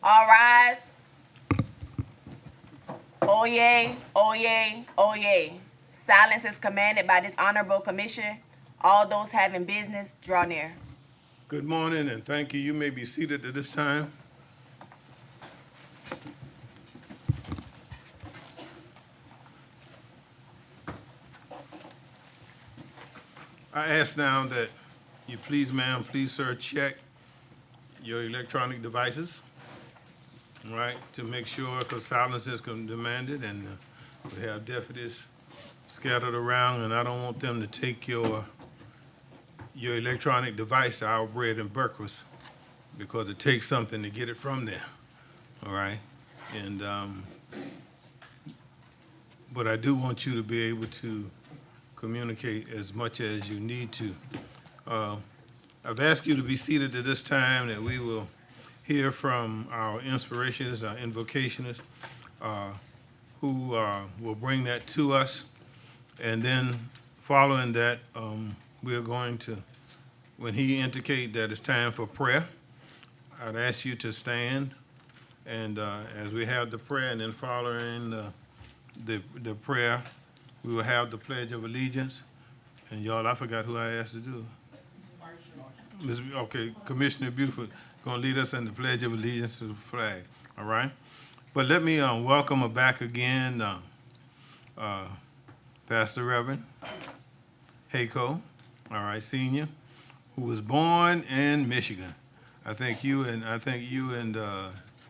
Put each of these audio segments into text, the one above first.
All rise. Oyez, oyez, oyez. Silence is commanded by this honorable commission. All those having business, draw near. Good morning and thank you. You may be seated at this time. I ask now that you please, ma'am, please, sir, check your electronic devices, all right, to make sure, because silence is demanded, and we have deputies scattered around, and I don't want them to take your electronic device, our bread and breakfast, because it takes something to get it from there, all right? And, but I do want you to be able to communicate as much as you need to. I've asked you to be seated at this time that we will hear from our inspirationists, our invocationists, who will bring that to us. And then following that, we're going to, when he indicate that it's time for prayer, I'd ask you to stand. And as we have the prayer, and then following the prayer, we will have the Pledge of Allegiance. And y'all, I forgot who I asked to do. Okay, Commissioner Buford going to lead us in the Pledge of Allegiance to the flag, all right? But let me welcome her back again, Pastor Reverend Hayco, all right, Senior, who was born in Michigan. I think you and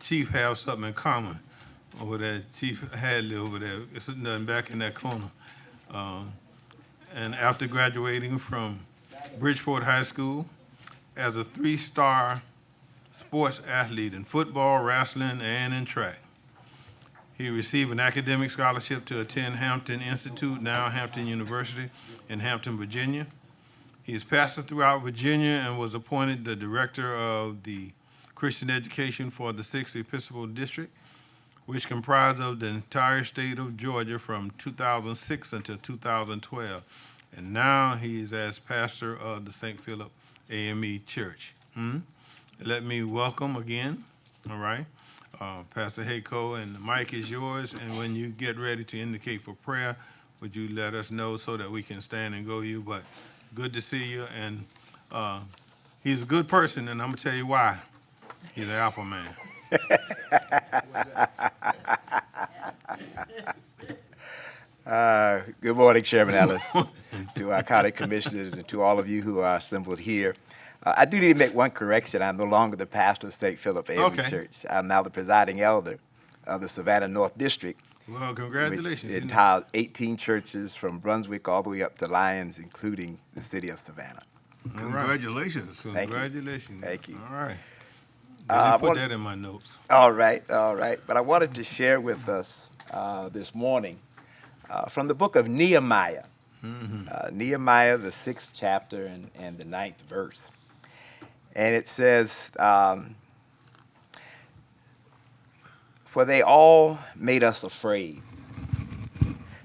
Chief have something in common over there. Chief Hadley over there, sitting back in that corner. And after graduating from Bridgeport High School as a 3-star sports athlete in football, wrestling, and in track, he received an academic scholarship to attend Hampton Institute, now Hampton University in Hampton, Virginia. He is pastor throughout Virginia and was appointed the director of the Christian education for the 6th Episcopal District, which comprised of the entire state of Georgia from 2006 until 2012. And now he is as pastor of the St. Philip AME Church. Let me welcome again, all right, Pastor Hayco, and the mic is yours. And when you get ready to indicate for prayer, would you let us know so that we can stand and go you? But good to see you. And he's a good person, and I'm going to tell you why. He's an alpha man. Good morning, Chairman Ellis, to our county commissioners, and to all of you who are assembled here. I do need to make one correction. I'm no longer the pastor of St. Philip AME Church. I'm now the presiding elder of the Savannah North District. Well, congratulations. Which entitles 18 churches from Brunswick all the way up to Lyons, including the city of Savannah. Congratulations. Thank Congratulations. You. Thank you. All right. I put that in my notes. All right. But I wanted to share with us this morning from the book of Nehemiah. Nehemiah, the 6th chapter and the 9th verse. And it says, for they all made us afraid,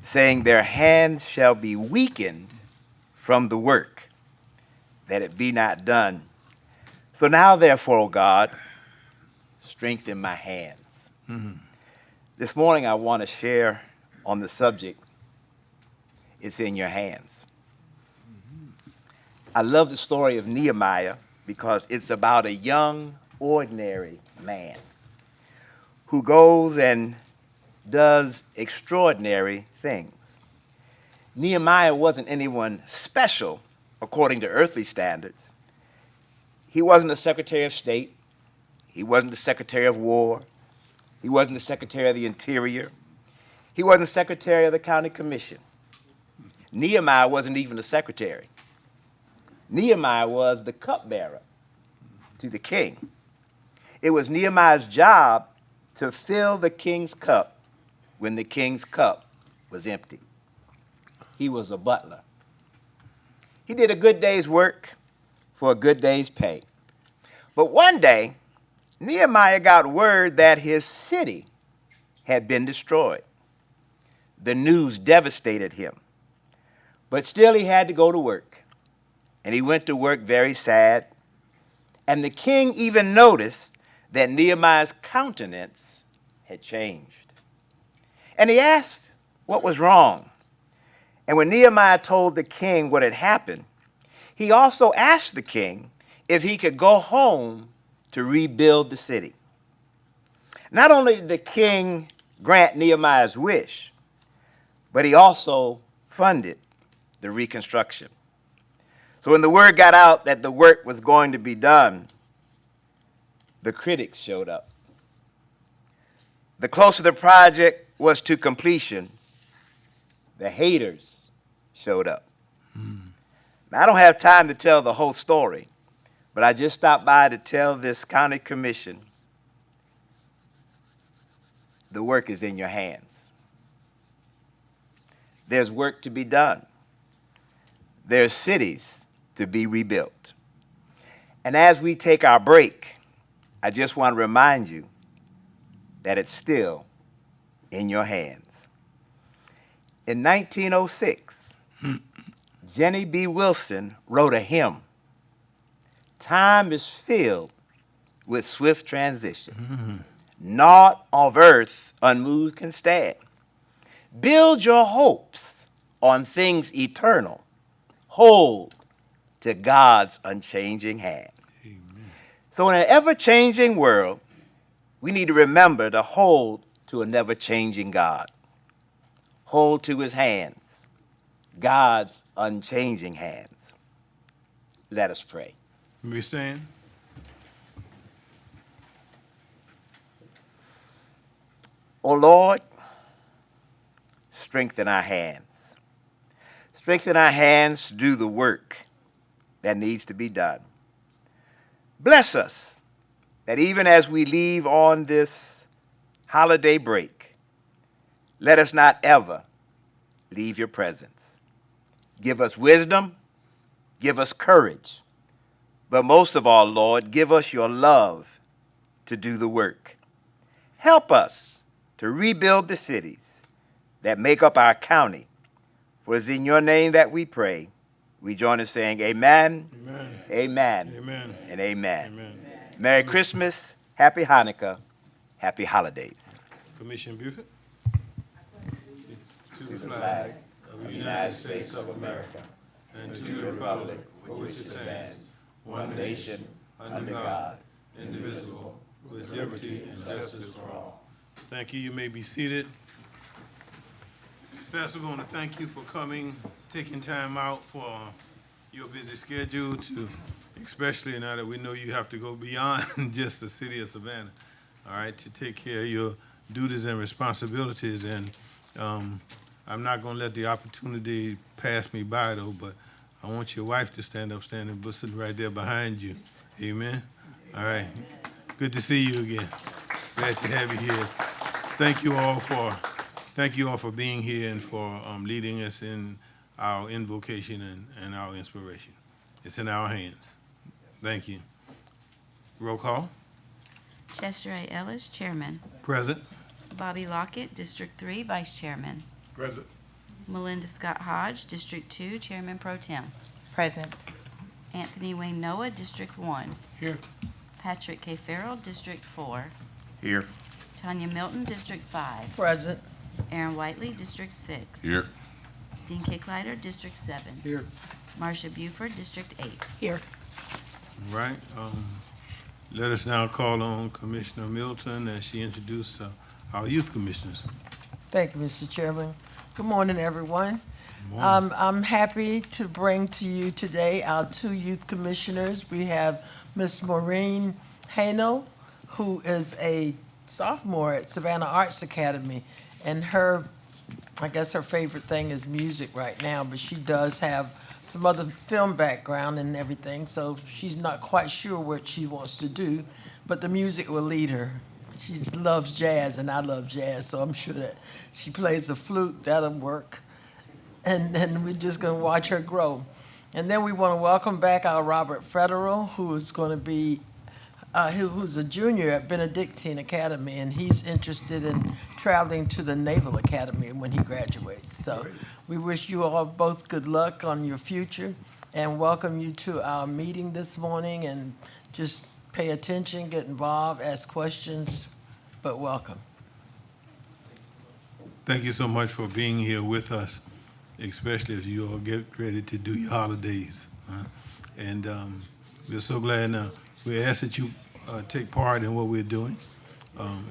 saying, their hands shall be weakened from the work, that it be not done. So now, therefore, O God, strengthen my hands. This morning I want to share on the subject, it's in your hands. I love the story of Nehemiah because it's about a young, ordinary man who goes and does extraordinary things. Nehemiah wasn't anyone special according to earthly standards. He wasn't the Secretary of State. He wasn't the Secretary of War. He wasn't the Secretary of the Interior. He wasn't the Secretary of the County Commission. Nehemiah wasn't even the secretary. Nehemiah was the cupbearer to the king. It was Nehemiah's job to fill the king's cup when the king's cup was empty. He was a butler. He did a good day's work for a good day's pay. But one day, Nehemiah got word that his city had been destroyed. The news devastated him. But still he had to go to work. And he went to work very sad. And the king even noticed that Nehemiah's countenance had changed. And he asked what was wrong. And when Nehemiah told the king what had happened, he also asked the king if he could go home to rebuild the city. Not only did the king grant Nehemiah's wish, but he also funded the reconstruction. So when the word got out that the work was going to be done, the critics showed up. The closer the project was to completion, the haters showed up. Now, I don't have time to tell the whole story, but I just stopped by to tell this county commission, the work is in your hands. There's work to be done. There's cities to be rebuilt. And as we take our break, I just want to remind you that it's still in your hands. In 1906, Jenny B. Wilson wrote a hymn. Time is filled with swift transition. Naught of earth unmoved can stand. Build your hopes on things eternal. Hold to God's unchanging hand. Amen. So in an ever-changing world, we need to remember to hold to a never-changing God. Hold to his hands, God's unchanging hands. Let us pray. We stand. O Lord, strengthen our hands. Strengthen our hands to do the work that needs to be done. Bless us that even as we leave on this holiday break, let us not ever leave your presence. Give us wisdom, give us courage, but most of all, Lord, give us your love to do the work. Help us to rebuild the cities that make up our county. For it's in your name that we pray. We join in saying amen, Amen. Amen, Amen. and amen. Amen. Merry Christmas, Happy Hanukkah, Happy Holidays. Commissioner Buford. To the flag of the United States of America and to the republic for which it stands, one nation, under God, indivisible, with liberty and justice for all. Thank you. You may be seated. Pastor, we want to thank you for coming, taking time out for your busy schedule to, especially now that we know you have to go beyond just the city of Savannah, all right, to take care of your duties and responsibilities. And I'm not going to let the opportunity pass me by, though, but I want your wife to stand up, standing right there behind you. Amen? All right. Good to see you again. Glad to have you here. Thank you all for being here and for leading us in our invocation and our inspiration. It's in our hands. Thank you. Roll call. Chester A. Ellis, Chairman. Present. Bobby Lockett, District 3, Vice Chairman. Present. Melinda Scott Hodge, District 2, Chairman Pro Tem. Present. Anthony Wayne Noah, District 1. Here. Patrick K. Farrell, District 4. Here. Tanya Milton, District 5. Present. Aaron Whiteley, District 6. Here. Dean Kicklighter, District 7. Here. Marcia Buford, District 8. Here. All right. Let us now call on Commissioner Milton as she introduces our youth commissioners. Thank you, Mr. Chairman. Good morning, everyone. Morning. I'm happy to bring to you today our two youth commissioners. We have Miss Maureen Hano, who is a sophomore at Savannah Arts Academy, and I guess her favorite thing is music right now, but she does have some other film background and everything, so she's not quite sure what she wants to do, but the music will lead her. She loves jazz, and I love jazz, so I'm sure that she plays the flute, that'll work. And then we're just going to watch her grow. And then we want to welcome back our Robert Federal, who is going to be, who's a junior at Benedictine Academy, and he's interested in traveling to the Naval Academy when he graduates. So we wish you all both good luck on your future and welcome you to our meeting this morning, and just pay attention, get involved, ask questions, but welcome. Thank you so much for being here with us, especially as you all get ready to do your holidays. And we're so glad now. We ask that you take part in what we're doing.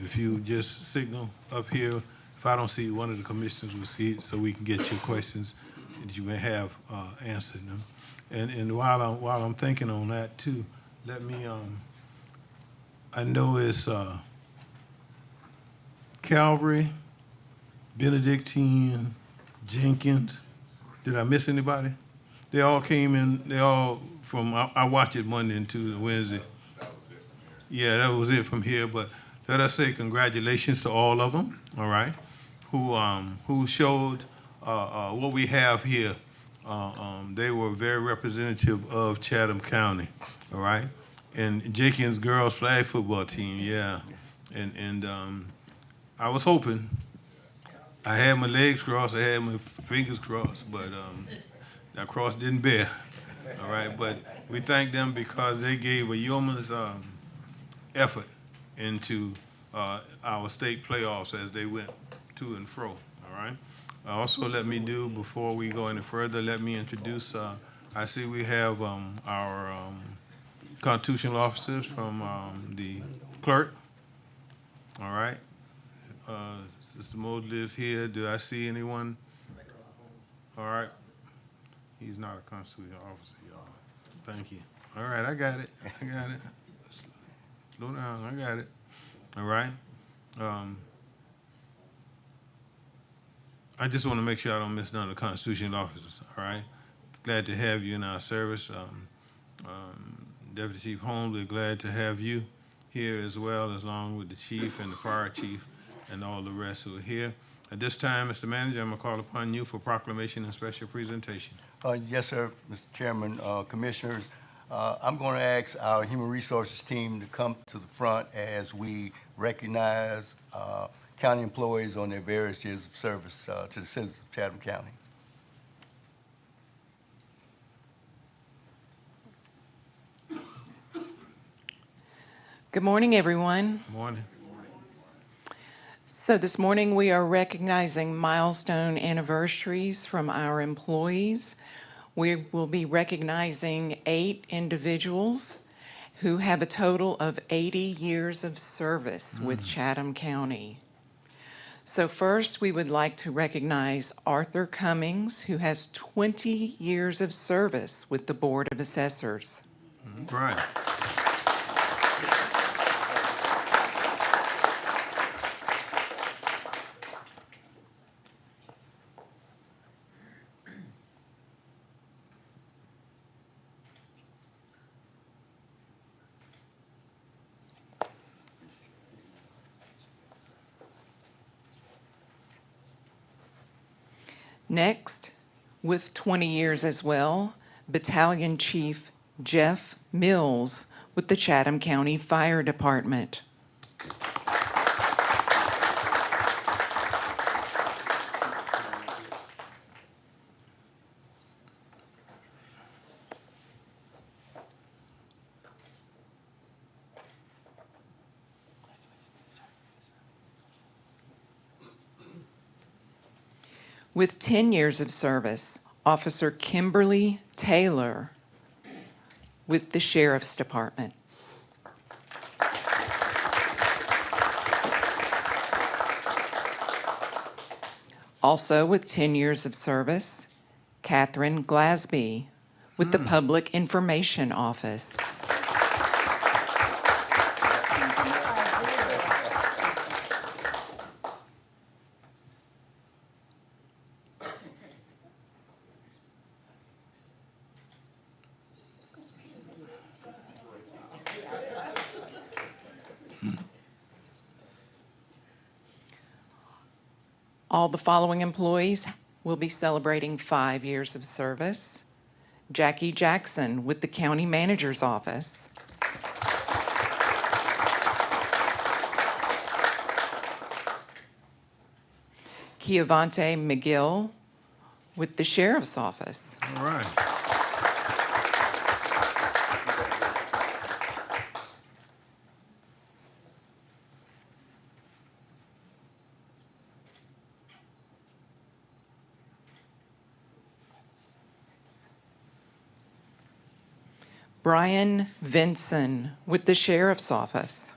If you just signal up here, if I don't see it, one of the commissioners will see it, so we can get your questions that you may have answered them. And while I'm thinking on that too, let me. I know it's Calvary, Benedictine, Jenkins. Did I miss anybody? They all came in. They all from. I watch it Monday and Tuesday and Wednesday. Yeah, that was it from here. But let us say congratulations to all of them. All right, who showed what we have here. They were very representative of Chatham County. All right, and Jenkins girls flag football team. Yeah, and I was hoping. I had my legs crossed. I had my fingers crossed, but that cross didn't bear. All right, but we thank them because they gave a yeoman's effort into our state playoffs as they went to and fro. All right. Also, let me do, before we go any further, let me introduce. I see we have our constitutional officers from the clerk. All right. Sister Mosley is here. Do I see anyone? All right. He's not a constitutional officer, y'all. Thank you. All right, I got it. I got it. Slow down. I got it. All right. I just want to make sure I don't miss none of the constitutional officers. All right. Glad to have you in our service. Deputy Chief Holmes, we're glad to have you here as well, as long with the chief and the fire chief and all the rest who are here. At this time, Mr. Manager, I'm going to call upon you for proclamation and special presentation. Yes, sir, Mr. Chairman, Commissioners. I'm going to ask our Human Resources team to come to the front as we recognize county employees on their various years of service to the citizens of Chatham County. Good morning, everyone. Good morning. So this morning we are recognizing milestone anniversaries from our employees. We will be recognizing 8 individuals who have a total of 80 years of service with Chatham County. So first, we would like to recognize Arthur Cummings, who has 20 years of service with the Board of Assessors. Right. Next, with 20 years as well, Battalion Chief Jeff Mills with the Chatham County Fire Department. With 10 years of service, Officer Kimberly Taylor with the Sheriff's Department. Also with 10 years of service, Catherine Glasby with the Public Information Office. All the following employees will be celebrating 5 years of service. Jackie Jackson with the County Manager's Office. Kiavante McGill with the Sheriff's Office. All right. Brian Vinson with the Sheriff's Office.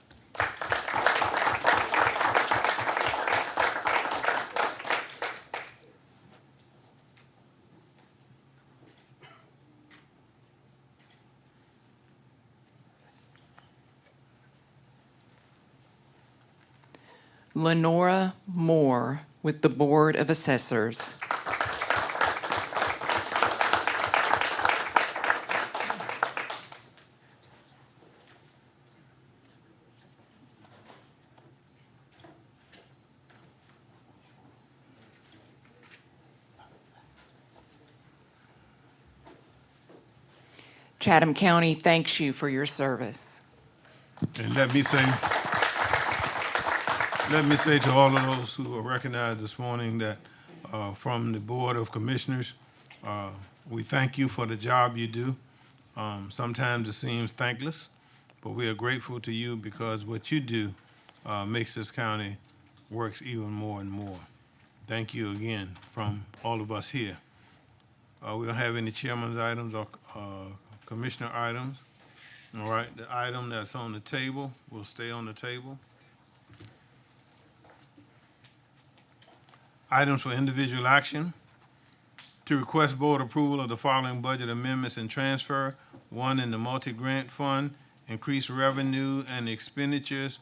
Lenora Moore with the Board of Assessors. Chatham County thanks you for your service. And let me say to all of those who are recognized this morning that from the Board of Commissioners, we thank you for the job you do. Sometimes it seems thankless, but we are grateful to you because what you do makes this county works even more and more. Thank you again from all of us here. We don't have any chairman's items or commissioner items. All right, the item that's on the table will stay on the table. Items for individual action. To request board approval of the following budget amendments and transfer. One, in the multi-grant fund, increase revenue and expenditures,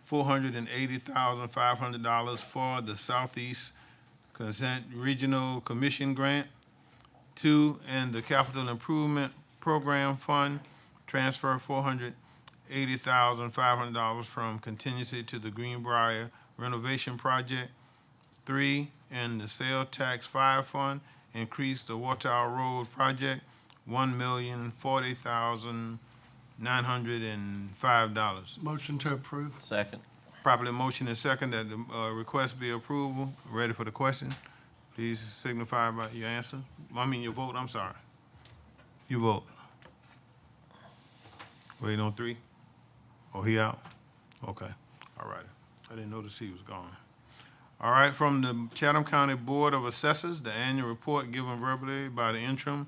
$480,500 for the Southeast Consent Regional Commission grant. Two, in the Capital Improvement Program Fund, transfer $480,500 from contingency to the Greenbrier renovation project. Three, in the Sales Tax Fire Fund, increase the Wartower Road project, $1,040,905. Motion to approve. Second. Properly motion and second that the request be approval. Ready for the question? Please signify by your answer. Your vote, I'm sorry. You vote. Wait on three? Oh, he out? Okay, all right. I didn't notice he was gone. All right, from the Chatham County Board of Assessors, the annual report given verbally by the interim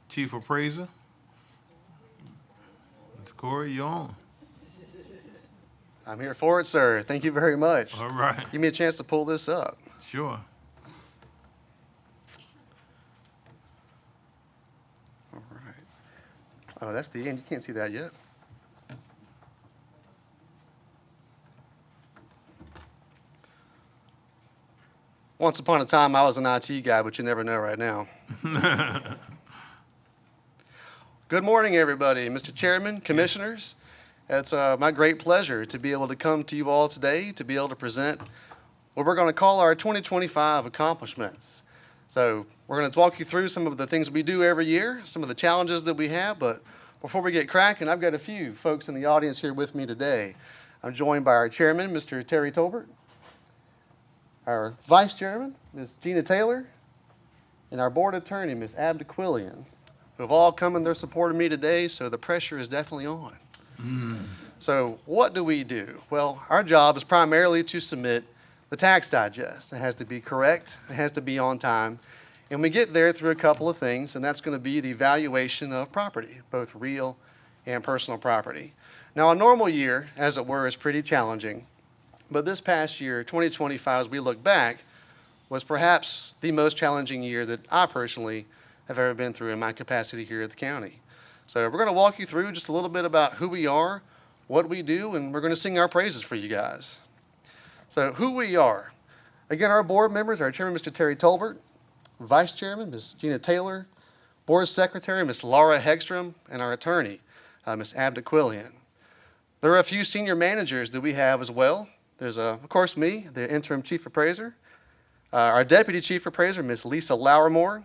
chief appraiser. Mr. Corey, you're on. I'm here for it, sir. Thank you very much. All right, Give me a chance to pull this up. sure. All right. Oh, that's the end. You can't see that yet. Once upon a time, I was an IT guy, but you never know right now. Good morning, everybody. Mr. Chairman, Commissioners. It's my great pleasure to be able to come to you all today to be able to present what we're going to call our 2025 accomplishments. So we're going to walk you through some of the things we do every year, some of the challenges that we have, but before we get cracking, I've got a few folks in the audience here with me today. I'm joined by our chairman, Mr. Terry Tolbert, our vice chairman, Ms. Gina Taylor, and our board attorney, Ms. Abda Quillian, who have all come in their support of me today, so the pressure is definitely on. So what do we do? Well, our job is primarily to submit the tax digest. It has to be correct, it has to be on time, and we get there through a couple of things, and that's going to be the valuation of property, both real and personal property. Now, a normal year, as it were, is pretty challenging, but this past year, 2025, as we look back, was perhaps the most challenging year that I personally have ever been through in my capacity here at the county. So we're going to walk you through just a little bit about who we are, what we do, and we're going to sing our praises for you guys. So who we are. Again, our board members, our chairman, Mr. Terry Tolbert, vice chairman, Ms. Gina Taylor, board secretary, Ms. Laura Hegstrom, and our attorney, Ms. Abda Quillian. There are a few senior managers that we have as well. There's, of course, me, the interim chief appraiser, our deputy chief appraiser, Ms. Lisa Lauermore,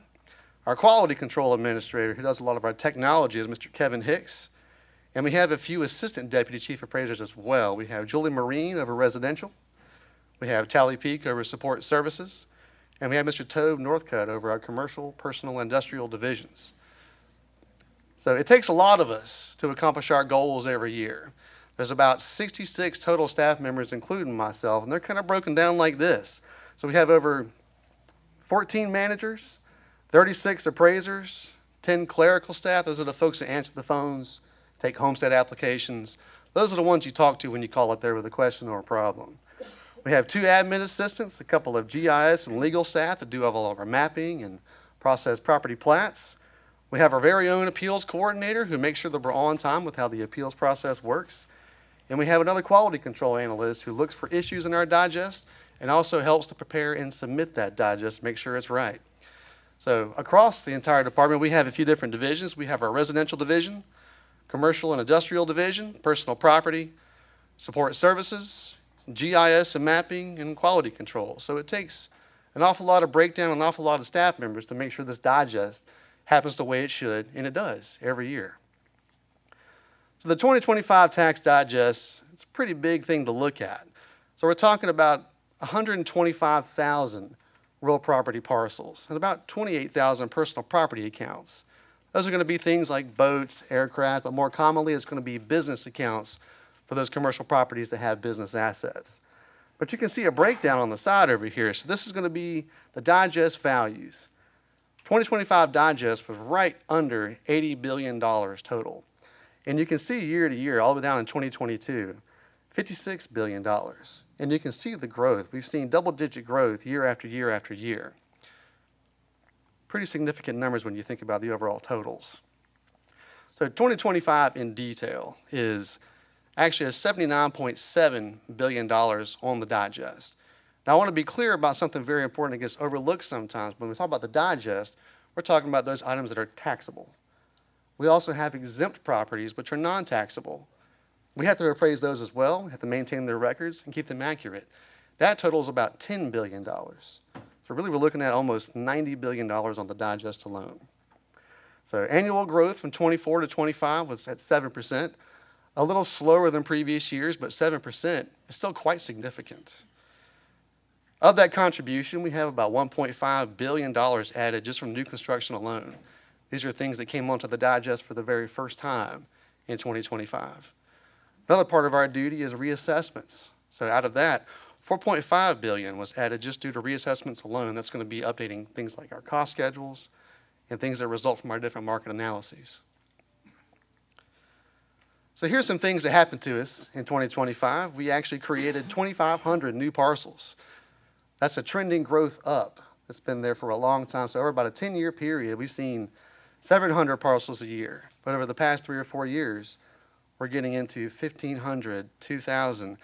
our quality control administrator, who does a lot of our technology, is Mr. Kevin Hicks. And we have a few assistant deputy chief appraisers as well. We have Julie Marine over residential. We have Tally Peak over support services. And we have Mr. Tobe Northcutt over our commercial, personal, industrial divisions. So it takes a lot of us to accomplish our goals every year. There's about 66 total staff members, including myself, and they're kind of broken down like this. So we have over 14 managers, 36 appraisers, 10 clerical staff. Those are the folks that answer the phones, take homestead applications. Those are the ones you talk to when you call up there with a question or a problem. We have 2 admin assistants, a couple of GIS and legal staff that do all of our mapping and process property plats. We have our very own appeals coordinator who makes sure that we're on time with how the appeals process works. And we have another quality control analyst who looks for issues in our digest and also helps to prepare and submit that digest to make sure it's right. So across the entire department, we have a few different divisions. We have our residential division, commercial and industrial division, personal property, support services, GIS and mapping, and quality control. So it takes an awful lot of breakdown, an awful lot of staff members to make sure this digest happens the way it should, and it does every year. So the 2025 tax digest, it's a pretty big thing to look at. So we're talking about 125,000 real property parcels and about 28,000 personal property accounts. Those are going to be things like boats, aircraft, but more commonly it's going to be business accounts for those commercial properties that have business assets. But you can see a breakdown on the side over here. So this is going to be the digest values. 2025 digest was right under $80 billion total. And you can see year to year, all the way down in 2022, $56 billion. And you can see the growth. We've seen double-digit growth year after year after year. Pretty significant numbers when you think about the overall totals. So 2025 in detail is actually a $79.7 billion on the digest. Now, I want to be clear about something very important that gets overlooked sometimes. When we talk about the digest, we're talking about those items that are taxable. We also have exempt properties, which are non-taxable. We have to appraise those as well. We have to maintain their records and keep them accurate. That totals about $10 billion. So really, we're looking at almost $90 billion on the digest alone. So annual growth from 24 to 25 was at 7%. A little slower than previous years, but 7% is still quite significant. Of that contribution, we have about $1.5 billion added just from new construction alone. These are things that came onto the digest for the very first time in 2025. Another part of our duty is reassessments. So out of that, $4.5 billion was added just due to reassessments alone. That's going to be updating things like our cost schedules and things that result from our different market analyses. So here's some things that happened to us in 2025. We actually created 2,500 new parcels. That's a trending growth up. It's been there for a long time. So over about a 10-year period, we've seen 700 parcels a year. But over the past 3 or 4 years, we're getting into 1,500, 2,000.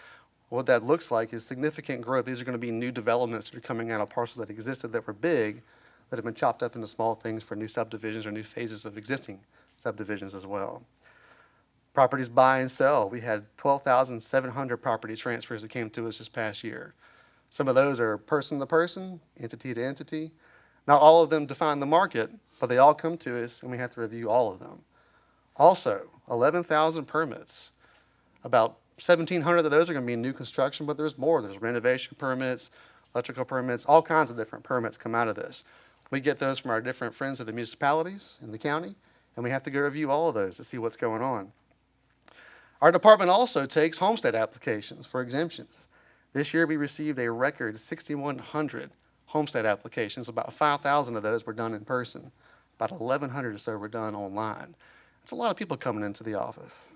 What that looks like is significant growth. These are going to be new developments that are coming out of parcels that existed that were big, that have been chopped up into small things for new subdivisions or new phases of existing subdivisions as well. Properties buy and sell. We had 12,700 property transfers that came to us this past year. Some of those are person to person, entity to entity. Not all of them define the market, but they all come to us and we have to review all of them. Also, 11,000 permits. About 1,700 of those are going to be new construction, but there's more. There's renovation permits, electrical permits, all kinds of different permits come out of this. We get those from our different friends at the municipalities in the county, and we have to go review all of those to see what's going on. Our department also takes homestead applications for exemptions. This year we received a record 6,100 homestead applications. About 5,000 of those were done in person. About 1,100 or so were done online. That's a lot of people coming into the office.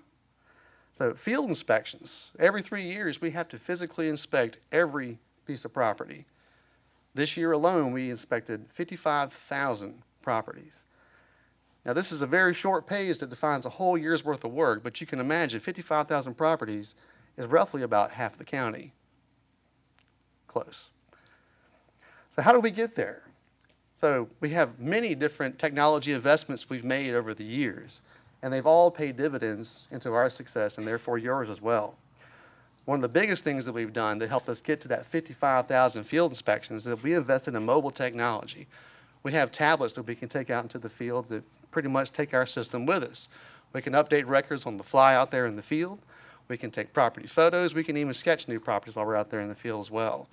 So field inspections. Every 3 years we have to physically inspect every piece of property. This year alone we inspected 55,000 properties. Now this is a very short page that defines a whole year's worth of work, but you can imagine 55,000 properties is roughly about half the county. Close. So how do we get there? So we have many different technology investments we've made over the years, and they've all paid dividends into our success and therefore yours as well. One of the biggest things that we've done that helped us get to that 55,000 field inspections is that we invested in mobile technology. We have tablets that we can take out into the field that pretty much take our system with us. We can update records on the fly out there in the field. We can take property photos. We can even sketch new properties while we're out there in the field as well.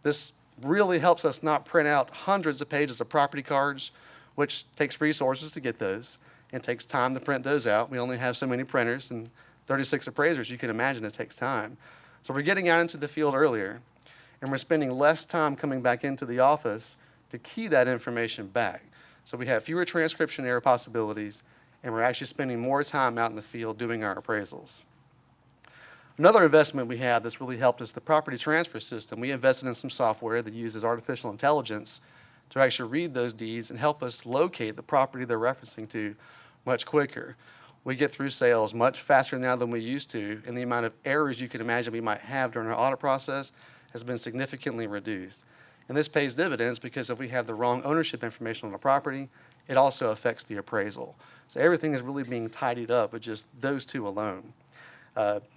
This really helps us not print out hundreds of pages of property cards, which takes resources to get those and takes time to print those out. We only have so many printers and 36 appraisers. You can imagine it takes time. So we're getting out into the field earlier, and we're spending less time coming back into the office to key that information back. So we have fewer transcription error possibilities, and we're actually spending more time out in the field doing our appraisals. Another investment we have that's really helped is the property transfer system. We invested in some software that uses artificial intelligence to actually read those deeds and help us locate the property they're referencing to much quicker. We get through sales much faster now than we used to, and the amount of errors you can imagine we might have during our audit process has been significantly reduced. And this pays dividends because if we have the wrong ownership information on the property, it also affects the appraisal. So everything is really being tidied up with just those two alone.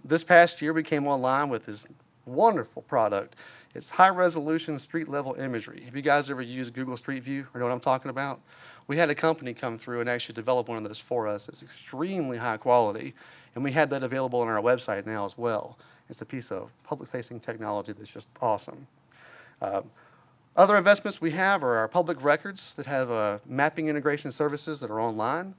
This past year, we came online with this wonderful product. It's high-resolution street-level imagery. Have you guys ever used Google Street View or know what I'm talking about? We had a company come through and actually develop one of those for us. It's extremely high quality, and we had that available on our website now as well. It's a piece of public-facing technology that's just awesome. Other investments we have are our public records that have mapping integration services that are online.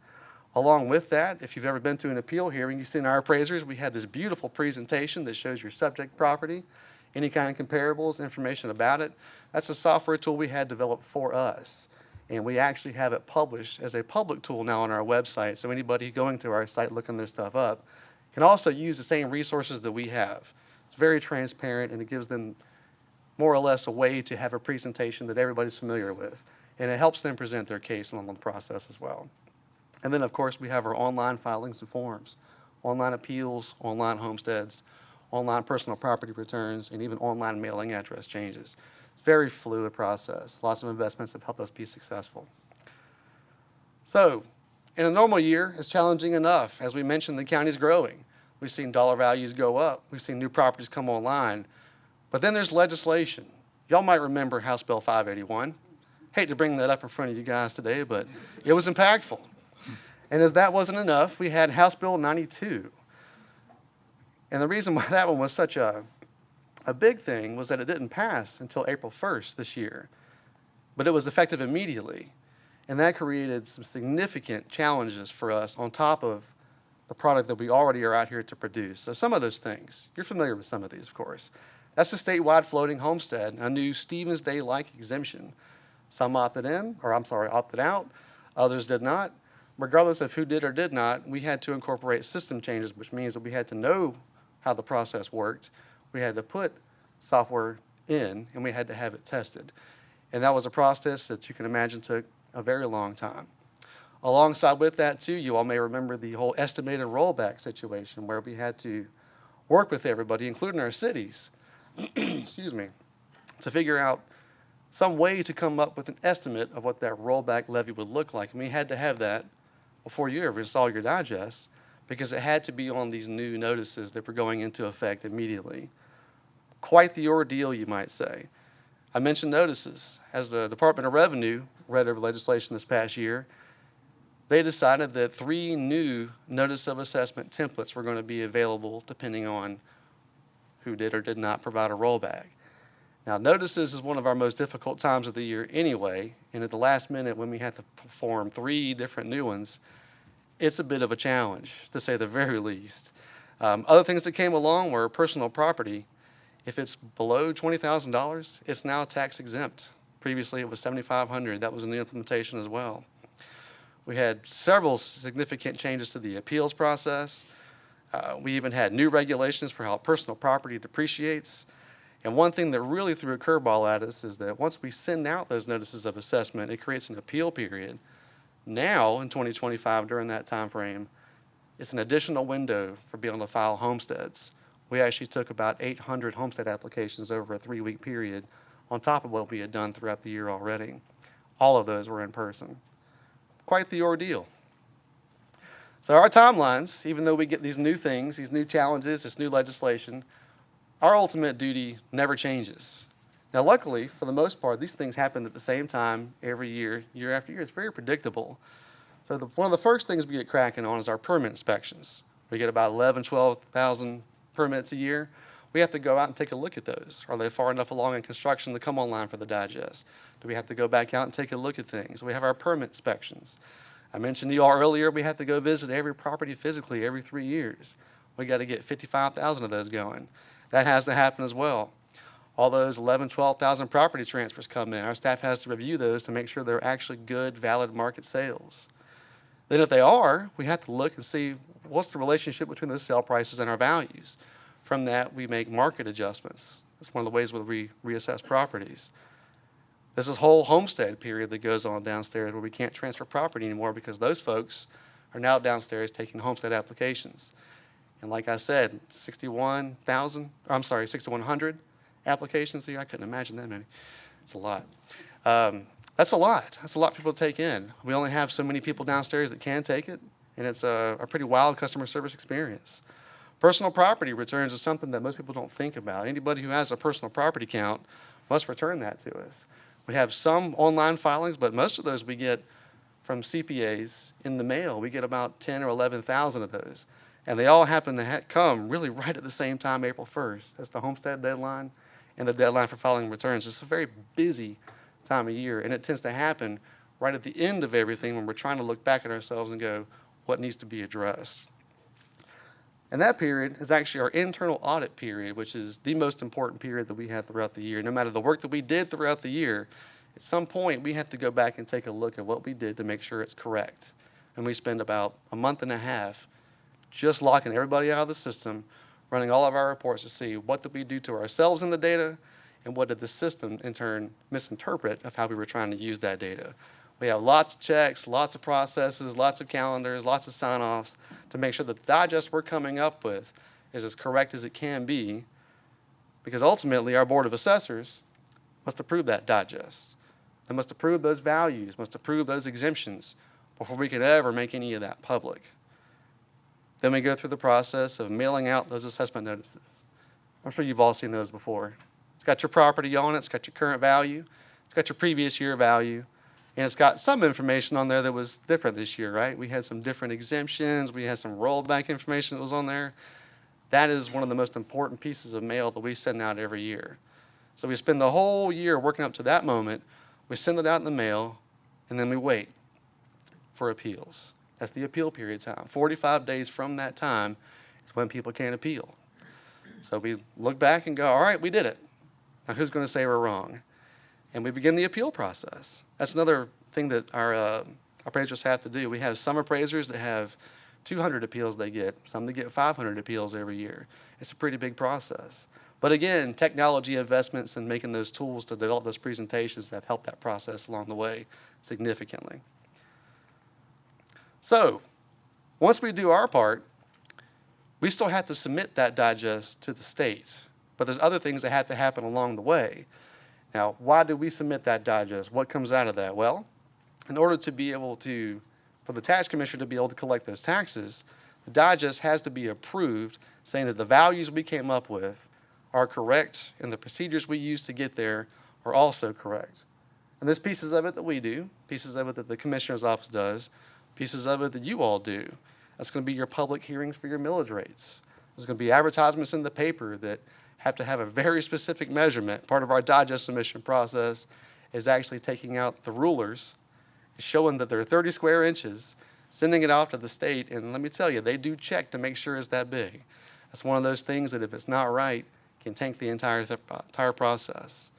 Along with that, if you've ever been to an appeal hearing, you've seen our appraisers. We had this beautiful presentation that shows your subject property, any kind of comparables, information about it. That's a software tool we had developed for us. And we actually have it published as a public tool now on our website. So anybody going to our site looking their stuff up can also use the same resources that we have. It's very transparent, and it gives them more or less a way to have a presentation that everybody's familiar with. And it helps them present their case along the process as well. And then, of course, we have our online filings and forms, online appeals, online homesteads, online personal property returns, and even online mailing address changes. Very fluid process. Lots of investments have helped us be successful. So, in a normal year, it's challenging enough. As we mentioned, the county's growing. We've seen dollar values go up. We've seen new properties come online. But then there's legislation. Y'all might remember House Bill 581. Hate to bring that up in front of you guys today, but it was impactful. And as that wasn't enough, we had House Bill 92. And the reason why that one was such a big thing was that it didn't pass until April 1st this year. But it was effective immediately. And that created some significant challenges for us on top of the product that we already are out here to produce. So some of those things, you're familiar with some of these, of course. That's the statewide floating homestead, a new Stevens Day-like exemption. Some opted in, or I'm sorry, opted out. Others did not. Regardless of who did or did not, we had to incorporate system changes, which means that we had to know how the process worked. We had to put software in, and we had to have it tested. And that was a process that you can imagine took a very long time. Alongside with that, too, you all may remember the whole estimated rollback situation where we had to work with everybody, including our cities, excuse me, to figure out some way to come up with an estimate of what that rollback levy would look like. And we had to have that before you ever install your digest because it had to be on these new notices that were going into effect immediately. Quite the ordeal, you might say. I mentioned notices. As the Department of Revenue read over legislation this past year, they decided that 3 new notice of assessment templates were going to be available depending on who did or did not provide a rollback. Now, notices is one of our most difficult times of the year anyway, and at the last minute when we had to perform 3 different new ones, it's a bit of a challenge, to say the very least. Other things that came along were personal property. If it's below $20,000, it's now tax exempt. Previously, it was $7,500. That was in the implementation as well. We had several significant changes to the appeals process. We even had new regulations for how personal property depreciates. And one thing that really threw a curveball at us is that once we send out those notices of assessment, it creates an appeal period. Now, in 2025, during that time frame, it's an additional window for being able to file homesteads. We actually took about 800 homestead applications over a 3-week period on top of what we had done throughout the year already. All of those were in person. Quite the ordeal. So our timelines, even though we get these new things, these new challenges, this new legislation, our ultimate duty never changes. Now, luckily, for the most part, these things happen at the same time every year, year after year. It's very predictable. So one of the first things we get cracking on is our permit inspections. We get about 11,000, 12,000 permits a year. We have to go out and take a look at those. Are they far enough along in construction to come online for the digest? Do we have to go back out and take a look at things? We have our permit inspections. I mentioned to you all earlier, we have to go visit every property physically every 3 years. We got to get 55,000 of those going. That has to happen as well. All those 11,000, 12,000 property transfers come in. Our staff has to review those to make sure they're actually good, valid market sales. Then if they are, we have to look and see what's the relationship between the sale prices and our values. From that, we make market adjustments. That's one of the ways we reassess properties. There's this whole homestead period that goes on downstairs where we can't transfer property anymore because those folks are now downstairs taking homestead applications. And like I said, 6,100 applications a year. I couldn't imagine that many. It's a lot. That's a lot. That's a lot for people to take in. We only have so many people downstairs that can take it, and it's a pretty wild customer service experience. Personal property returns is something that most people don't think about. Anybody who has a personal property count must return that to us. We have some online filings, but most of those we get from CPAs in the mail. We get about 10 or 11,000 of those. And they all happen to come really right at the same time, April 1st. That's the homestead deadline and the deadline for filing returns. It's a very busy time of year, and it tends to happen right at the end of everything when we're trying to look back at ourselves and go, what needs to be addressed? And that period is actually our internal audit period, which is the most important period that we have throughout the year. No matter the work that we did throughout the year, at some point we have to go back and take a look at what we did to make sure it's correct. And we spend about a month and a half just locking everybody out of the system, running all of our reports to see what did we do to ourselves in the data and what did the system in turn misinterpret of how we were trying to use that data. We have lots of checks, lots of processes, lots of calendars, lots of sign-offs to make sure that the digest we're coming up with is as correct as it can be, because ultimately our Board of Assessors must approve that digest. They must approve those values, must approve those exemptions before we can ever make any of that public. Then we go through the process of mailing out those assessment notices. I'm sure you've all seen those before. It's got your property on it, it's got your current value, it's got your previous year value, and it's got some information on there that was different this year, right? We had some different exemptions, we had some rollback information that was on there. That is one of the most important pieces of mail that we send out every year. So we spend the whole year working up to that moment, we send it out in the mail, and then we wait for appeals. That's the appeal period time. 45 days from that time is when people can appeal. So we look back and go, all right, we did it. Now who's going to say we're wrong? And we begin the appeal process. That's another thing that our appraisers have to do. We have some appraisers that have 200 appeals they get, some that get 500 appeals every year. It's a pretty big process. But again, technology investments and making those tools to develop those presentations have helped that process along the way significantly. So once we do our part, we still have to submit that digest to the state. But there's other things that have to happen along the way. Now, why do we submit that digest? What comes out of that? Well, in order to be able to, for the tax commissioner to be able to collect those taxes, the digest has to be approved saying that the values we came up with are correct and the procedures we use to get there are also correct. And there's pieces of it that we do, pieces of it that the commissioner's office does, pieces of it that you all do. That's going to be your public hearings for your millage rates. There's going to be advertisements in the paper that have to have a very specific measurement. Part of our digest submission process is actually taking out the rulers, showing that they're 30 square inches, sending it off to the state, and let me tell you, they do check to make sure it's that big. That's one of those things that if it's not right, can tank the entire process.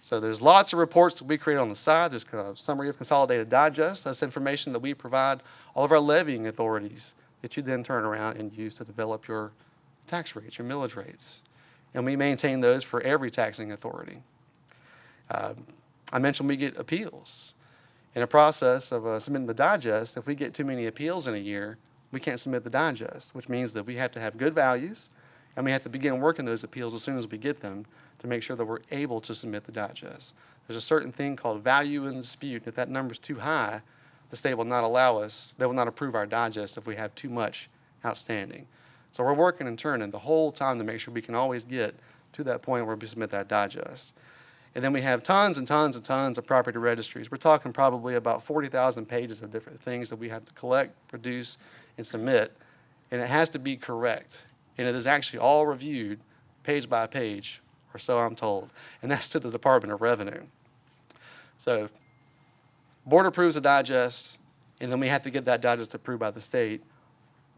So there's lots of reports that we create on the side. There's a summary of consolidated digest. That's information that we provide all of our levying authorities that you then turn around and use to develop your tax rates, your millage rates. And we maintain those for every taxing authority. I mentioned we get appeals. In a process of submitting the digest, if we get too many appeals in a year, we can't submit the digest, which means that we have to have good values, and we have to begin working those appeals as soon as we get them to make sure that we're able to submit the digest. There's a certain thing called value in dispute. If that number is too high, the state will not allow us, they will not approve our digest if we have too much outstanding. So we're working and turning the whole time to make sure we can always get to that point where we submit that digest. And then we have tons and tons and tons of property registries. We're talking probably about 40,000 pages of different things that we have to collect, produce, and submit. And it has to be correct. And it is actually all reviewed page by page, or so I'm told. And that's to the Department of Revenue. So board approves a digest, and then we have to get that digest approved by the state,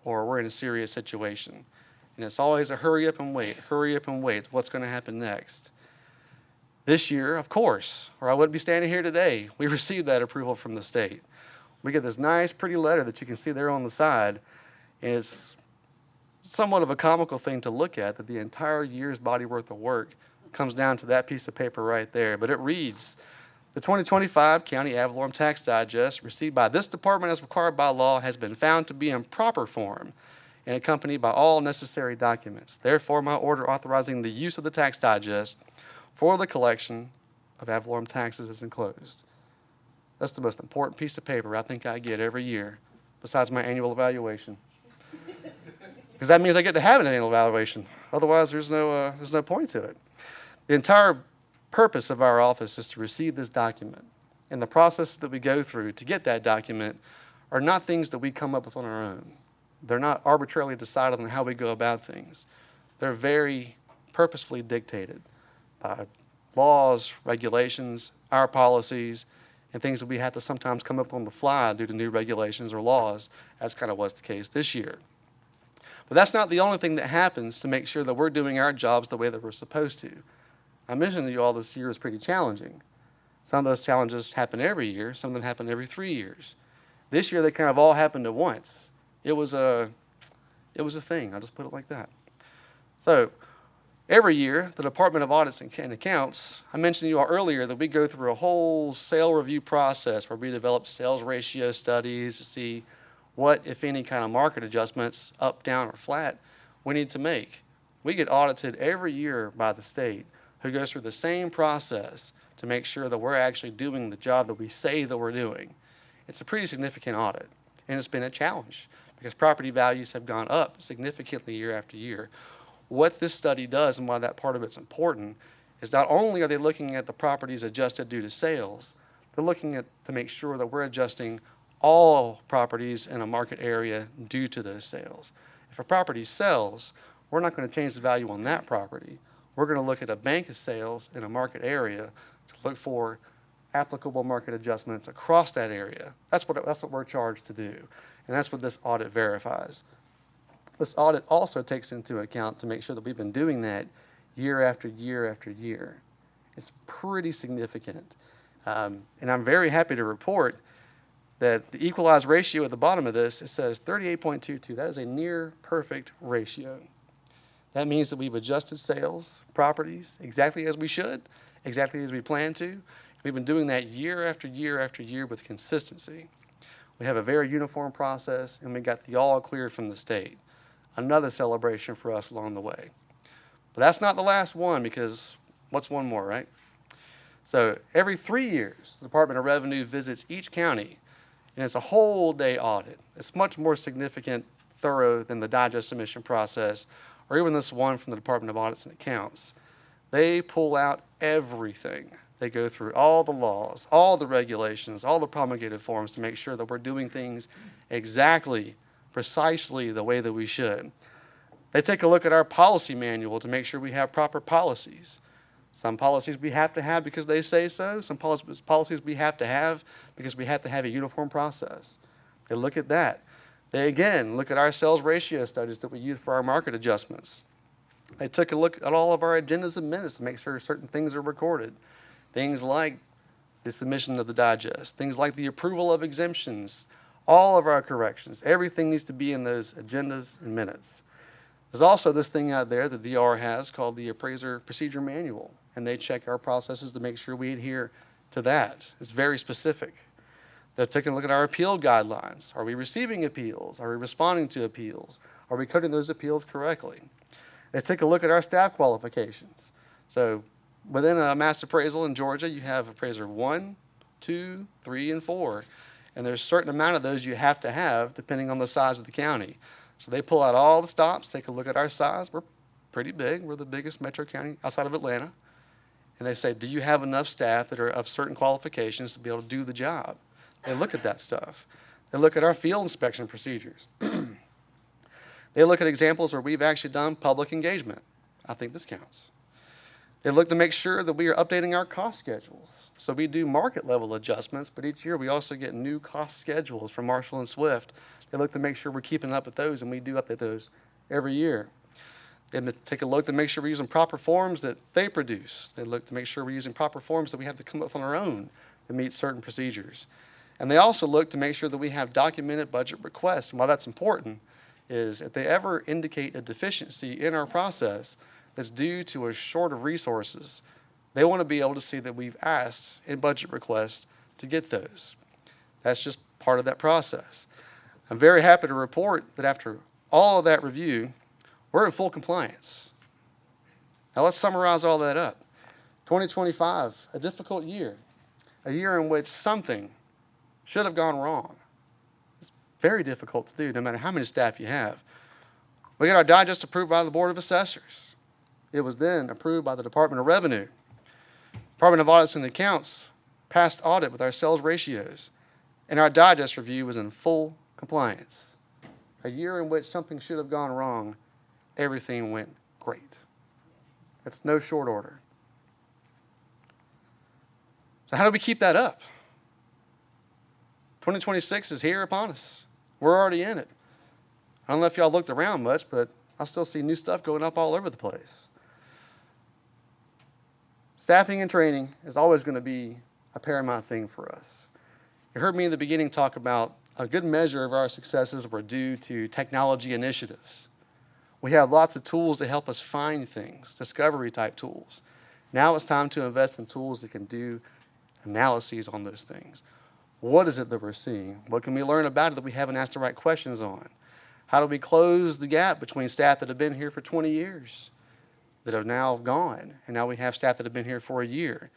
or we're in a serious situation. And it's always a hurry up and wait, what's going to happen next? This year, of course, or I wouldn't be standing here today, we received that approval from the state. We get this nice, pretty letter that you can see there on the side, and it's somewhat of a comical thing to look at, that the entire year's body worth of work comes down to that piece of paper right there. But it reads, the 2025 County Ad Valorem Tax Digest received by this department as required by law has been found to be in proper form and accompanied by all necessary documents. Therefore, my order authorizing the use of the tax digest for the collection of ad valorem taxes is enclosed. That's the most important piece of paper I think I get every year, besides my annual evaluation. Because that means I get to have an annual evaluation. Otherwise, there's no point to it. The entire purpose of our office is to receive this document. And the process that we go through to get that document are not things that we come up with on our own. They're not arbitrarily decided on how we go about things. They're very purposefully dictated by laws, regulations, our policies, and things that we have to sometimes come up on the fly due to new regulations or laws, as kind of was the case this year. But that's not the only thing that happens to make sure that we're doing our jobs the way that we're supposed to. I mentioned to you all this year is pretty challenging. Some of those challenges happen every year, some of them happen every 3 years. This year they kind of all happened at once. It was a thing, I'll just put it like that. So every year, the Department of Audits and Accounts, I mentioned to you all earlier that we go through a whole sale review process where we develop sales ratio studies to see what, if any, kind of market adjustments, up, down, or flat, we need to make. We get audited every year by the state, who goes through the same process to make sure that we're actually doing the job that we say that we're doing. It's a pretty significant audit, and it's been a challenge because property values have gone up significantly year after year. What this study does, and why that part of it's important, is not only are they looking at the properties adjusted due to sales, they're looking at to make sure that we're adjusting all properties in a market area due to those sales. If a property sells, we're not going to change the value on that property. We're going to look at a bank of sales in a market area to look for applicable market adjustments across that area. That's what we're charged to do, and that's what this audit verifies. This audit also takes into account to make sure that we've been doing that year after year after year. It's pretty significant. And I'm very happy to report that the equalized ratio at the bottom of this, it says 38.22. That is a near perfect ratio. That means that we've adjusted sales, properties, exactly as we should, exactly as we plan to. We've been doing that year after year after year with consistency. We have a very uniform process, and we got the all clear from the state. Another celebration for us along the way. But that's not the last one, because what's one more, right? So every 3 years, the Department of Revenue visits each county, and it's a whole day audit. It's much more significant, thorough than the digest submission process, or even this one from the Department of Audits and Accounts. They pull out everything. They go through all the laws, all the regulations, all the promulgated forms to make sure that we're doing things exactly, precisely the way that we should. They take a look at our policy manual to make sure we have proper policies. Some policies we have to have because they say so. Some policies we have to have because we have to have a uniform process. They look at that. They again look at our sales ratio studies that we use for our market adjustments. They took a look at all of our agendas and minutes to make sure certain things are recorded. Things like the submission of the digest, things like the approval of exemptions, all of our corrections. Everything needs to be in those agendas and minutes. There's also this thing out there that DR has called the Appraiser Procedure Manual, and they check our processes to make sure we adhere to that. It's very specific. They're taking a look at our appeal guidelines. Are we receiving appeals? Are we responding to appeals? Are we coding those appeals correctly? They take a look at our staff qualifications. So within a mass appraisal in Georgia, you have appraiser 1, 2, 3, and 4. And there's a certain amount of those you have to have depending on the size of the county. So they pull out all the stops, take a look at our size. We're pretty big. We're the biggest metro county outside of Atlanta. And they say, do you have enough staff that are of certain qualifications to be able to do the job? They look at that stuff. They look at our field inspection procedures. They look at examples where we've actually done public engagement. I think this counts. They look to make sure that we are updating our cost schedules. So we do market level adjustments, but each year we also get new cost schedules from Marshall and Swift. They look to make sure we're keeping up with those, and we do update those every year. They take a look to make sure we're using proper forms that they produce. They look to make sure we're using proper forms that we have to come up with on our own to meet certain procedures. And they also look to make sure that we have documented budget requests. And why that's important is if they ever indicate a deficiency in our process that's due to a short of resources, they want to be able to see that we've asked in budget requests to get those. That's just part of that process. I'm very happy to report that after all of that review, we're in full compliance. Now let's summarize all that up. 2025, a difficult year, a year in which something should have gone wrong. It's very difficult to do no matter how many staff you have. We got our digest approved by the Board of Assessors. It was then approved by the Department of Revenue. Department of Audits and Accounts passed audit with our sales ratios, and our digest review was in full compliance. A year in which something should have gone wrong, everything went great. That's no short order. So how do we keep that up? 2026 is here upon us. We're already in it. I don't know if y'all looked around much, but I still see new stuff going up all over the place. Staffing and training is always going to be a paramount thing for us. You heard me in the beginning talk about a good measure of our successes were due to technology initiatives. We have lots of tools to help us find things, discovery type tools. Now it's time to invest in tools that can do analyses on those things. What is it that we're seeing? What can we learn about it that we haven't asked the right questions on? How do we close the gap between staff that have been here for 20 years that have now gone, and now we have staff that have been here for a year?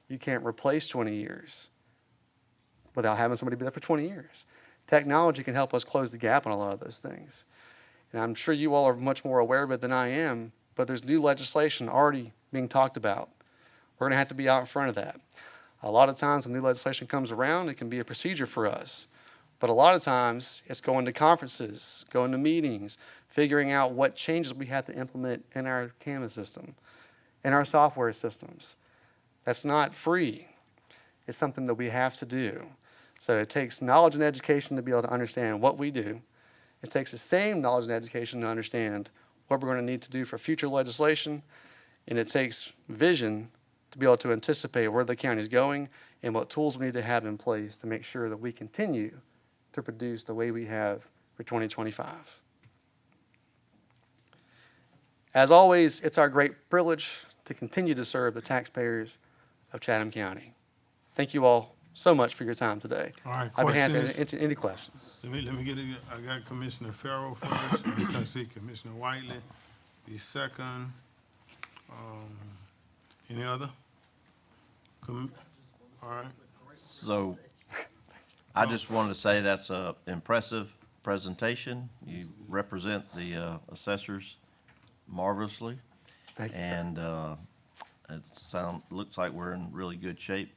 You can't replace 20 years without having somebody be there for 20 years. Technology can help us close the gap on a lot of those things. And I'm sure you all are much more aware of it than I am, but there's new legislation already being talked about. We're going to have to be out in front of that. A lot of times when new legislation comes around, it can be a procedure for us. But a lot of times it's going to conferences, going to meetings, figuring out what changes we have to implement in our CAMA system, in our software systems. That's not free. It's something that we have to do. So it takes knowledge and education to be able to understand what we do. It takes the same knowledge and education to understand what we're going to need to do for future legislation. And it takes vision to be able to anticipate where the county is going and what tools we need to have in place to make sure that we continue to produce the way we have for 2025. As always, it's our great privilege to continue to serve the taxpayers of Chatham County. Thank you all so much for your time today. All right, I'd be happy to questions? answer any questions. Let me get it. I got Commissioner Farrell first. I can see Commissioner Whiteley be second. Any other? All right. So I just wanted to say that's a impressive presentation. You represent the assessors marvelously. Thank you, sir. And looks like we're in really good shape.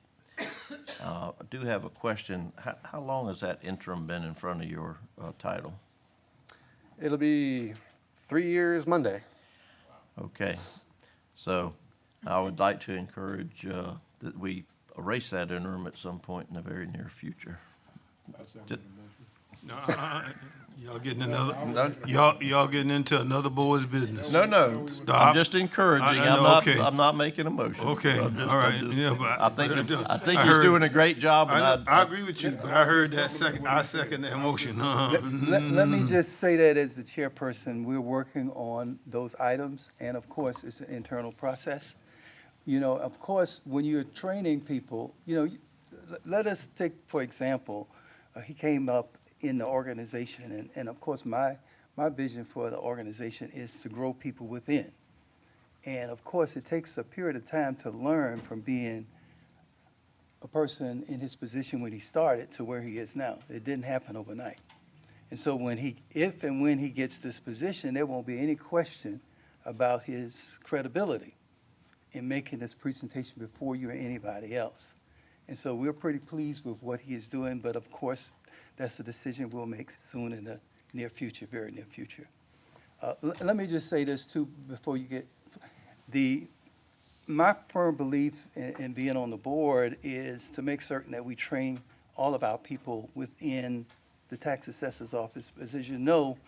I do have a question. How long has that interim been in front of your title? It'll be 3 years Monday. Okay. So I would like to encourage that we erase that interim at some point in the very near future. No, y'all getting another. Y'all getting into another board's business. No. Stop. I'm just encouraging. I know, okay. I'm not making a motion. Okay, I'm just- all right. I'm just- Yeah, but I think I he's heard- doing a great job. And I agree with you, but I heard that second. I second that motion. Let me just say that as the chairperson, we're working on those items, and of course, it's an internal process. You know, of course, when you're training people, you know, let us take, for example, he came up in the organization, and of course, my vision for the organization is to grow people within. And of course, it takes a period of time to learn from being a person in his position when he started to where he is now. It didn't happen overnight. And so if and when he gets this position, there won't be any question about his credibility in making this presentation before you or anybody else. And so we're pretty pleased with what he is doing, but of course, that's a decision we'll make soon in the near future, very near future. Let me just say this too before you get, my firm belief in being on the board is to make certain that we train all of our people within the tax assessor's office. As you know,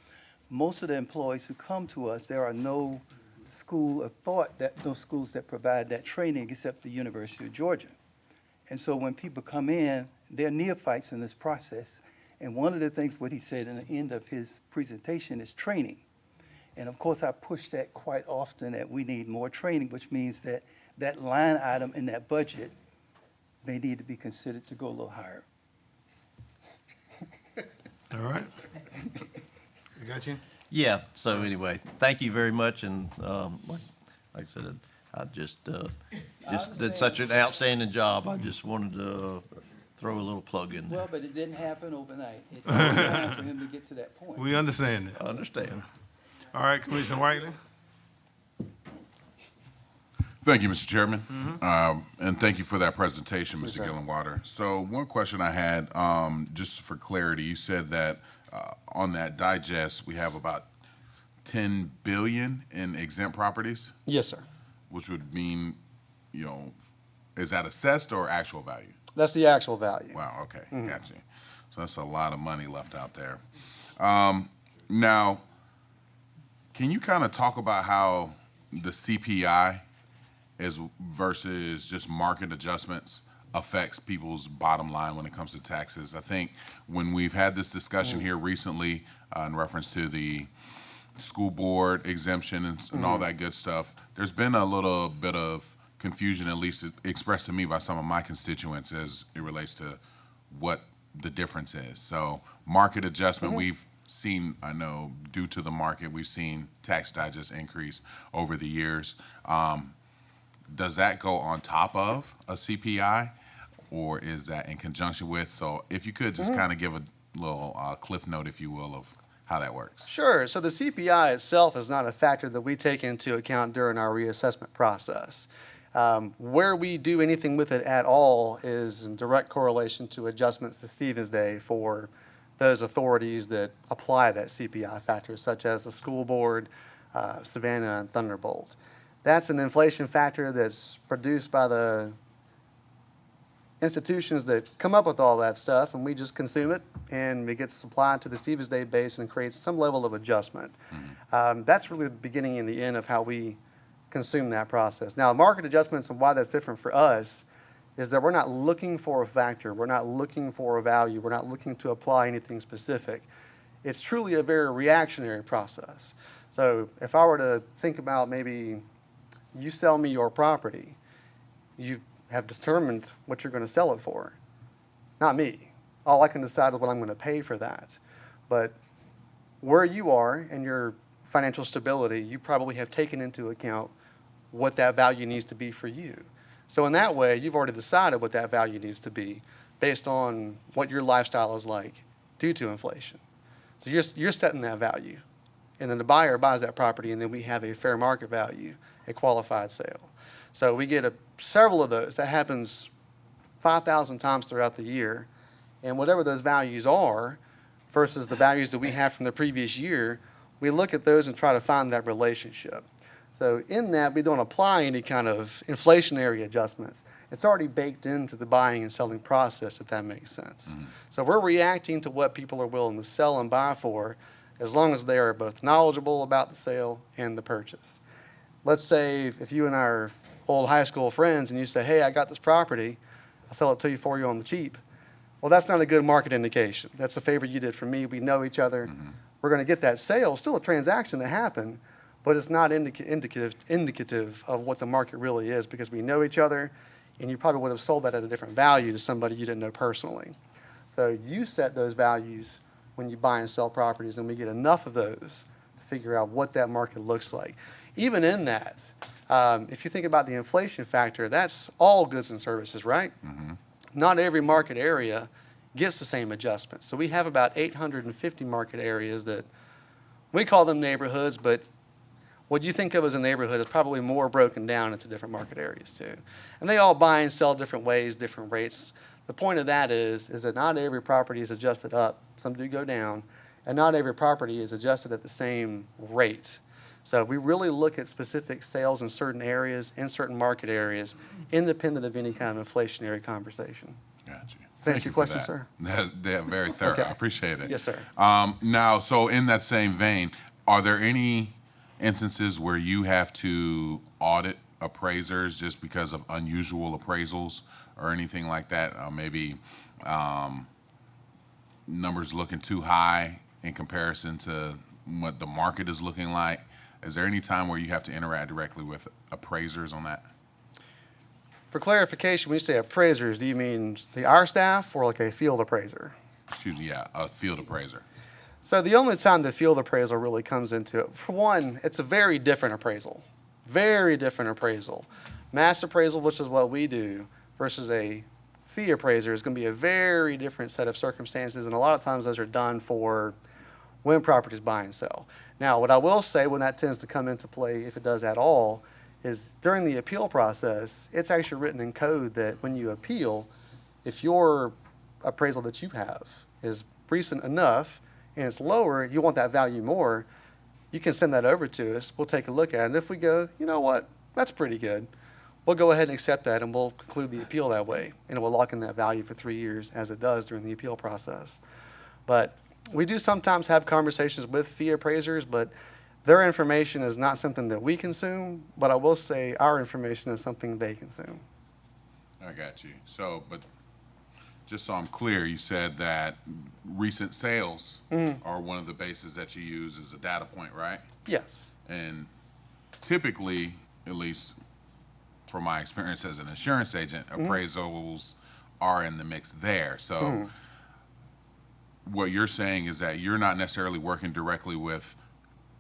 most of the employees who come to us, there are no school of thought, those schools that provide that training except the University of Georgia. And so when people come in, they're neophytes in this process. And one of the things, what he said in the end of his presentation is training. And of course, I push that quite often, that we need more training, which means that that line item in that budget may need to be considered to go a little higher. All right? I got you? Yeah, so anyway, thank you very much, and like I said, I just did such an outstanding job. I just wanted to throw a little plug in there. Well, but it didn't happen overnight. It took time for him to get to that point. We understand that. I understand. All right, Commissioner Whiteley? Thank you, Mr. Chairman. And thank you for that presentation, Mr. Gillenwater. So one question I had, just for clarity, you said that on that digest, we have about 10 billion in exempt properties, Yes, sir. which would mean, you know, is that assessed or actual value? That's the actual value. Wow, okay, gotcha. So that's a lot of money left out there. Now, can you kind of talk about how the CPI is versus just market adjustments affects people's bottom line when it comes to taxes? I think when we've had this discussion here recently in reference to the school board exemption and all that good stuff, there's been a little bit of confusion, at least expressed to me by some of my constituents, as it relates to what the difference is. So market adjustment, we've seen, I know, due to the market, we've seen tax digest increase over the years. Does that go on top of a CPI, or is that in conjunction with? So if you could just kind of give a little cliff note, if you will, of how that works. Sure. So the CPI itself is not a factor that we take into account during our reassessment process. Where we do anything with it at all is in direct correlation to adjustments to Stevens Day for those authorities that apply that CPI factor, such as the school board, Savannah, and Thunderbolt. That's an inflation factor that's produced by the institutions that come up with all that stuff, and we just consume it, and it gets supplied to the Stevens Day base and creates some level of adjustment. That's really the beginning and the end of how we consume that process. Now, market adjustments and why that's different for us is that we're not looking for a factor, we're not looking for a value, we're not looking to apply anything specific. It's truly a very reactionary process. So if I were to think about maybe you sell me your property, you have determined what you're going to sell it for, not me. All I can decide is what I'm going to pay for that. But where you are and your financial stability, you probably have taken into account what that value needs to be for you. So in that way, you've already decided what that value needs to be based on what your lifestyle is like due to inflation. So you're setting that value. And then the buyer buys that property, and then we have a fair market value, a qualified sale. So we get several of those. That happens 5,000 times throughout the year. And whatever those values are versus the values that we have from the previous year, we look at those and try to find that relationship. So in that, we don't apply any kind of inflationary adjustments. It's already baked into the buying and selling process, if that makes sense. So we're reacting to what people are willing to sell and buy for, as long as they are both knowledgeable about the sale and the purchase. Let's say if you and I are old high school friends and you say, hey, I got this property, I'll sell it to you for you on the cheap. Well, that's not a good market indication. That's a favor you did for me. We know each other. We're going to get that sale. Still a transaction that happened, but it's not indicative of what the market really is, because we know each other, and you probably would have sold that at a different value to somebody you didn't know personally. So you set those values when you buy and sell properties, and we get enough of those to figure out what that market looks like. Even in that, if you think about the inflation factor, that's all goods and services, right? Not every market area gets the same adjustment. So we have about 850 market areas that we call them neighborhoods, but what you think of as a neighborhood is probably more broken down into different market areas too. And they all buy and sell different ways, different rates. The point of that is that not every property is adjusted up. Some do go down, and not every property is adjusted at the same rate. So we really look at specific sales in certain areas, in certain market areas, independent of any kind of inflationary conversation. Gotcha. Does that answer your question, sir? They're very thorough. Okay. I appreciate it. Yes, sir. Now, so in that same vein, are there any instances where you have to audit appraisers just because of unusual appraisals or anything like that? Maybe numbers looking too high in comparison to what the market is looking like? Is there any time where you have to interact directly with appraisers on that? For clarification, when you say appraisers, do you mean our staff or like a field appraiser? Excuse me, yeah, a field appraiser. So the only time the field appraisal really comes into it, for one, it's a very different appraisal. Very different appraisal. Mass appraisal, which is what we do, versus a fee appraiser is going to be a very different set of circumstances, and a lot of times those are done for when properties buy and sell. Now, what I will say when that tends to come into play, if it does at all, is during the appeal process, it's actually written in code that when you appeal, if your appraisal that you have is recent enough and it's lower, you want that value more, you can send that over to us. We'll take a look at it. And if we go, you know what, that's pretty good, we'll go ahead and accept that and we'll conclude the appeal that way. And it will lock in that value for 3 years as it does during the appeal process. But we do sometimes have conversations with fee appraisers, but their information is not something that we consume, but I will say our information is something they consume. I got you. So, but just so I'm clear, you said that recent sales are one of the bases that you use as a data point, right? Yes. And typically, at least from my experience as an insurance agent, appraisals are in the mix there. So what you're saying is that you're not necessarily working directly with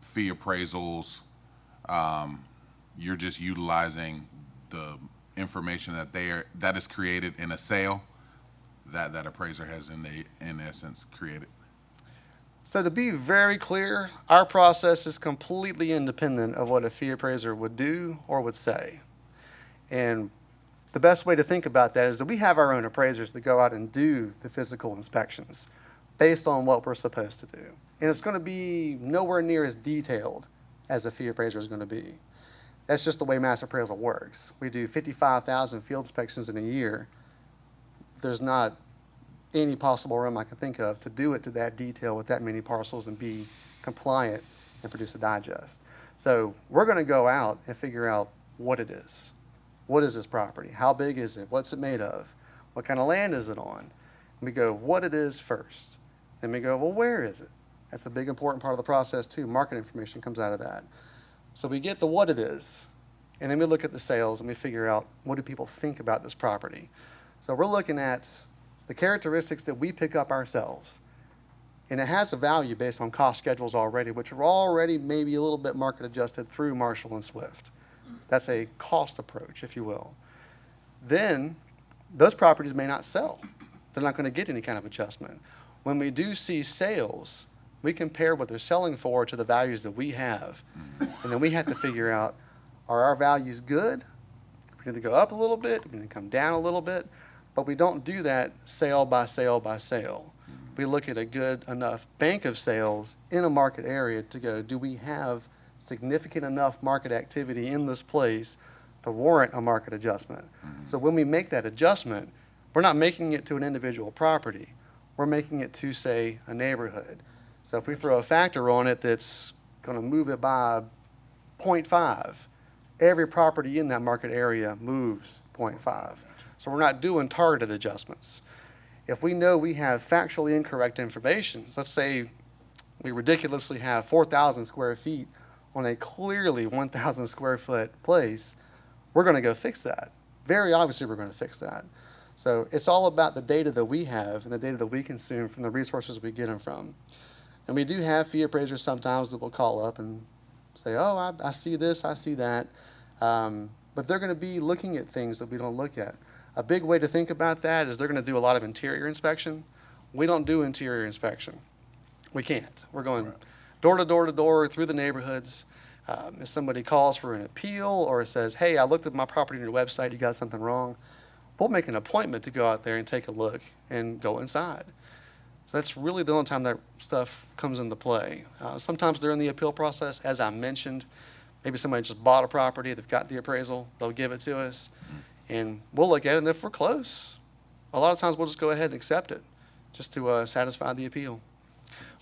fee appraisals. You're just utilizing the information that is created in a sale that appraiser has in essence created. So to be very clear, our process is completely independent of what a fee appraiser would do or would say. And the best way to think about that is that we have our own appraisers that go out and do the physical inspections based on what we're supposed to do. And it's going to be nowhere near as detailed as a fee appraiser is going to be. That's just the way mass appraisal works. We do 55,000 field inspections in a year. There's not any possible room I can think of to do it to that detail with that many parcels and be compliant and produce a digest. So we're going to go out and figure out what it is. What is this property? How big is it? What's it made of? What kind of land is it on? And we go, what it is first. Then we go, well, where is it? That's a big important part of the process too. Market information comes out of that. So we get the what it is, and then we look at the sales and we figure out what do people think about this property. So we're looking at the characteristics that we pick up ourselves. And it has a value based on cost schedules already, which are already maybe a little bit market adjusted through Marshall and Swift. That's a cost approach, if you will. Then those properties may not sell. They're not going to get any kind of adjustment. When we do see sales, we compare what they're selling for to the values that we have. And then we have to figure out, are our values good? We're going to go up a little bit, we're going to come down a little bit, but we don't do that sale by sale by sale. We look at a good enough bank of sales in a market area to go, do we have significant enough market activity in this place to warrant a market adjustment? So when we make that adjustment, we're not making it to an individual property. We're making it to, say, a neighborhood. So if we throw a factor on it that's going to move it by 0.5, every property in that market area moves 0.5. So we're not doing targeted adjustments. If we know we have factually incorrect information, let's say we ridiculously have 4,000 square feet on a clearly 1,000 square foot place, we're going to go fix that. Very obviously, we're going to fix that. So it's all about the data that we have and the data that we consume from the resources we get them from. And we do have fee appraisers sometimes that will call up and say, oh, I see this, I see that. But they're going to be looking at things that we don't look at. A big way to think about that is they're going to do a lot of interior inspection. We don't do interior inspection. We can't. We're going door to door to door through the neighborhoods. If somebody calls for an appeal or says, hey, I looked at my property on your website, you got something wrong, we'll make an appointment to go out there and take a look and go inside. So that's really the only time that stuff comes into play. Sometimes during the appeal process, as I mentioned, maybe somebody just bought a property, they've got the appraisal, they'll give it to us, and we'll look at it, and if we're close, a lot of times we'll just go ahead and accept it, just to satisfy the appeal.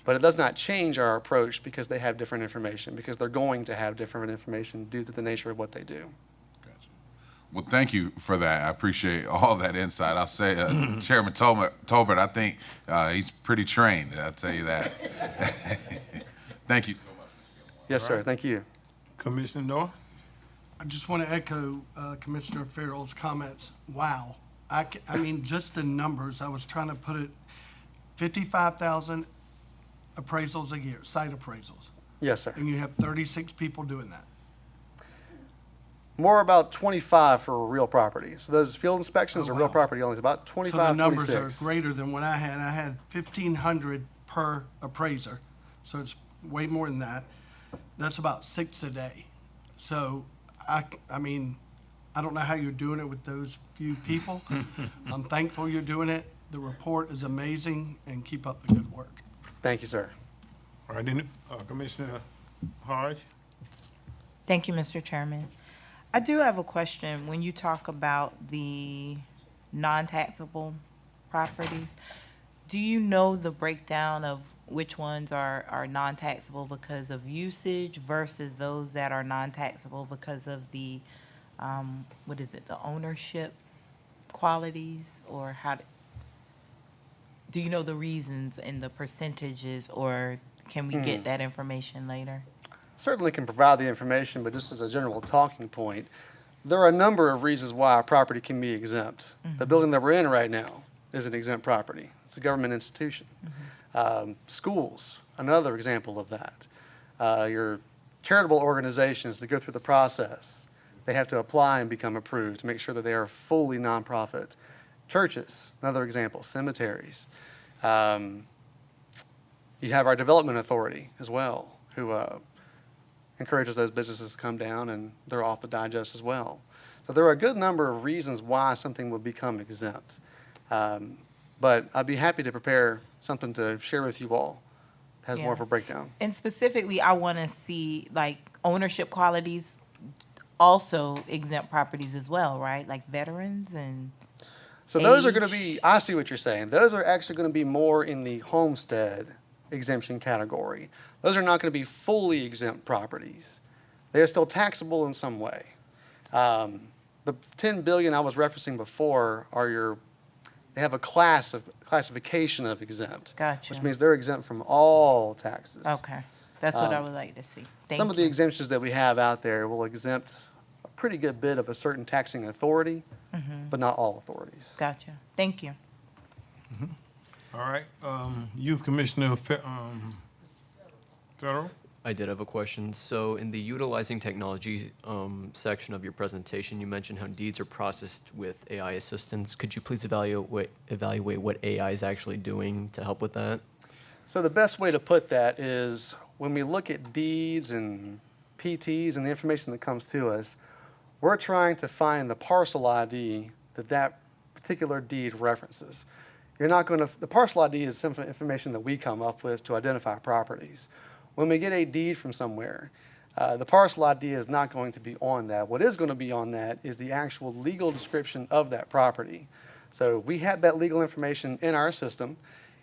But it does not change our approach because they have different information, because they're going to have different information due to the nature of what they do. Gotcha. Well, thank you for that. I appreciate all that insight. I'll say, Chairman Tolbert, I think he's pretty trained. I'll tell you that. Thank you so much. Yes, sir. Thank you. Commissioner Noah? I just want to echo Commissioner Farrell's comments. Wow. I mean, just the numbers, I was trying to put it, 55,000 appraisals a year, site appraisals. Yes, sir. And you have 36 people doing that. More about 25 for real property. So those field inspections Oh, are real wow. property only. It's about So 25, the numbers 26. are greater than what I had. I had 1,500 per appraiser, so it's way more than that. That's about 6 a day. So I mean, I don't know how you're doing it with those few people. I'm thankful you're doing it. The report is amazing, and keep up the good work. Thank you, sir. All right, then, Commissioner Hodge? Thank you, Mr. Chairman. I do have a question. When you talk about the non-taxable properties, do you know the breakdown of which ones are non-taxable because of usage versus those that are non-taxable because of the, what is it, the ownership qualities? Or do you know the reasons and the percentages, or can we get that information later? Certainly can provide the information, but just as a general talking point, there are a number of reasons why a property can be exempt. The building that we're in right now is an exempt property. It's a government institution. Schools, another example of that. Your charitable organizations that go through the process, they have to apply and become approved to make sure that they are fully nonprofit. Churches, another example, cemeteries. You have our development authority as well, who encourages those businesses to come down, and they're off the digest as well. So there are a good number of reasons why something would become exempt. But I'd be happy to prepare something to share with you all that has more of a breakdown. And specifically, I want to see like ownership qualities also exempt properties as well, right? Like veterans and So those are going age. to be, I see what you're saying. Those are actually going to be more in the homestead exemption category. Those are not going to be fully exempt properties. They are still taxable in some way. The 10 billion I was referencing before are they have a classification of exempt. Gotcha. Which means they're exempt from all taxes. Okay, that's what I would like to see. Thank Some of the you. exemptions that we have out there will exempt a pretty good bit of a certain taxing authority, but not all authorities. Gotcha. Thank you. All right, Youth Commissioner Federal? I did have a question. So in the utilizing technology section of your presentation, you mentioned how deeds are processed with AI assistance. Could you please evaluate what AI is actually doing to help with that? So the best way to put that is when we look at deeds and PTs and the information that comes to us, we're trying to find the parcel ID that particular deed references. You're not going to, the parcel ID is some information that we come up with to identify properties. When we get a deed from somewhere, the parcel ID is not going to be on that. What is going to be on that is the actual legal description of that property. So we have that legal information in our system,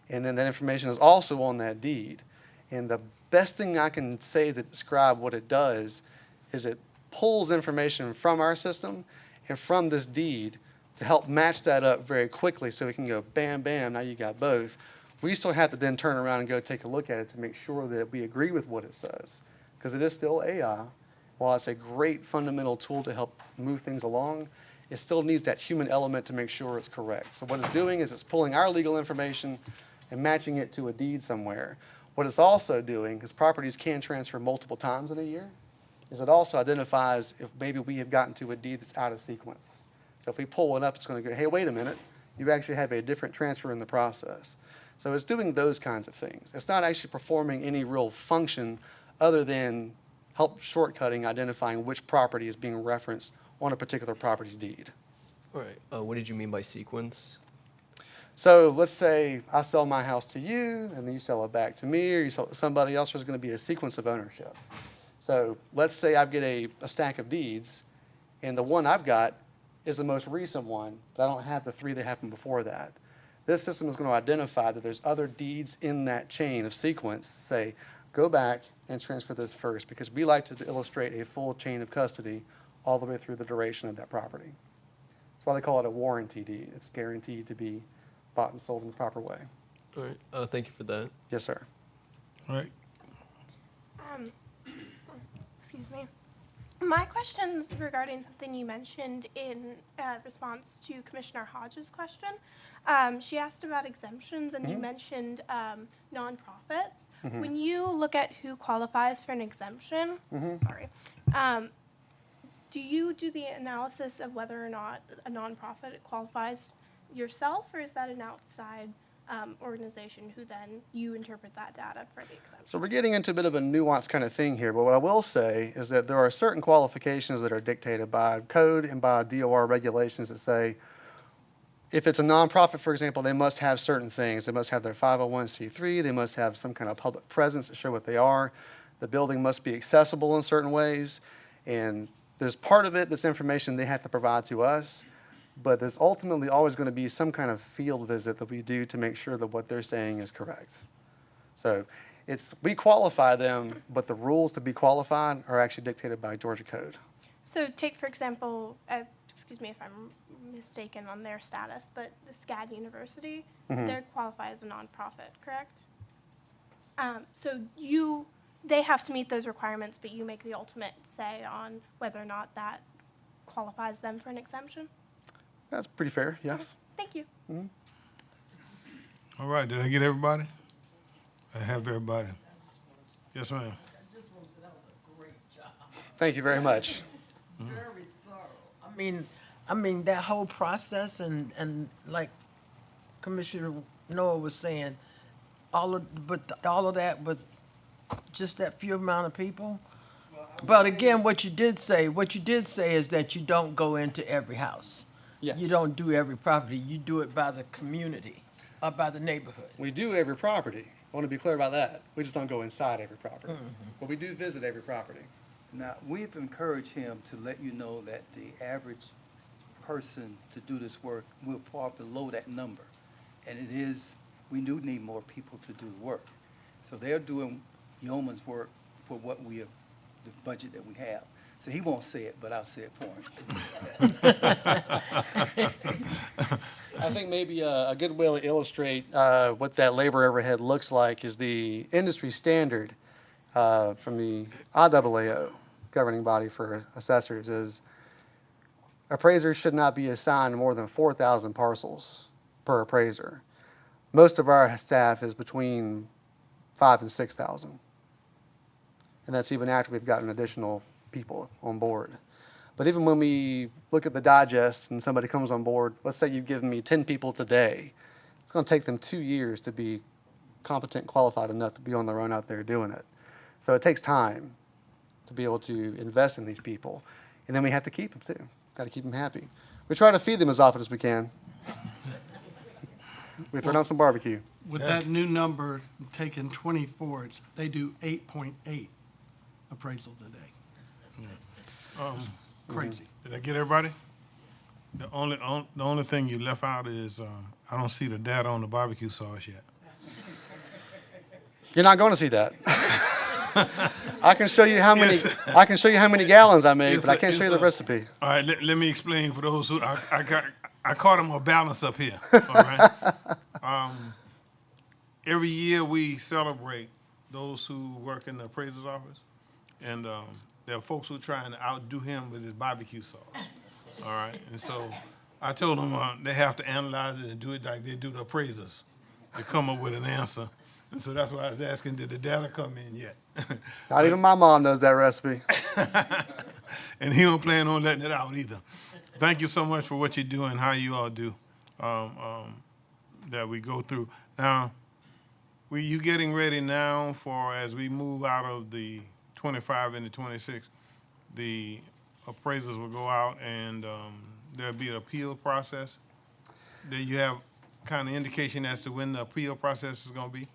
and then that information is also on that deed. And the best thing I can say to describe what it does is it pulls information from our system and from this deed to help match that up very quickly so we can go bam, bam, now you got both. We still have to then turn around and go take a look at it to make sure that we agree with what it says. Because it is still AI. While it's a great fundamental tool to help move things along, it still needs that human element to make sure it's correct. So what it's doing is it's pulling our legal information and matching it to a deed somewhere. What it's also doing, because properties can transfer multiple times in a year, is it also identifies if maybe we have gotten to a deed that's out of sequence. So if we pull it up, it's going to go, hey, wait a minute, you actually have a different transfer in the process. So it's doing those kinds of things. It's not actually performing any real function other than help shortcutting identifying which property is being referenced on a particular property's deed. All right. What did you mean by sequence? So let's say I sell my house to you, and then you sell it back to me, or you sell it to somebody else. There's going to be a sequence of ownership. So let's say I get a stack of deeds, and the one I've got is the most recent one, but I don't have the 3 that happened before that. This system is going to identify that there's other deeds in that chain of sequence. Say, go back and transfer this first, because we like to illustrate a full chain of custody all the way through the duration of that property. That's why they call it a warranty deed. It's guaranteed to be bought and sold in the proper way. All right. Thank you for that. Yes, sir. All right. Excuse me. My question's regarding something you mentioned in response to Commissioner Hodges' question. She asked about exemptions, and you mentioned nonprofits. When you look at who qualifies for an exemption, do you do the analysis of whether or not a nonprofit qualifies yourself, or is that an outside organization who then you interpret that data for the exemption? So we're getting into a bit of a nuanced kind of thing here, but what I will say is that there are certain qualifications that are dictated by code and by DOR regulations that say, if it's a nonprofit, for example, they must have certain things. They must have their 501c3, they must have some kind of public presence to show what they are. The building must be accessible in certain ways, and there's part of it, this information they have to provide to us, but there's ultimately always going to be some kind of field visit that we do to make sure that what they're saying is correct. So we qualify them, but the rules to be qualified are actually dictated by Georgia code. So take, for example, excuse me if I'm mistaken on their status, but the SCAD University, they qualify as a nonprofit, correct? So they have to meet those requirements, but you make the ultimate say on whether or not that qualifies them for an exemption? That's pretty fair, yes. Thank you. All right, did I get everybody? I have everybody. Yes, ma'am. Thank you very much. Very thorough. I mean, that whole process and like Commissioner Noah was saying, all of that with just that few amount of people. But again, what you did say is that you don't go into every house. Yes. You don't do every property. You do it by the community or by the neighborhood. We do every property. I want to be clear about that. We just don't go inside every property. But we do visit every property. Now, we've encouraged him to let you know that the average person to do this work will fall below that number. And we do need more people to do the work. So they're doing yeoman's work for the budget that we have. So he won't say it, but I'll say it for him. I think maybe a good way to illustrate what that labor overhead looks like is the industry standard from the IAAO, governing body for assessors, is appraisers should not be assigned more than 4,000 parcels per appraiser. Most of our staff is between 5,000 and 6,000. And that's even after we've gotten additional people on board. But even when we look at the digest and somebody comes on board, let's say you've given me 10 people today, it's going to take them 2 years to be competent, qualified enough to be on their own out there doing it. So it takes time to be able to invest in these people. And then we have to keep them too. Got to keep them happy. We try to feed them as often as we can. We throw down some barbecue. With that new number taken 24, they do 8.8 appraisals a day. Crazy. Did I get everybody? The only thing you left out is I don't see the data on the barbecue sauce yet. You're not going to see that. I can show you how many. Yes. I can show you how many gallons I made, but I can't show you the recipe. All right, let me explain for those who I caught them a balance up here. All right. Every year we celebrate those who work in the appraiser's office, and there are folks who are trying to outdo him with his barbecue sauce. All right, and so I told them they have to analyze it and do it like they do the appraisers. They come up with an answer. And so that's why I was asking, did the data come in yet? Not even my mom knows that recipe. And he don't plan on letting it out either. Thank you so much for what you do and how you all do that we go through. Now, you getting ready now for, as we move out of the 25 into 26, the appraisers will go out and there'll be an appeal process. Do you have kind of indication as to when the appeal process is going to be?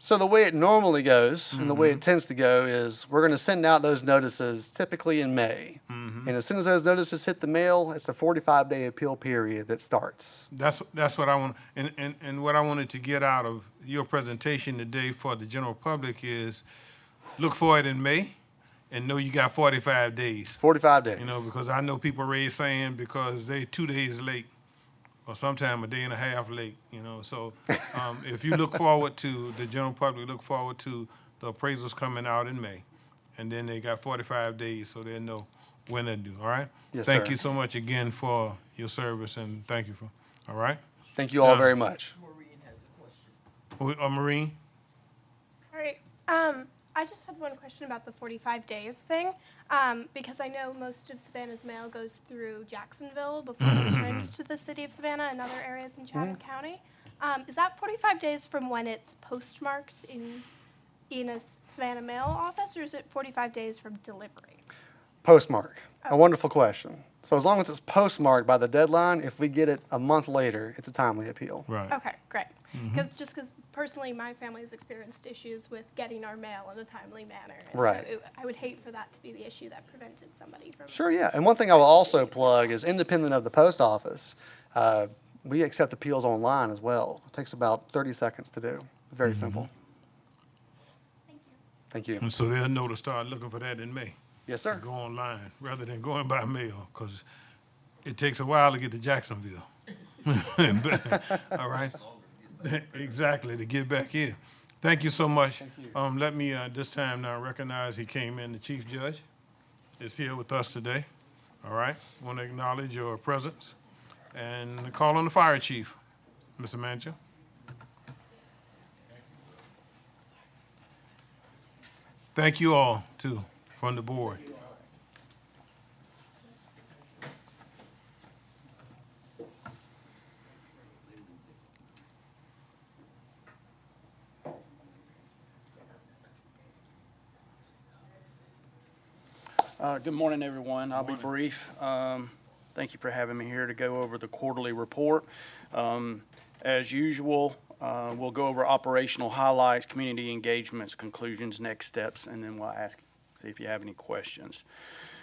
So the way it normally goes, and the way it tends to go, is we're going to send out those notices typically in May. And as soon as those notices hit the mail, it's a 45-day appeal period that starts. That's what I want, and what I wanted to get out of your presentation today for the general public is look for it in May. and know you got 45 days. 45 days. You know, because I know people raise saying because they 2 days late, or sometime a day and a half late, you know. So if you look forward to, the general public look forward to the appraisals coming out in May, and then they got 45 days, so they know when they're due, all right? Yes, Thank sir. you so much again for your service, and thank you for, all right? Thank you all very much. Maureen? All right. I just had one question about the 45 days thing, because I know most of Savannah's mail goes through Jacksonville before it returns to the city of Savannah and other areas in Chatham County. Is that 45 days from when it's postmarked in a Savannah mail office, or is it 45 days from delivery? Postmark. A wonderful question. So as long as it's postmarked by the deadline, if we get it a month later, it's a timely appeal. Right. Okay, great. Because personally, my family has experienced issues with getting our mail in a timely manner. And Right. So I would hate for that to be the issue that prevented somebody from. Sure, yeah. And one thing I will also plug is independent of the post office, we accept appeals online as well. It takes about 30 seconds to do. It's very simple. Thank you. And so they'll know to start looking for that in May. Yes, sir. Go online rather than going by mail, because it takes a while to get to Jacksonville. All right? Exactly, to get back here. Thank you so much. Let me this time now recognize he came in, the Chief Judge is here with us today. All right? Want to acknowledge your presence and call on the Fire Chief, Mr. Manager. Thank you all, too, from the board. Good morning, everyone. I'll be brief. Thank you for having me here to go over the quarterly report. As usual, we'll go over operational highlights, community engagements, conclusions, next steps, and then we'll see if you have any questions.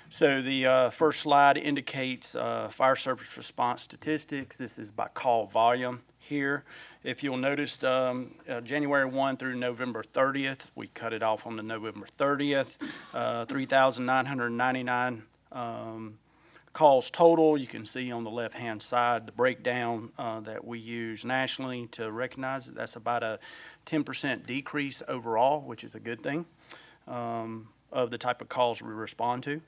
So the first slide indicates fire service response statistics. This is by call volume here. If you'll notice, January 1 through November 30th, we cut it off on the November 30th, 3,999 calls total. You can see on the left-hand side the breakdown that we use nationally to recognize it. That's about a 10% decrease overall, which is a good thing, of the type of calls we respond to.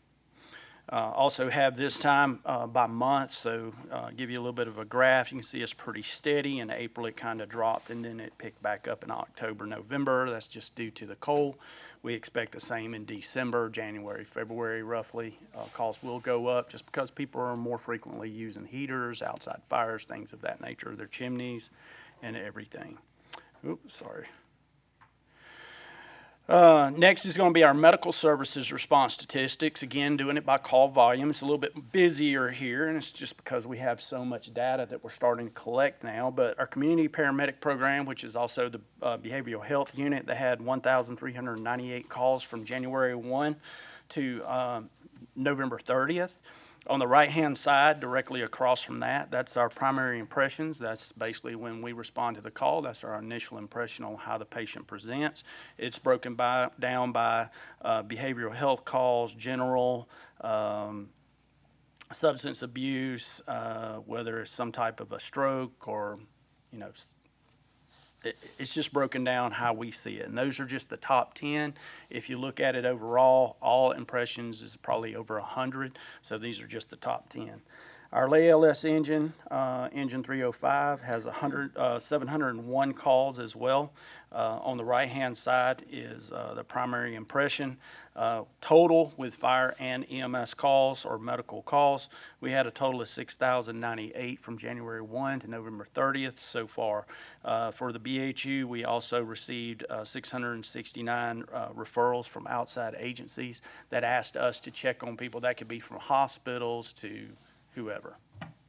Also have this time by month, so give you a little bit of a graph. You can see it's pretty steady. In April it kind of dropped and then it picked back up in October, November. That's just due to the cold. We expect the same in December, January, February roughly. Calls will go up just because people are more frequently using heaters, outside fires, things of that nature, their chimneys and everything. Oops, sorry. Next is going to be our medical services response statistics. Again, doing it by call volume. It's a little bit busier here, and it's just because we have so much data that we're starting to collect now. But our community paramedic program, which is also the behavioral health unit, they had 1,398 calls from January 1 to November 30th. On the right-hand side, directly across from that, that's our primary impressions. That's basically when we respond to the call. That's our initial impression on how the patient presents. It's broken down by behavioral health calls, general, substance abuse, whether it's some type of a stroke or, you know, it's just broken down how we see it. And those are just the top 10. If you look at it overall, all impressions is probably over 100. So these are just the top 10. Our ALS engine, engine 305, has 701 calls as well. On the right-hand side is the primary impression. Total with fire and EMS calls or medical calls, we had a total of 6,098 from January 1 to November 30th so far. For the BHU, we also received 669 referrals from outside agencies that asked us to check on people. That could be from hospitals to whoever,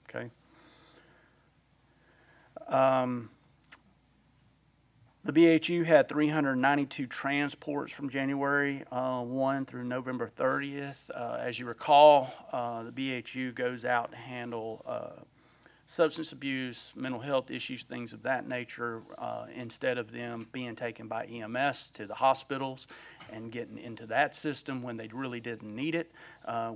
okay? The BHU had 392 transports from January 1 through November 30th. As you recall, the BHU goes out to handle substance abuse, mental health issues, things of that nature, instead of them being taken by EMS to the hospitals. and getting into that system when they really didn't need it.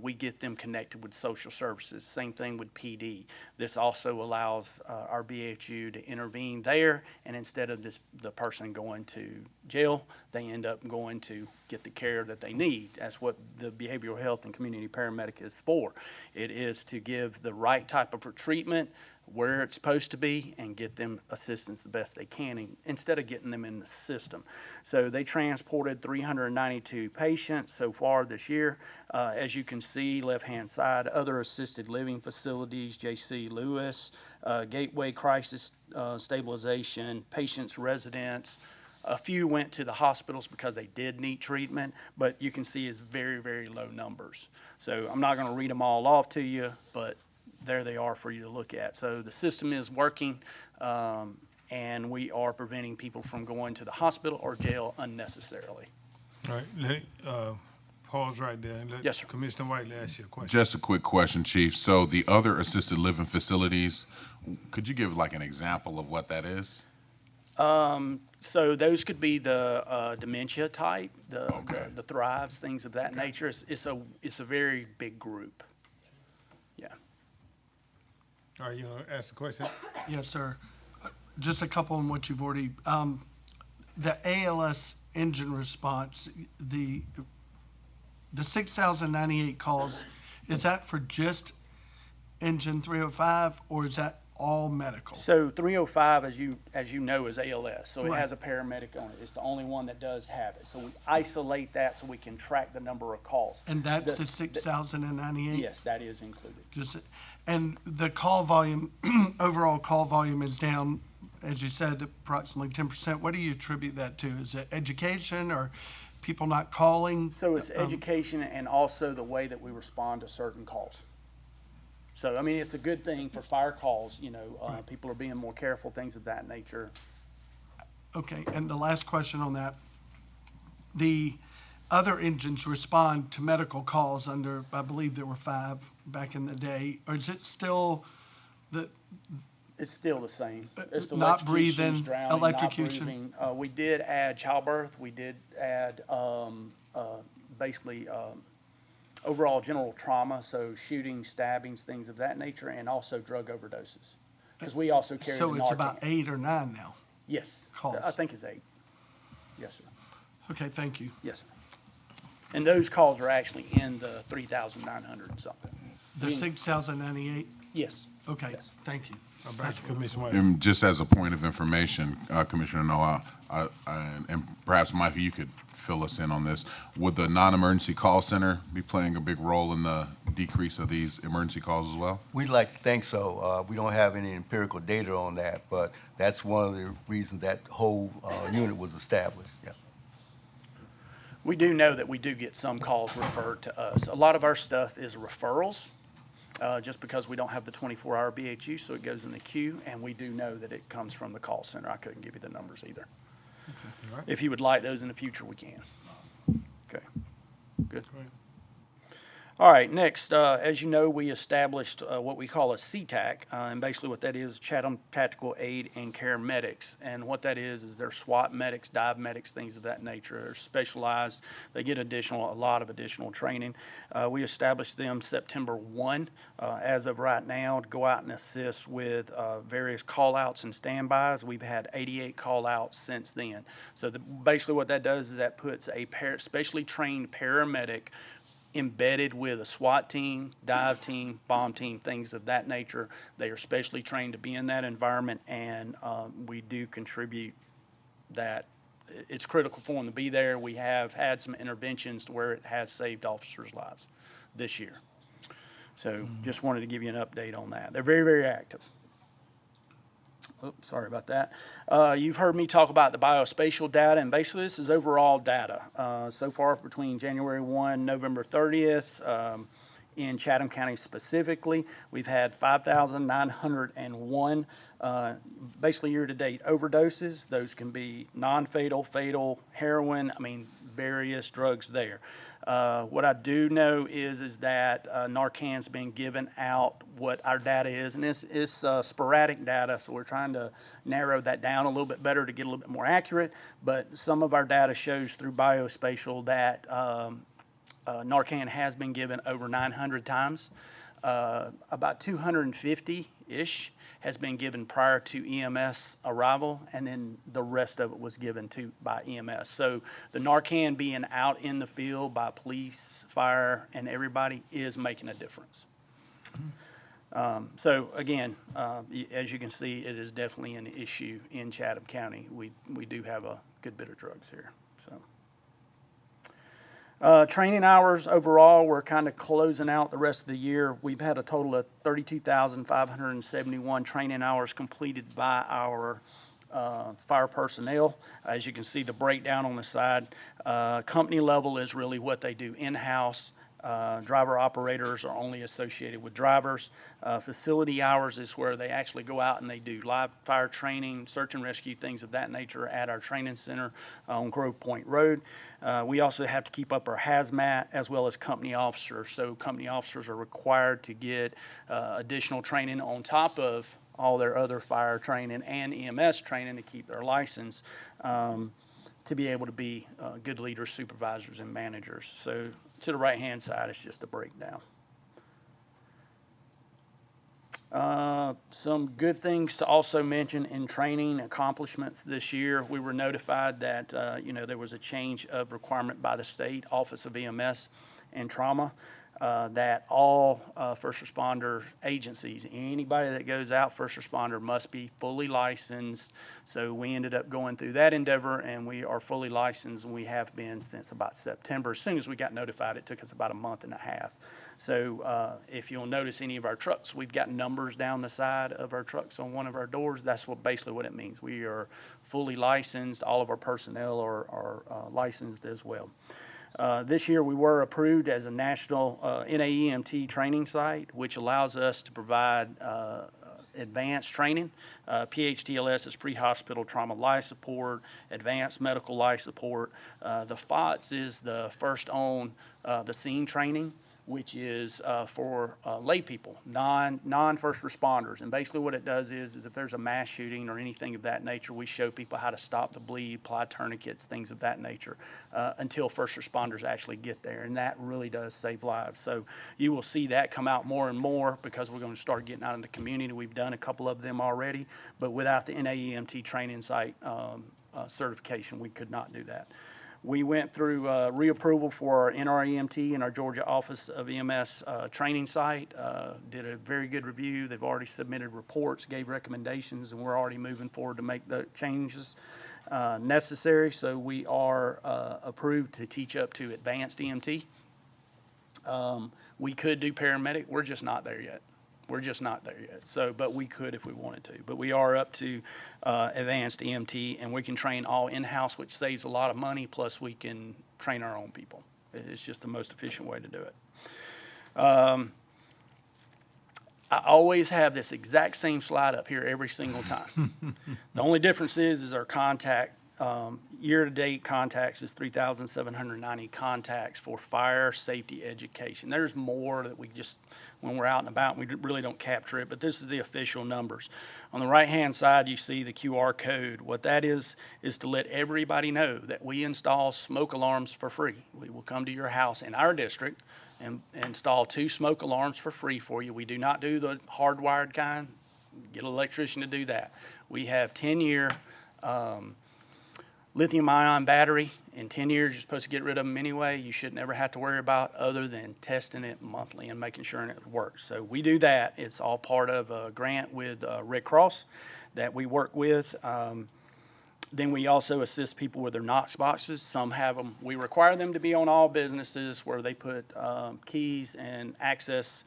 We get them connected with social services. Same thing with PD. This also allows our BHU to intervene there, and instead of the person going to jail, they end up going to get the care that they need. That's what the behavioral health and community paramedic is for. It is to give the right type of treatment where it's supposed to be and get them assistance the best they can instead of getting them in the system. So they transported 392 patients so far this year. As you can see, left-hand side, other assisted living facilities, J.C. Lewis, Gateway Crisis Stabilization, patients' residence. A few went to the hospitals because they did need treatment, but you can see it's very, very low numbers. So I'm not going to read them all off to you, but there they are for you to look at. So the system is working, and we are preventing people from going to the hospital or jail unnecessarily. All right, pause right there and let Yes, sir. Commissioner Whiteley ask you a question. Just a quick question, Chief. So the other assisted living facilities, could you give like an example of what that is? So those could be the dementia type, Okay. the Thrives, things of that nature. It's a very big group. Yeah. All right, you want to ask the question? Yes, sir. Just a couple on what you've already, the ALS engine response, the 6,098 calls, is that for just engine 305 or is that all medical? So 305, as you know, is ALS, so it Right. has a paramedic on it. It's the only one that does have it. So we isolate that so we can track the number of calls. And that's the The- 6,098? Yes, that is included. Just, and the call volume, overall call volume is down, as you said, approximately 10%. What do you attribute that to? Is it education or people not calling? So it's education and also the way that we respond to certain calls. So, I mean, it's a good thing for fire calls, people are being more careful, things of that nature. Okay, and the last question on that, the other engines respond to medical calls under, I believe there were 5 back in the day, or is it still the, It's still the same. It's the not electrocutions, breathing, drowning, not electrocution? breathing. We did add childbirth, we did add, basically, overall general trauma, so shootings, stabbings, things of that nature, and also drug overdoses. Because we also carry the so it's Narcan. about 8 or 9 now? Yes, calls. I think it's 8. Yes, sir. Okay, thank you. Yes, sir. And those calls are actually in the 3,900 and something. The 6,098? Yes. Okay, Yes. thank you. Back to Commissioner Whiteley. And just as a point of information, Commissioner Noah, and perhaps Mike, you could fill us in on this. Would the non-emergency call center be playing a big role in the decrease of these emergency calls as well? We'd like to think so. We don't have any empirical data on that, but that's one of the reasons that whole unit was established, yeah. We do know that we do get some calls referred to us. A lot of our stuff is referrals, just because we don't have the 24-hour BHU, so it goes in the queue, and we do know that it comes from the call center. I couldn't give you the numbers either. All right. If you would like those in the future, we can. Okay, good. All right, next, as you know, we established what we call a CTAC, and basically what that is, Chatham Tactical Aid and Care Medics. And what that is they're SWAT medics, dive medics, things of that nature. They're specialized. They get a lot of additional training. We established them September 1, as of right now, to go out and assist with various call-outs and standbys. We've had 88 call-outs since then. So basically what that does is that puts a specially trained paramedic embedded with a SWAT team, dive team, bomb team, things of that nature. They are specially trained to be in that environment, and we do contribute that. It's critical for them to be there. We have had some interventions to where it has saved officers' lives this year. So just wanted to give you an update on that. They're very, very active. Oops, sorry about that. You've heard me talk about the biospatial data, and basically this is overall data. So far between January 1, November 30th, in Chatham County specifically, we've had 5,901 basically year-to-date overdoses. Those can be non-fatal, fatal, heroin. I mean, various drugs there. What I do know is that Narcan's been given out, what our data is, and it's sporadic data, so we're trying to narrow that down a little bit better to get a little bit more accurate, but some of our data shows through Biospatial that Narcan has been given over 900 times. About 250-ish has been given prior to EMS arrival, and then the rest of it was given by EMS. So the Narcan being out in the field by police, fire, and everybody is making a difference. So again, as you can see, it is definitely an issue in Chatham County. We do have a good bit of drugs here. So. Training hours overall, we're kind of closing out the rest of the year. We've had a total of 32,571 training hours completed by our fire personnel. As you can see, the breakdown on the side, company level is really what they do in-house. Driver operators are only associated with drivers. Facility hours is where they actually go out and they do live fire training, search and rescue, things of that nature at our training center on Grove Point Road. We also have to keep up our hazmat as well as company officers. So company officers are required to get additional training on top of all their other fire training and EMS training to keep their license, to be able to be good leaders, supervisors, and managers. So to the right-hand side, it's just a breakdown. Some good things to also mention in training accomplishments this year. We were notified that there was a change of requirement by the state Office of EMS and Trauma, that all first responder agencies, anybody that goes out first responder, must be fully licensed. So we ended up going through that endeavor, and we are fully licensed, and we have been since about September. As soon as we got notified, it took us about a month and a half. So if you'll notice any of our trucks, we've got numbers down the side of our trucks on one of our doors. That's basically what it means. We are fully licensed. All of our personnel are licensed as well. This year, we were approved as a national NAEMT training site, which allows us to provide advanced training. PHTLS is pre-hospital trauma life support, advanced medical life support. The FOTS is the first on the scene training, which is for lay people, non-first responders. And basically what it does is if there's a mass shooting or anything of that nature, we show people how to stop the bleed, apply tourniquets, things of that nature, until first responders actually get there. And that really does save lives. So you will see that come out more and more because we're going to start getting out in the community. We've done a couple of them already, but without the NAEMT training site certification, we could not do that. We went through reapproval for our NREMT and our Georgia Office of EMS training site, did a very good review. They've already submitted reports, gave recommendations, and we're already moving forward to make the changes necessary. So we are approved to teach up to advanced EMT. We could do paramedic. We're just not there yet. We're just not there yet. So, but we could if we wanted to. But we are up to advanced EMT, and we can train all in-house, which saves a lot of money. Plus, we can train our own people. It's just the most efficient way to do it. I always have this exact same slide up here every single time. The only difference is our contact. Year-to-date contacts is 3,790 contacts for fire safety education. There's more that we just, when we're out and about, we really don't capture it, but this is the official numbers. On the right-hand side, you see the QR code. What that is to let everybody know that we install smoke alarms for free. We will come to your house in our district and install 2 smoke alarms for free for you. We do not do the hardwired kind. Get an electrician to do that. We have 10-year lithium-ion battery. In 10 years, you're supposed to get rid of them anyway. You should never have to worry about other than testing it monthly and making sure it works. So we do that. It's all part of a grant with Red Cross that we work with. Then we also assist people with their Knox boxes. Some have them. We require them to be on all businesses where they put keys and access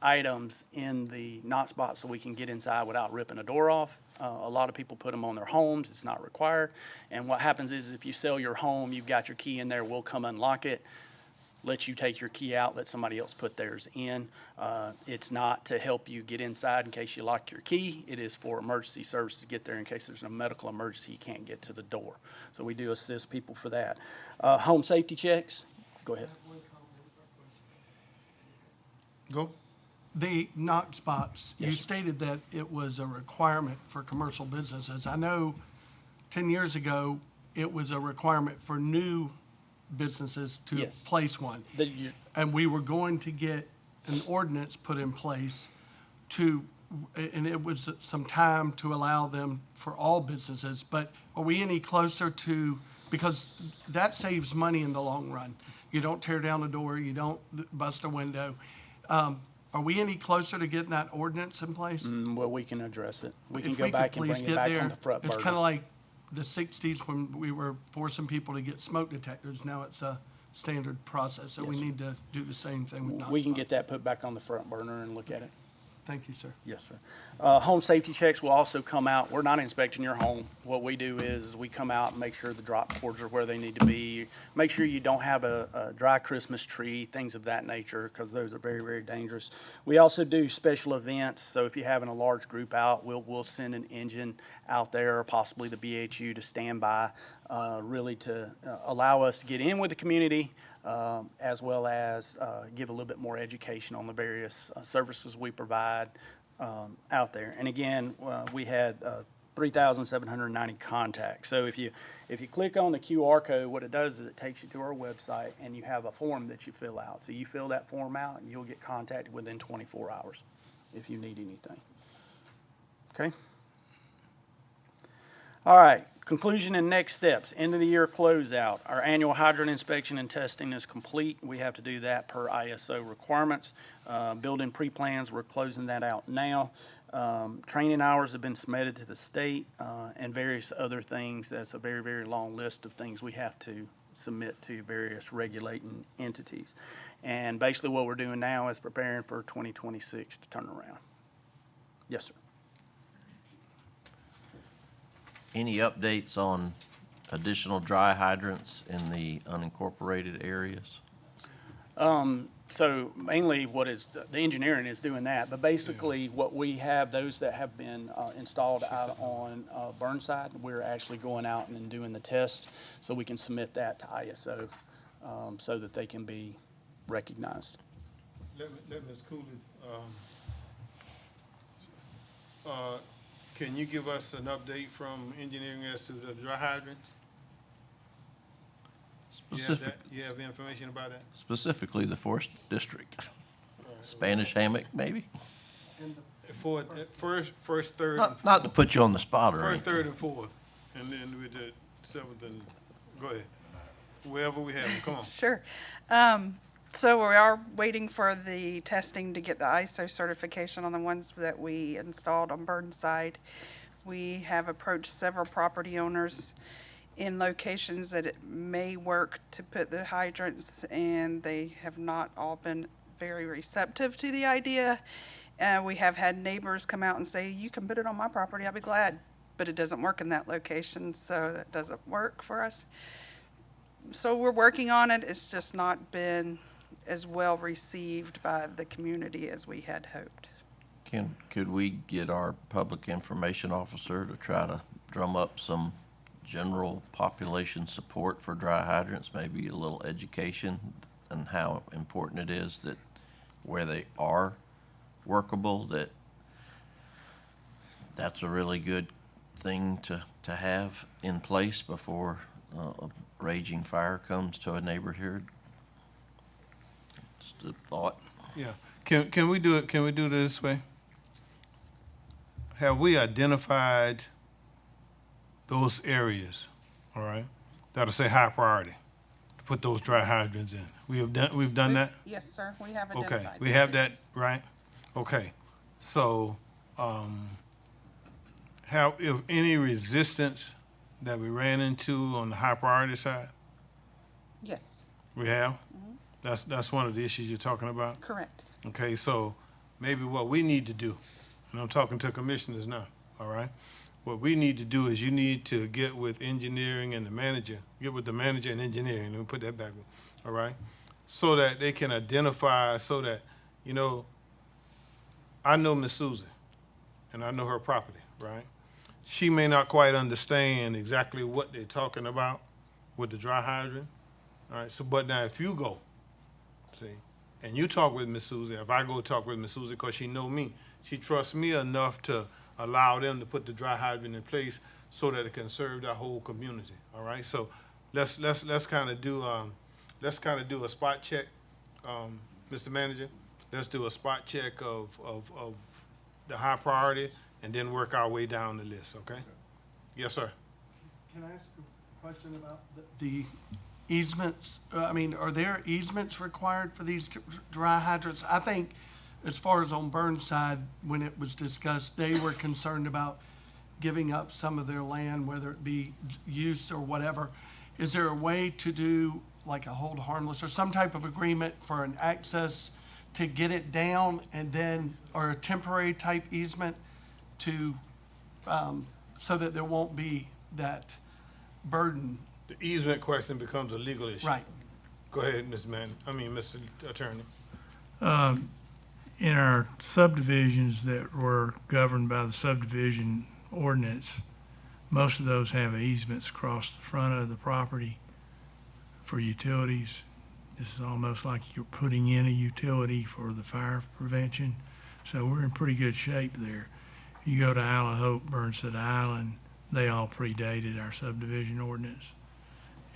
items in the Knox box so we can get inside without ripping a door off. A lot of people put them on their homes. It's not required. And what happens is if you sell your home, you've got your key in there, we'll come unlock it. lets you take your key out, let somebody else put theirs in. It's not to help you get inside in case you lock your key. It is for emergency services to get there in case there's a medical emergency, you can't get to the door. So we do assist people for that. Home safety checks, go ahead. Go. The knock spots, Yes, you sir. stated that it was a requirement for commercial businesses. I know 10 years ago, it was a requirement for new businesses to Yes. place one. And we were going to get an ordinance put in place to, and it was some time to allow them for all businesses. But are we any closer to, because that saves money in the long run. You don't tear down a door, you don't bust a window. Are we any closer to getting that ordinance in place? Well, we can address it. We can If go could back and please bring it get back there. on the front burner. It's kind of like the 60s when we were forcing people to get smoke detectors. Now it's a standard process, so we Yes. need to do the same thing with knock We can spots. get that put back on the front burner and look at it. Thank you, sir. Yes, sir. Home safety checks will also come out. We're not inspecting your home. What we do is we come out and make sure the drop cords are where they need to be. Make sure you don't have a dry Christmas tree, things of that nature, because those are very, very dangerous. We also do special events. So if you're having a large group out, we'll send an engine out there, or possibly the BHU to stand by, really to allow us to get in with the community, as well as give a little bit more education on the various services we provide out there. And again, we had 3,790 contacts. So if you click on the QR code, what it does is it takes you to our website, and you have a form that you fill out. So you fill that form out, and you'll get contacted within 24 hours if you need anything. Okay? All right, conclusion and next steps. End of the year closeout. Our annual hydrant inspection and testing is complete. We have to do that per ISO requirements. Building pre-plans, we're closing that out now. Training hours have been submitted to the state, and various other things. That's a very, very long list of things we have to submit to various regulating entities. And basically what we're doing now is preparing for 2026 to turn around. Yes, sir. Any updates on additional dry hydrants in the unincorporated areas? So mainly what is, the engineering is doing that, but basically what we have, those that have been installed out on Burnside, we're actually going out and doing the test so we can submit that to ISO so that they can be recognized. Let Ms. Cooley, can you give us an update from engineering as to the dry hydrants? You have information about that? Specifically the Fourth District. Spanish hammock, maybe? For first, third, and Not to put you on the spot or first, anything. third, and fourth, and then with the seventh and, go ahead. Wherever we have them, come on. Sure. So we are waiting for the testing to get the ISO certification on the ones that we installed on Burnside. We have approached several property owners in locations that it may work to put the hydrants, and they have not all been very receptive to the idea. We have had neighbors come out and say, you can put it on my property, I'll be glad, but it doesn't work in that location, so that doesn't work for us. So we're working on it. It's just not been as well received by the community as we had hoped. Could we get our public information officer to try to drum up some general population support for dry hydrants, maybe a little education on how important it is that where they are workable, that's a really good thing to have in place before a raging fire comes to a neighborhood? Just a thought. Yeah, can we do it, can we do it this way? Have we identified those areas, all right, that'll say high priority, to put those dry hydrants in? We've done that? Yes, sir, we have Okay, identified. we have that, right? Okay, so, if any resistance that we ran into on the high priority side? Yes, We have? That's one of the issues you're talking about? correct. Okay, so maybe what we need to do, and I'm talking to commissioners now, all right? What we need to do is you need to get with engineering and the manager, get with the manager and engineering, let me put that back, all right? so that they can identify, so that, you know, I know Miss Susan, and I know her property, right? She may not quite understand exactly what they're talking about with the dry hydrant, all right? So, but now if you go, see, and you talk with Miss Susan, if I go talk with Miss Susan, because she know me, she trusts me enough to allow them to put the dry hydrant in place so that it can serve that whole community, all right? So let's kind of do, a spot check, Mr. Manager. Let's do a spot check of the high priority and then work our way down the list, okay? Yes, sir. Can I ask a question about the easements? I mean, are there easements required for these dry hydrants? I think as far as on Burnside, when it was discussed, they were concerned about giving up some of their land, whether it be use or whatever. Is there a way to do like a hold harmless or some type of agreement for an access to get it down and then, or a temporary type easement to, so that there won't be that burden? The easement question becomes a legal issue. Right. Go ahead, Mr. Attorney. In our subdivisions that were governed by the subdivision ordinance, most of those have easements across the front of the property for utilities. This is almost like you're putting in a utility for the fire prevention. So we're in pretty good shape there. You go to Isle of Hope, Burnside Island, they all predated our subdivision ordinance.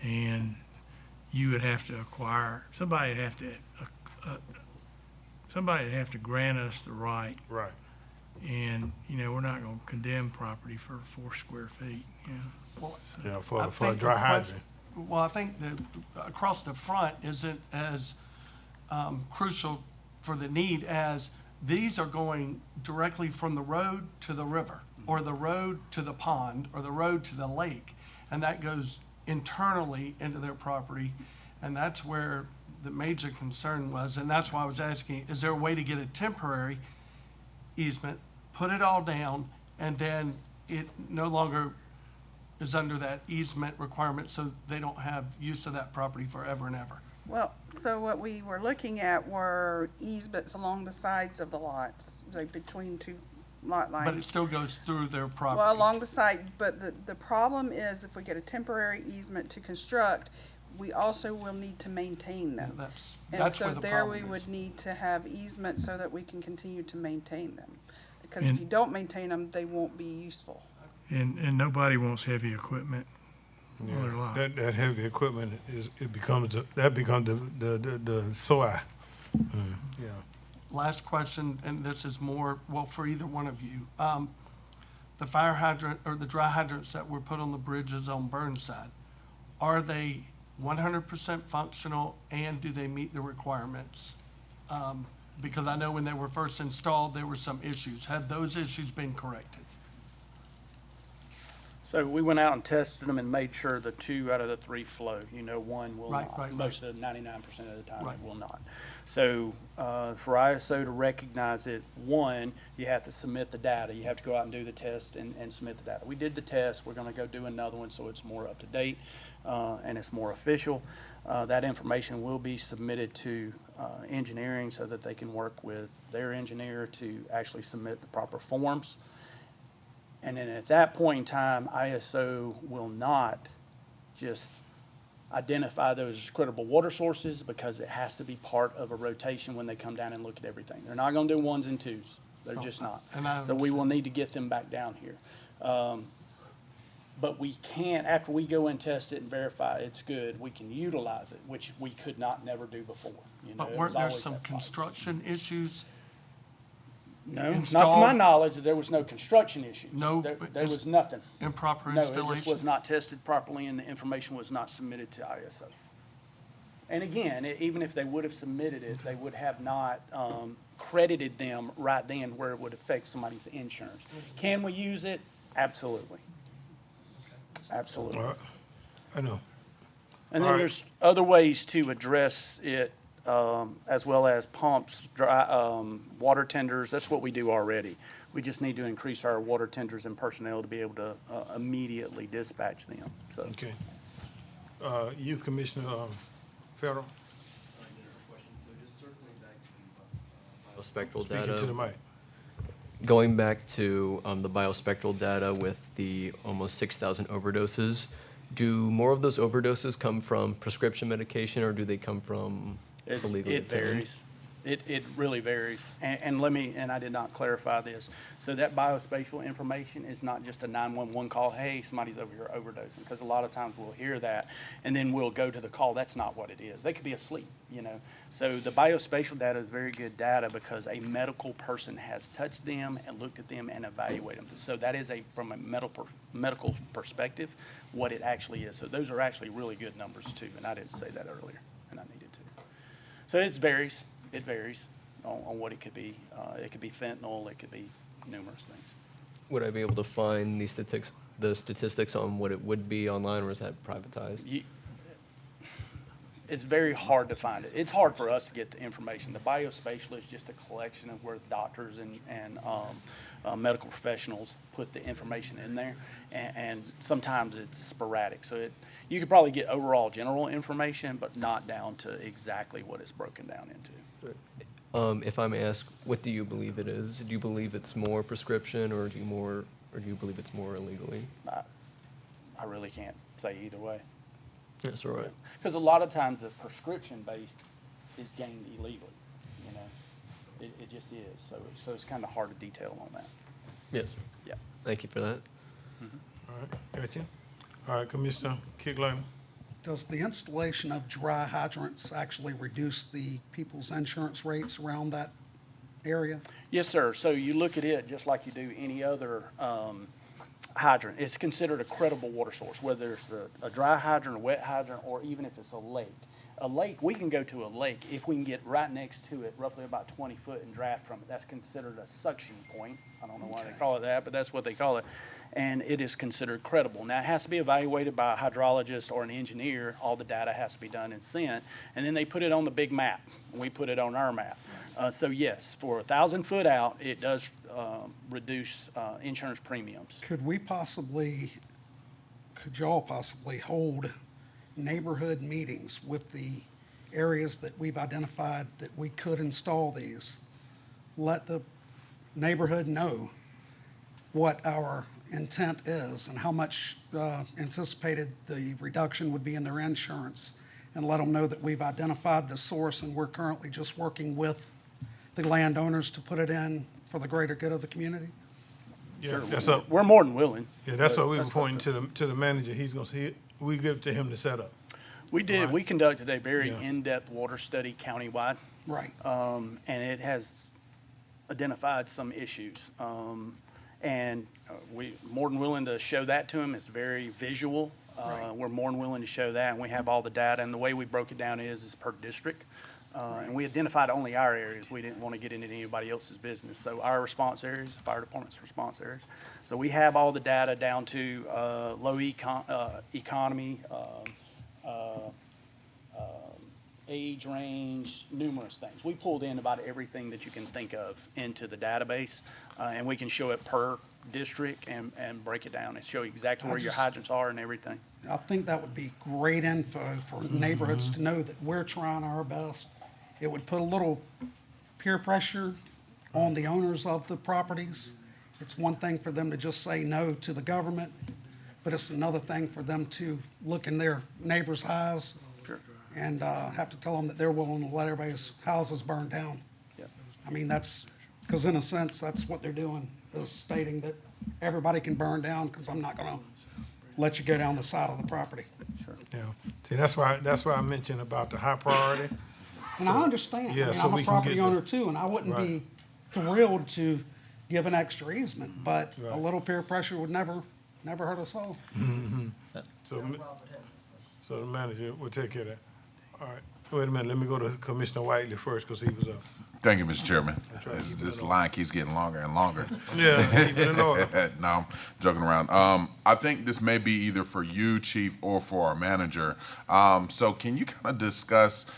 And you would have to acquire, somebody would have to grant us the right. Right. And, you know, we're not gonna condemn property for 4 square feet, you know. Well, Yeah, I for a think dry the hydrant. Well, I think that across the front isn't as crucial for the need as these are going directly from the road to the river, or the road to the pond, or the road to the lake. And that goes internally into their property. And that's where the major concern was. And that's why I was asking, is there a way to get a temporary easement, put it all down, and then it no longer is under that easement requirement, so they don't have use of that property forever and ever? Well, so what we were looking at were easements along the sides of the lots, like between two lot lines. But it still goes through their property. Well, along the side, but the problem is if we get a temporary easement to construct, we also will need to maintain them. That's And where so the there we problem is. would need to have easement so that we can continue to maintain them. Because if And- you don't maintain them, they won't be useful. And nobody wants heavy equipment on their lot. That heavy equipment becomes the soil. Yeah. Last question, and this is more, well, for either one of you. The fire hydrant, or the dry hydrants that were put on the bridges on Burnside, are they 100% functional, and do they meet the requirements? Because I know when they were first installed, there were some issues. Have those issues been corrected? So we went out and tested them and made sure the 2 out of the 3 flow. You know, one will Right, not. right, right. Most of the 99% of the time Right. it will not. So for ISO to recognize it, one, you have to submit the data. You have to go out and do the test and submit the data. We did the test. We're going to go do another one so it's more up to date and it's more official. That information will be submitted to engineering so that they can work with their engineer to actually submit the proper forms. And then at that point in time, ISO will not just identify those critical water sources because it has to be part of a rotation when they come down and look at everything. They're not going to do 1s and 2s. They're just not. So we will need to get them back down here. But we can't, after we go and test it and verify it's good, we can utilize it, which we could not never do before. You know, But it weren't was there always some that fight. construction issues? No, not to installed? my knowledge, there was no construction issues. No, There was nothing. Improper No, it just installation? was not tested properly and the information was not submitted to ISO. And again, even if they would have submitted it, they would have not credited them right then where it would affect somebody's insurance. Can we use it? Absolutely. Absolutely. All right. I know. And All then right. there's other ways to address it, as well as pumps, water tenders. That's what we do already. We just need to increase our water tenders and personnel to be able to immediately dispatch them. So. Okay. Youth Commissioner Farrell? Biospectral Speaking data. to the mic. Going back to the biospectral data with the almost 6,000 overdoses, do more of those overdoses come from prescription medication, or do they come from illegal? It varies. It really varies. And let me, and I did not clarify this. So that biospatial information is not just a 911 call, hey, somebody's over here overdosing, because a lot of times we'll hear that and then we'll go to the call. That's not what it is. They could be asleep, you know. So the biospatial data is very good data because a medical person has touched them and looked at them and evaluated them. So that is from a medical perspective, what it actually is. So those are actually really good numbers too, and I didn't say that earlier, and I needed to. So it varies. It varies on what it could be. It could be fentanyl. It could be numerous things. Would I be able to find the statistics on what it would be online, or is that privatized? It's very hard to find it. It's hard for us to get the information. The biospatial is just a collection of where doctors and medical professionals put the information in there, and sometimes it's sporadic. So you could probably get overall general information, but not down to exactly what it's broken down into. If I may ask, what do you believe it is? Do you believe it's more prescription, or do you believe it's more illegally? I really can't say either way. That's all right. Because a lot of times the prescription-based is gained illegally, you know. It just is. So it's kind of hard to detail on that. Yes, sir. Yeah. Thank you for that. All right, got you. All right, Commissioner Kicklighter. Does the installation of dry hydrants actually reduce the people's insurance rates around that area? Yes, sir. So you look at it just like you do any other hydrant. It's considered a credible water source, whether it's a dry hydrant, a wet hydrant, or even if it's a lake. A lake, we can go to a lake if we can get right next to it, roughly about 20 foot, and draft from it. That's considered a suction point. I don't know why they call it that, but that's what they call it. And it is considered credible. Now, it has to be evaluated by a hydrologist or an engineer. All the data has to be done and sent. And then they put it on the big map. And we put it on our map. So, yes, for 1,000 foot out, it does reduce insurance premiums. Could y'all possibly hold neighborhood meetings with the areas that we've identified that we could install these? Let the neighborhood know what our intent is and how much anticipated the reduction would be in their insurance, and let them know that we've identified the source and we're currently just working with the landowners to put it in for the greater good of the community? Yeah, Sure, we're more than willing. Yeah, that's what we were pointing to the manager. He's gonna see it. We give it to him to set up. We did. Right. We conducted a very Yeah. in-depth water study countywide. Right. And it has identified some issues. And we're more than willing to show that to them. It's very visual. We're more than willing to show that, and we have all the data. And the way we broke it down is per district. And we identified only our areas. We didn't want to get into anybody else's business. So our response areas, the fire department's response areas. So we have all the data down to low economy, age range, numerous things. We pulled in about everything that you can think of into the database, and we can show it per district and break it down and show you exactly where your hydrants are and everything. I think that would be great info for neighborhoods to know that we're trying our best. It would put a little peer pressure on the owners of the properties. It's one thing for them to just say no to the government, but it's another thing for them to look in their neighbors' eyes and have to tell them that they're willing to let everybody's houses burn down. Yep. I mean, because in a sense, that's what they're doing, is stating that everybody can burn down because I'm not gonna let you go down the side of the property. Yeah. See, that's why I mentioned about the high priority. And I understand. Yeah, I mean, so I'm we a can property get owner too, and I wouldn't be thrilled to give an extra easement, but a Right. little peer pressure would never hurt us all. So the manager will take care of that. All right. Wait a minute. Let me go to Commissioner Whiteley first because he was up. Thank you, Mr. Chairman. This line keeps getting longer and longer. Yeah, keep it in order. No, I'm joking around. I think this may be either for you, Chief, or for our manager. So can you kind of discuss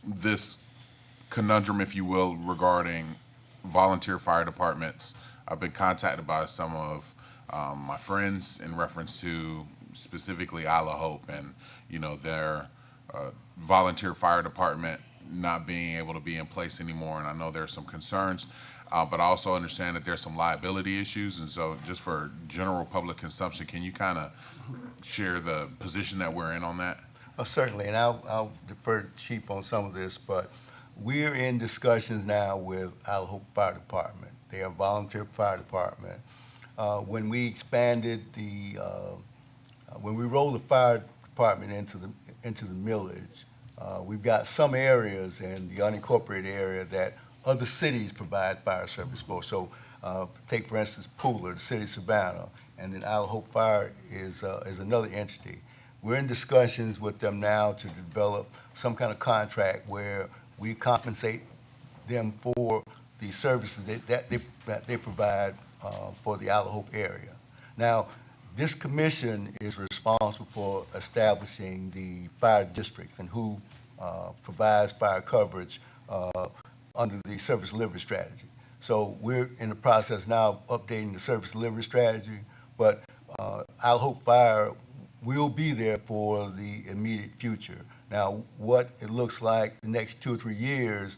this conundrum, if you will, regarding volunteer fire departments? I've been contacted by some of my friends in reference to specifically Isla Hope and, their volunteer fire department not being able to be in place anymore, and I know there's some concerns, but I also understand that there's some liability issues, and so just for general public consumption, can you kind of share the position that we're in on that? Certainly, and I'll defer to Chief on some of this, but we're in discussions now with Isle Hope Fire Department. They are a volunteer fire department. When we expanded when we rolled the fire department into the millage, we've got some areas in the unincorporated area that other cities provide fire service for. So take, for instance, Pooler, the city of Savannah, and then Isle Hope Fire is another entity. We're in discussions with them now to develop some kind of contract where we compensate them for the services that they provide for the Isle Hope area. Now, this commission is responsible for establishing the fire districts and who provides fire coverage under the service delivery strategy. So we're in the process now of updating the service delivery strategy, but Isle Hope Fire will be there for the immediate future. Now, what it looks like the next 2 or 3 years,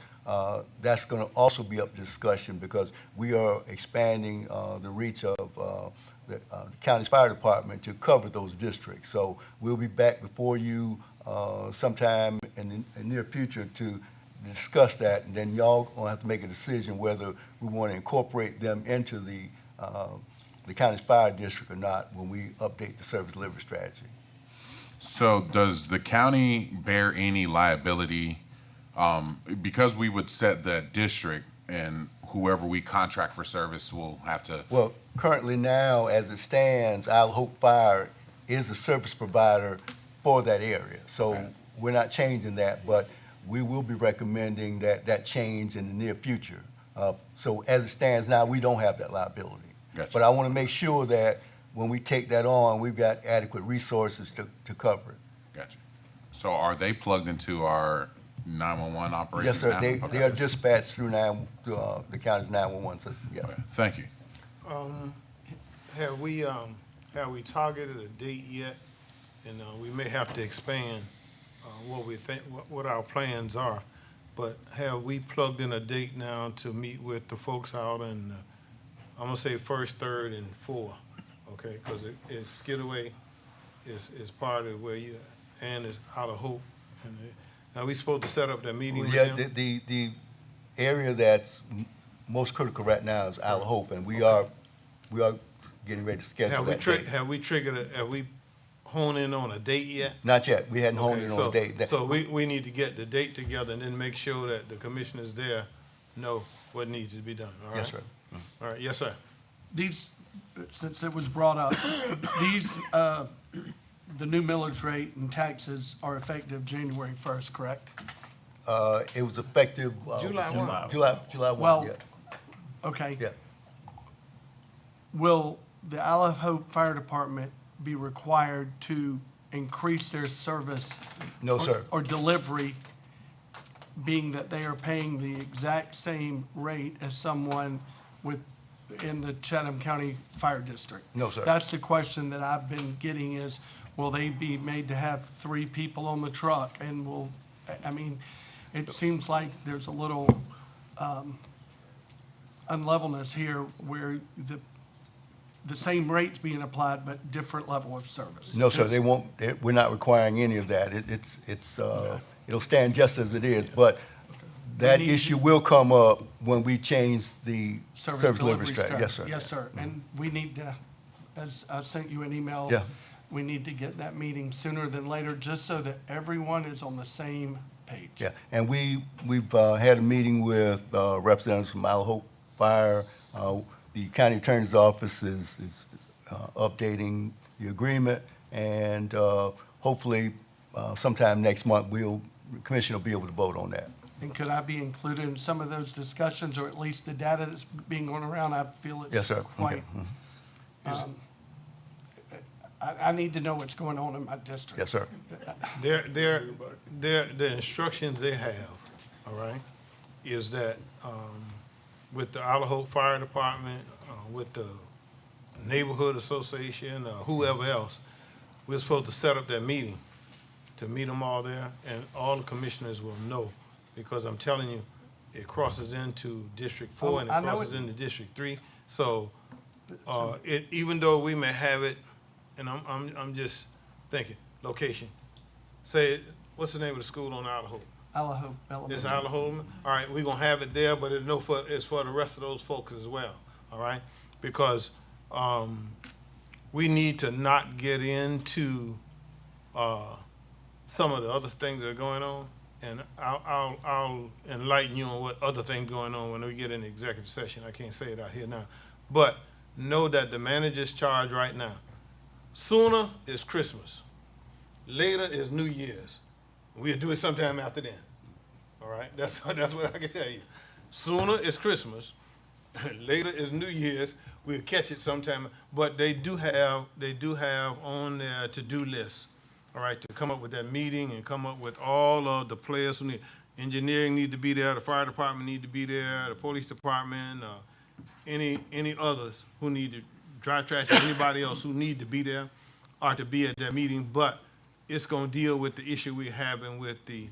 that's going to also be up for discussion because we are expanding the reach of the county's fire department to cover those districts. So we'll be back before you sometime in the near future to discuss that, and then y'all gonna have to make a decision whether we want to incorporate them into the county's fire district or not when we update the service delivery strategy. So does the county bear any liability, because we would set the district and whoever we contract for service will have to? Well, currently now, as it stands, Isle Hope Fire is the service provider for that area. So we're not changing that, but we will be recommending that change in the near future. So as it stands now, we don't have that liability. Gotcha. But I want to make sure that when we take that on, we've got adequate resources to cover it. Gotcha. So are they plugged into our 911 operations Yes, sir. now? They are dispatched through the county's 911 system, yes. Okay. Thank you. Have we targeted a date yet? And we may have to expand what we think, what our plans are. But have we plugged in a date now to meet with the folks out in, I'm gonna say 1st, 3rd, and 4th, okay? Because it's Skidaway is part of where you, and it's Out of Hope. And now we supposed to set up that meeting with Yeah, them? the area that's most critical right now is Isle of Hope, and we are getting ready to schedule that date. Have we triggered have we honed in on a date yet? Not yet. We hadn't honed in on a date. So we need to get the date together and then make sure that the commissioners there know what needs to be done, all right? Yes, sir. All right, yes, sir. These, since it was brought up, these, the new millage rate and taxes are effective January 1st, correct? It was effective. July 1. July 1, Well, yeah. okay. Yeah. Will the Isle of Hope Fire Department be required to increase their service? No, or- sir. Or delivery, being that they are paying the exact same rate as someone in the Chatham County Fire District? No, sir. That's the question that I've been getting is, will they be made to have 3 people on the truck? And I mean, it seems like there's a little unlevelness here where the same rate's being applied, but different level of service. No, sir, we're not requiring any of that. It'll stand just as it is, but that issue will come up when we change the service delivery strategy. Yes, sir. Yes, sir. And we need to, as I sent you an email. Yeah. We need to get that meeting sooner than later, just so that everyone is on the same page. Yeah, and we've had a meeting with representatives from Isle of Hope Fire. The county attorney's office is updating the agreement, and hopefully sometime next month, the commission will be able to vote on that. And could I be included in some of those discussions, or at least the data that's being going around? I feel it's Yes, sir. quite. Okay. I need to know what's going on in my district. Yes, sir. The instructions they have, all right, is that with the Isle of Hope Fire Department, with the neighborhood association, whoever else, we're supposed to set up that meeting to meet them all there, and all the commissioners will know because I'm telling you, it crosses into District 4 and I it know crosses it- into District 3. So, even though we may have it, and I'm just thinking, location. Say, what's the name of the school on Isle of Hope? Alahoe Elementary. It's Isle of Hope. All right, we're gonna have it there, but it's for the rest of those folks as well, all right? Because, we need to not get into, some of the other things that are going on. And I'll enlighten you on what other things going on when we get in the executive session. I can't say it out here now. But know that the manager's charge right now, sooner is Christmas. Later is New Year's. We'll do it sometime after then. All right? That's what I can tell you. Sooner is Christmas. Later is New Year's. We'll catch it sometime. But they do have on their to-do list, all right, to come up with that meeting and come up with all of the players who need. Engineering need to be there, the fire department need to be there, the police department, any others who need to drive trash, or anybody else who need to be there are to be at that meeting. But it's gonna deal with the issue we're having with the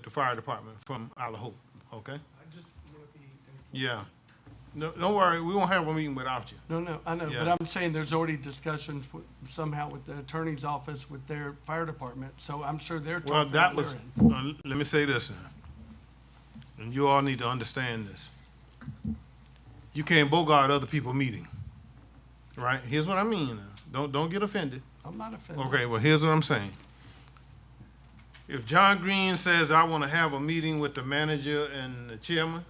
fire department from Isle of Hope, okay? I just want to be. Yeah. No, don't worry, we won't have a meeting without you. No, I know, Yeah. but I'm saying there's already discussions somehow with the attorney's office with their fire department, so I'm sure they're talking. Well, that on was, their end. let me say this now, and you all need to understand this. You can't bogart other people's meeting, right? Here's what I mean now. Don't get offended. I'm not offended. Okay, well, here's what I'm saying. If John Green says, I want to have a meeting with the manager and the chairman,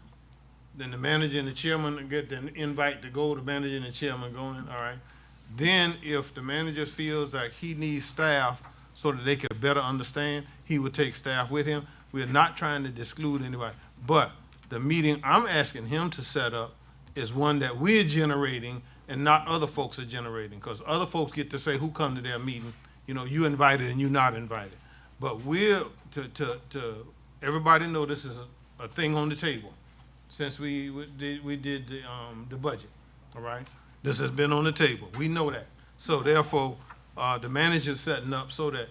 then the manager and the chairman get the invite to go, the manager and the chairman going, all right? Then if the manager feels like he needs staff so that they could better understand, he would take staff with him. We're not trying to exclude anybody. But the meeting I'm asking him to set up is one that we're generating and not other folks are generating, because other folks get to say who come to their meeting. You know, you invited and you not invited. But we're, to everybody know this is a thing on the table since we did the budget, all right? This has been on the table. We know that. So therefore, the manager's setting up so that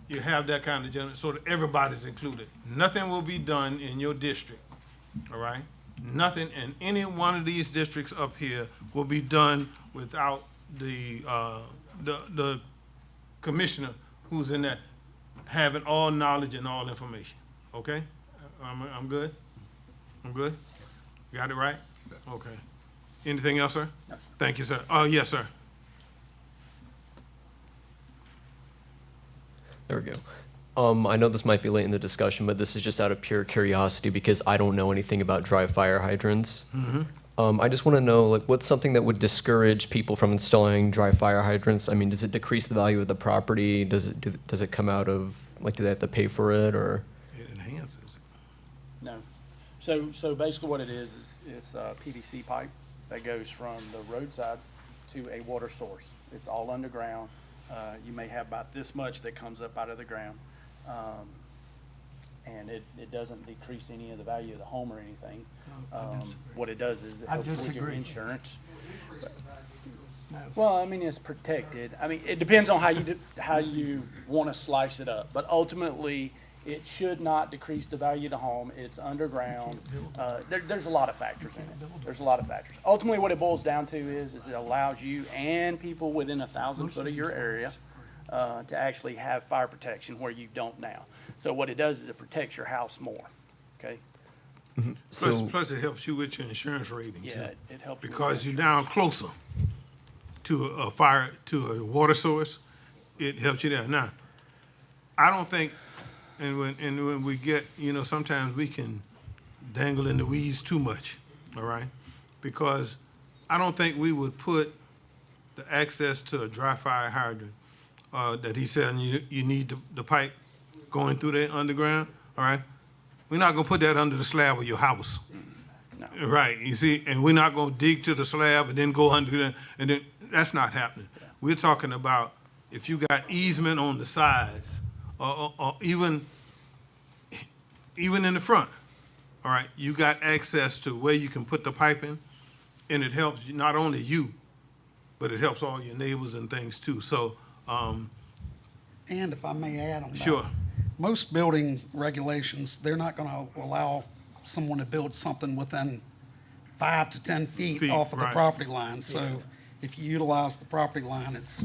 you have that kind of so that everybody's included. Nothing will be done in your district, all right? Nothing in any one of these districts up here will be done without the commissioner who's in that having all knowledge and all information, okay? I'm good? I'm good? Got it right? Okay. Anything else, sir? No, sir. Thank you, sir. Oh, yes, sir. There we go. I know this might be late in the discussion, but this is just out of pure curiosity because I don't know anything about dry fire hydrants. I just want to know, like, what's something that would discourage people from installing dry fire hydrants? I mean, does it decrease the value of the property? Does it come out of, like, do they have to pay for it, or? It enhances. No. So basically what it is PVC pipe that goes from the roadside to a water source. It's all underground. You may have about this much that comes up out of the ground. And it doesn't decrease any of the value of the home or anything. What it does is it I helps with your disagree. insurance. Well, I mean, it's protected. I mean, it depends on how you want to slice it up. But ultimately, it should not decrease the value of the home. It's underground. There's a lot of factors in it. There's a lot of factors. Ultimately, what it boils down to is it allows you and people within 1,000 foot of your area to actually have fire protection where you don't now. So what it does is it protects your house more, okay? Plus it helps you with your insurance rating, too. Yeah, it helps. with Because that. you're down closer to a fire, to a water source, it helps you there. Now, I don't think, and when we get, you know, sometimes we can dangle in the weeds too much, all right? Because I don't think we would put the access to a dry fire hydrant that he said you need the pipe going through there underground, all right? We're not gonna put that under the slab of your house. No. Right, you see, and we're not gonna dig to the slab and then go under there, and then, that's not happening. We're talking about if you got easement on the sides, or even in the front, all right, you got access to where you can put the pipe in, and it helps not only you, but it helps all your neighbors and things too, so, And if I may add on that. sure. most building regulations, they're not gonna allow someone to build something within 5 to 10 feet Feet, off of the right. property line. So if you utilize the property line, it's,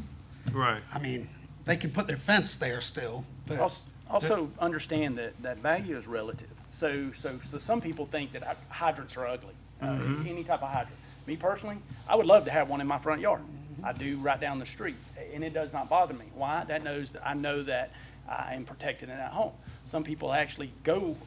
Right. I mean, they can put their fence there still, but. Also understand that value is relative. So some people think that hydrants are ugly, any type of hydrant. Me personally, I would love to have one in my front yard. I do right down the street, and it does not bother me. Why? I know that I am protected in that home. Some people actually go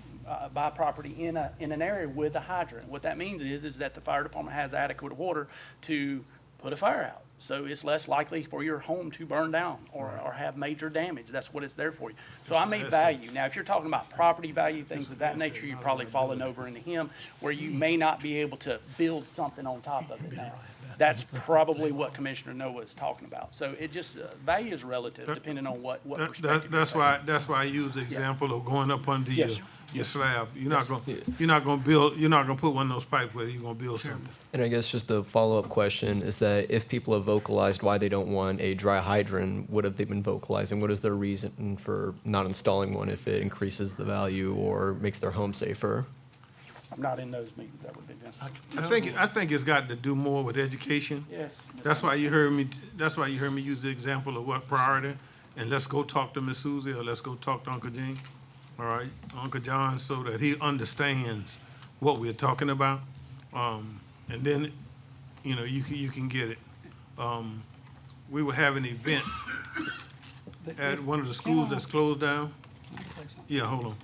buy property in an area with a hydrant. What that means is that the fire department has adequate water to put a fire out. So it's less likely for your home to burn down or have major damage. That's what it's there for you. So I made value. Now, if you're talking about property value, things of that nature, you're probably falling over into him where you may not be able to build something on top of it now. That's probably what Commissioner Noah is talking about. So it just, value is relative depending on what perspective. That's why I use the example of going up under Yes, your slab. You're not gonna put one of those pipes where you're gonna build something. And I guess just a follow-up question is that if people have vocalized why they don't want a dry hydrant, what have they been vocalizing? What is their reason for not installing one if it increases the value or makes their home safer? I'm not in those meetings. That would be necessary. I think it's got to do more with education. Yes. That's why you heard me use the example of what priority, and let's go talk to Miss Susie or let's go talk to Uncle Jean, all right, Uncle John, so that he understands what we're talking about. And then, you can get it. We will have an event at one of the schools that's closed down. Yeah, hold on.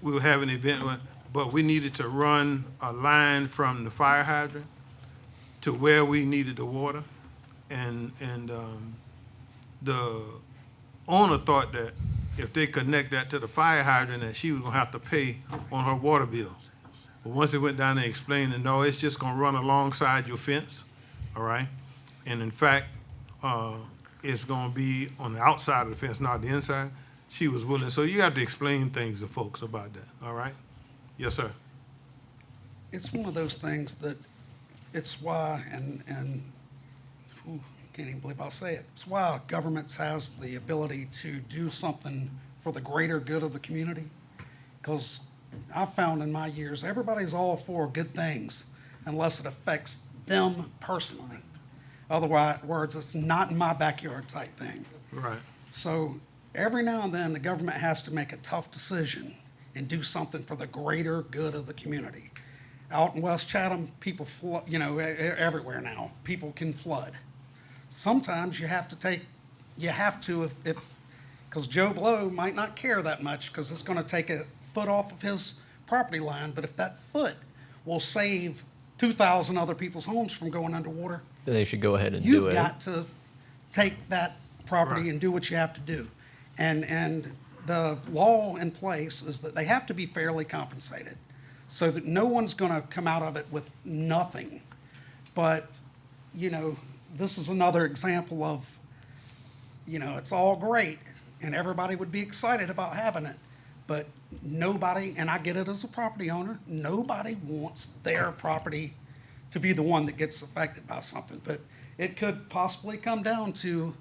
We will have an event, but we needed to run a line from the fire hydrant to where we needed the water. And the owner thought that if they connect that to the fire hydrant, that she was gonna have to pay on her water bill. But once they went down and explained that, no, it's just gonna run alongside your fence, all right? And in fact, it's gonna be on the outside of the fence, not the inside. She was willing, so you have to explain things to folks about that, all right? Yes, sir. It's one of those things that it's why, and can't even believe I'll say it, it's why governments has the ability to do something for the greater good of the community. Because I've found in my years, everybody's all for good things unless it affects them personally. Otherwise, words, it's not in my backyard type thing. Right. So every now and then, the government has to make a tough decision and do something for the greater good of the community. Out in West Chatham, people flood, everywhere now, people can flood. Sometimes you have to because Joe Blow might not care that much because it's gonna take a foot off of his property line, but if that foot will save 2,000 other people's homes from going underwater, Then they should go ahead and do you've it. got to take that property and do what you have to do. And the law in place is that they have to be fairly compensated so that no one's gonna come out of it with nothing. But, this is another example of, it's all great and everybody would be excited about having it. But nobody, and I get it as a property owner, nobody wants their property to be the one that gets affected by something. But it could possibly come down to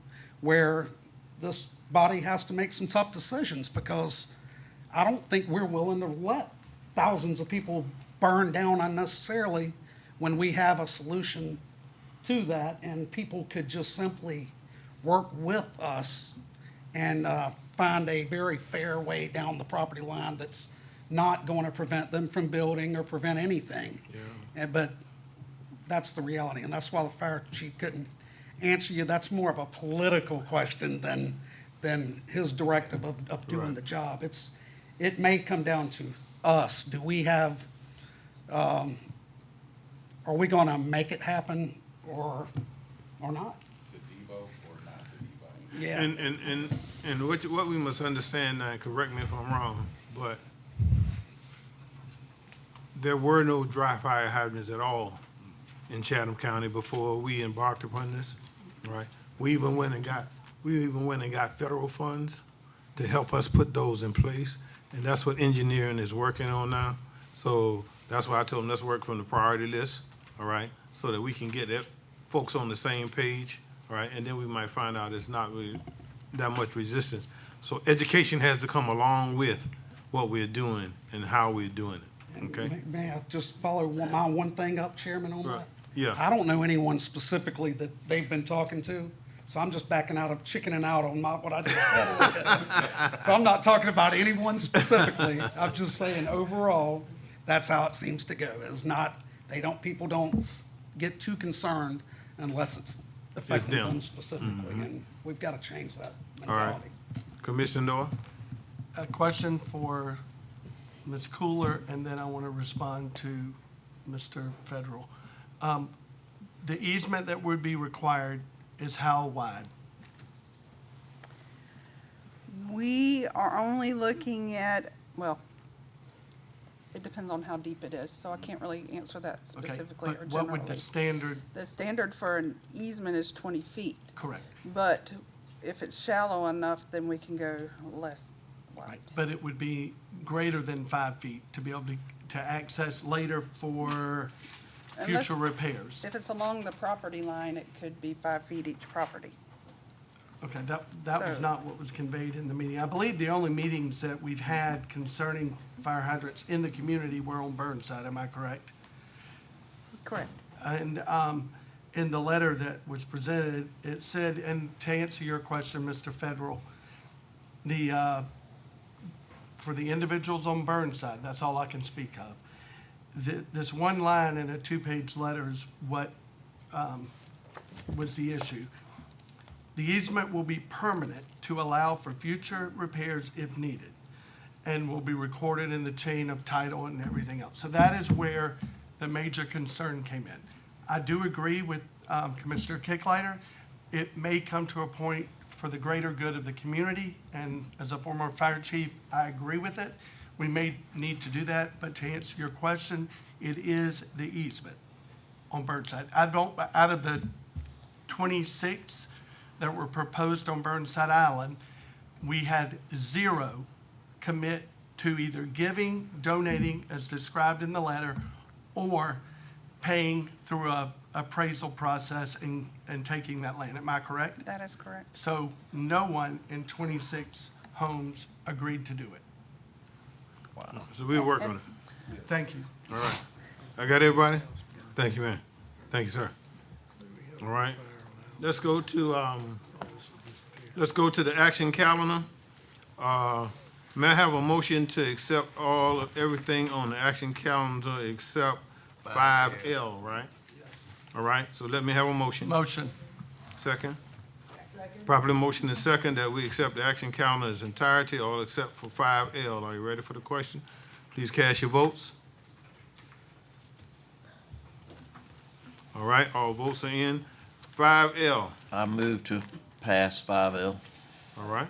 where this body has to make some tough decisions because I don't think we're willing to let thousands of people burn down unnecessarily when we have a solution to that, and people could just simply work with us and find a very fair way down the property line that's not going to prevent them from building or prevent anything. But that's the reality, and that's why the fire chief couldn't answer you. That's more of a political question than his directive of doing the job. It may come down to us. Do we have, are we going to make it happen or not? Yeah. And what we must understand now, correct me if I'm wrong, but there were no dry fire hydrants at all in Chatham County before we embarked upon this, right? We even went and got federal funds to help us put those in place, and that's what engineering is working on now. So that's why I told them let's work from the priority list, all right, so that we can get folks on the same page, all right, and then we might find out it's not really that much resistance. So education has to come along with what we're doing and how we're doing it, okay? May I just follow my one thing up, Chairman, on Right. that? Yeah. I don't know anyone specifically that they've been talking to, so I'm just backing out of chickening out on what I just said. So I'm not talking about anyone specifically. I'm just saying overall, that's how it seems to go. It's not, people don't get too concerned unless it's affecting them. them specifically, and we've got to change that All right. mentality. Commissioner Doyle? A question for Ms. Cooler, and then I want to respond to Mr. Federal. The easement that would be required is how wide? We are only looking at, well, it depends on how deep it is, so I can't really answer that Okay, specifically or but generally. what would the standard, The standard for an easement is 20 feet, correct, but if it's shallow enough, then we can go less wide. but it would be greater than 5 feet to be able to access later for Unless- future repairs? If it's along the property line, it could be 5 feet each property. Okay, that was So- not what was conveyed in the meeting. I believe the only meetings that we've had concerning fire hydrants in the community were on Burnside, am I correct? Correct. And in the letter that was presented, it said, and to answer your question, Mr. Federal, for the individuals on Burnside, that's all I can speak of. This one line in a two-page letter is what was the issue. The easement will be permanent to allow for future repairs if needed, and will be recorded in the chain of title and everything else. So that is where the major concern came in. I do agree with Commissioner Kicklighter. It may come to a point for the greater good of the community, and as a former fire chief, I agree with it. We may need to do that, but to answer your question, it is the easement on Burnside. Out of the 26 that were proposed on Burnside Island, we had 0 commit to either giving, donating, as described in the letter, or paying through a appraisal process and taking that land. Am I correct? That is correct. So no one in 26 homes agreed to do it. Wow. So we'll work on it. Thank you. All right. I got everybody? Thank you, man. Thank you, sir. All right. Let's go to the action calendar. May I have a motion to accept everything on the action calendar except 5L, right? All right, so let me have a motion. Motion. Second? Second. Properly motion is second that we accept the action calendar in its entirety, all except for 5L. Are you ready for the question? Please cast your votes. All right, all votes are in. 5L. I move to pass 5L. All right.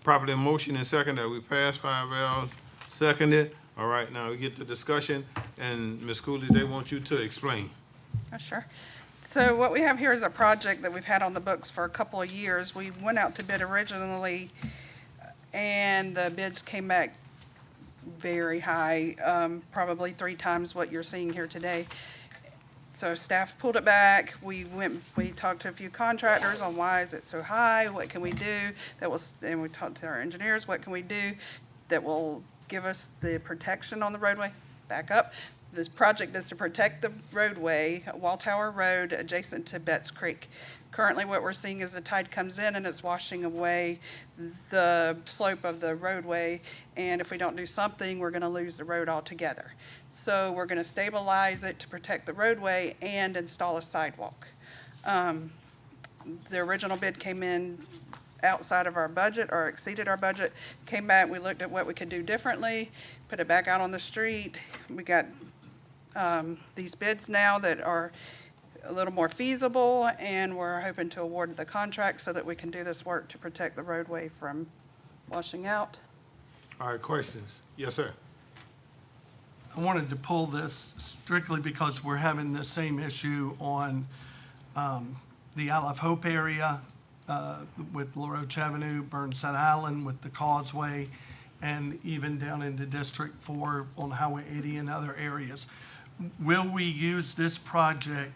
Properly motion is second that we pass 5L. Seconded. All right, now we get to discussion, and Ms. Coolidge, they want you to explain. Oh, sure. So what we have here is a project that we've had on the books for a couple of years. We went out to bid originally, and the bids came back very high, probably 3 times what you're seeing here today. So staff pulled it back. We talked to a few contractors on why is it so high? What can we do? And we talked to our engineers, what can we do that will give us the protection on the roadway? Back up. This project is to protect the roadway, Wall Tower Road, adjacent to Betts Creek. Currently, what we're seeing is the tide comes in and it's washing away the slope of the roadway, and if we don't do something, we're gonna lose the road altogether. So we're gonna stabilize it to protect the roadway and install a sidewalk. The original bid came in outside of our budget or exceeded our budget. Came back, we looked at what we could do differently, put it back out on the street. We got these bids now that are a little more feasible, and we're hoping to award the contract so that we can do this work to protect the roadway from washing out. All right, questions? Yes, sir. I wanted to pull this strictly because we're having the same issue on the Isle of Hope area with LaRoche Avenue, Burnside Island with the causeway, and even down into District 4 on Highway 80 and other areas. Will we use this project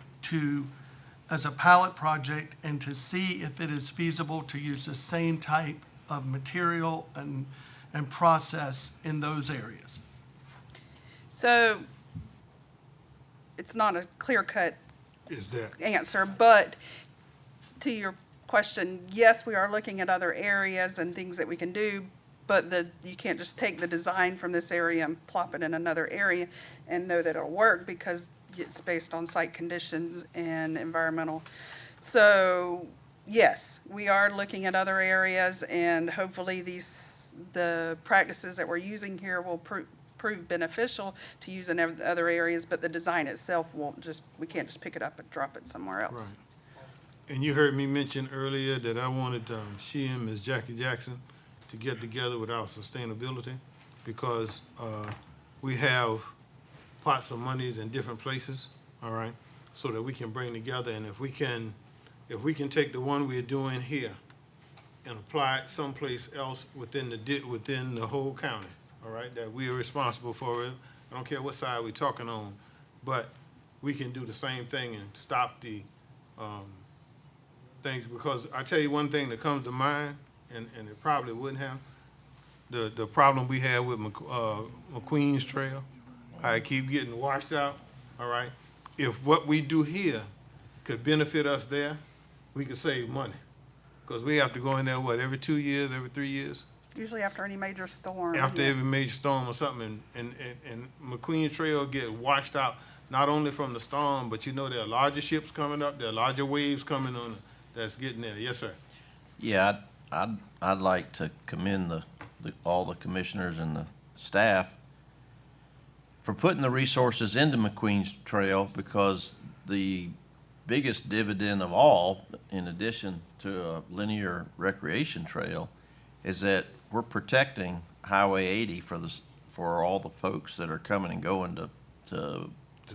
as a pilot project and to see if it is feasible to use the same type of material and process in those areas? So it's not a clear-cut Is that? answer, but to your question, yes, we are looking at other areas and things that we can do, but you can't just take the design from this area and plop it in another area and know that it'll work, because it's based on site conditions and environmental. So yes, we are looking at other areas, and hopefully the practices that we're using here will prove beneficial to use in other areas, but the design itself we can't just pick it up and drop it somewhere else. Right. And you heard me mention earlier that I wanted she and Ms. Jackie Jackson to get together with our sustainability, because we have pots of monies in different places, all right, so that we can bring together. And if we can take the one we're doing here and apply it someplace else within the whole county, all right, that we are responsible for it. I don't care what side we're talking on, but we can do the same thing and stop the things. Because I tell you one thing that comes to mind, and it probably wouldn't have, the problem we had with McQueen's Trail, how it keep getting washed out, all right? If what we do here could benefit us there, we could save money. Because we have to go in there, what, every 2 years, every 3 years? Usually after any major storm. After yes. every major storm or something, and McQueen Trail get washed out, not only from the storm, but you know there are larger ships coming up, there are larger waves coming on that's getting there. Yes, sir. Yeah, I'd like to commend all the commissioners and the staff for putting the resources into McQueen's Trail, because the biggest dividend of all, in addition to a linear recreation trail, is that we're protecting Highway 80 for all the folks that are coming and going to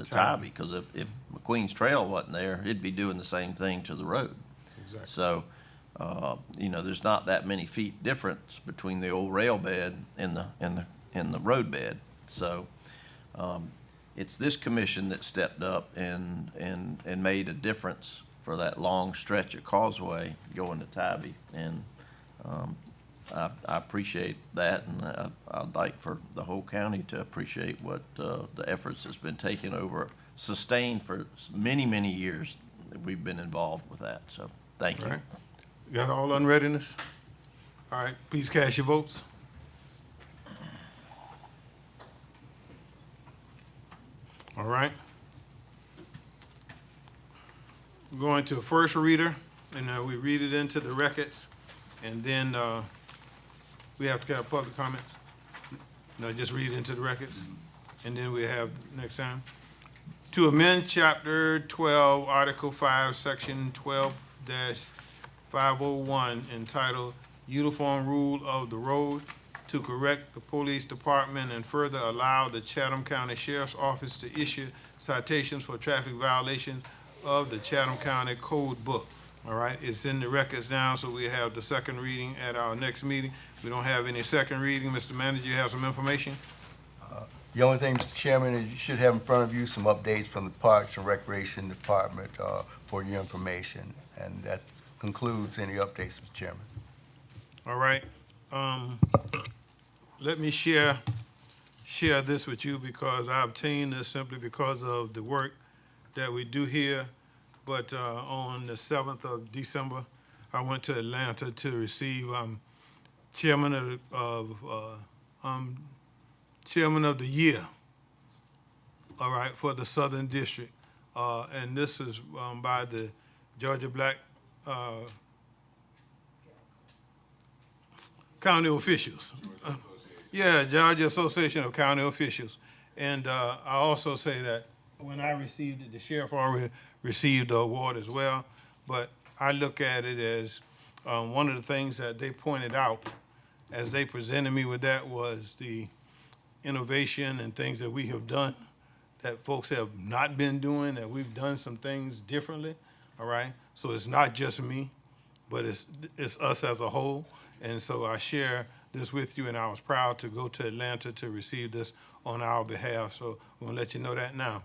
Tybee. Because if McQueen's Trail wasn't there, it'd be doing the same thing to the road. Exactly. So, there's not that many feet difference between the old rail bed and the road bed. So, it's this commission that stepped up and made a difference for that long stretch of causeway going to Tybee. And I appreciate that, and I'd like for the whole county to appreciate what the efforts that's been taken over, sustained for many, many years that we've been involved with that. So, thank you. All right. Got all unreadiness? All right, please cast your votes. All right. We're going to a first reader, and we read it into the records, and then we have to have public comments. No, just read it into the records, and then we have next time. To amend Chapter 12, Article 5, Section 12-501, entitled Uniform Rule of the Road, to correct the police department and further allow the Chatham County Sheriff's Office to issue citations for traffic violations of the Chatham County Code Book. All right, it's in the records now, so we have the second reading at our next meeting. We don't have any second reading. Mr. Manager, you have some information? The only thing, Mr. Chairman, is you should have in front of you some updates from the Parks and Recreation Department for your information. And that concludes any updates, Mr. Chairman. All right. Let me share this with you, because I obtained this simply because of the work that we do here. But on the 7th of December, I went to Atlanta to receive Chairman of the Year, all right, for the Southern District. And this is by the Georgia Black County Officials. Yeah, Georgia Association of County Officials. And I also say that when I received it, the sheriff already received the award as well. But I look at it as one of the things that they pointed out as they presented me with that was the innovation and things that we have done that folks have not been doing, that we've done some things differently, all right? So it's not just me, but it's us as a whole. And so I share this with you, and I was proud to go to Atlanta to receive this on our behalf. So I'm gonna let you know that now.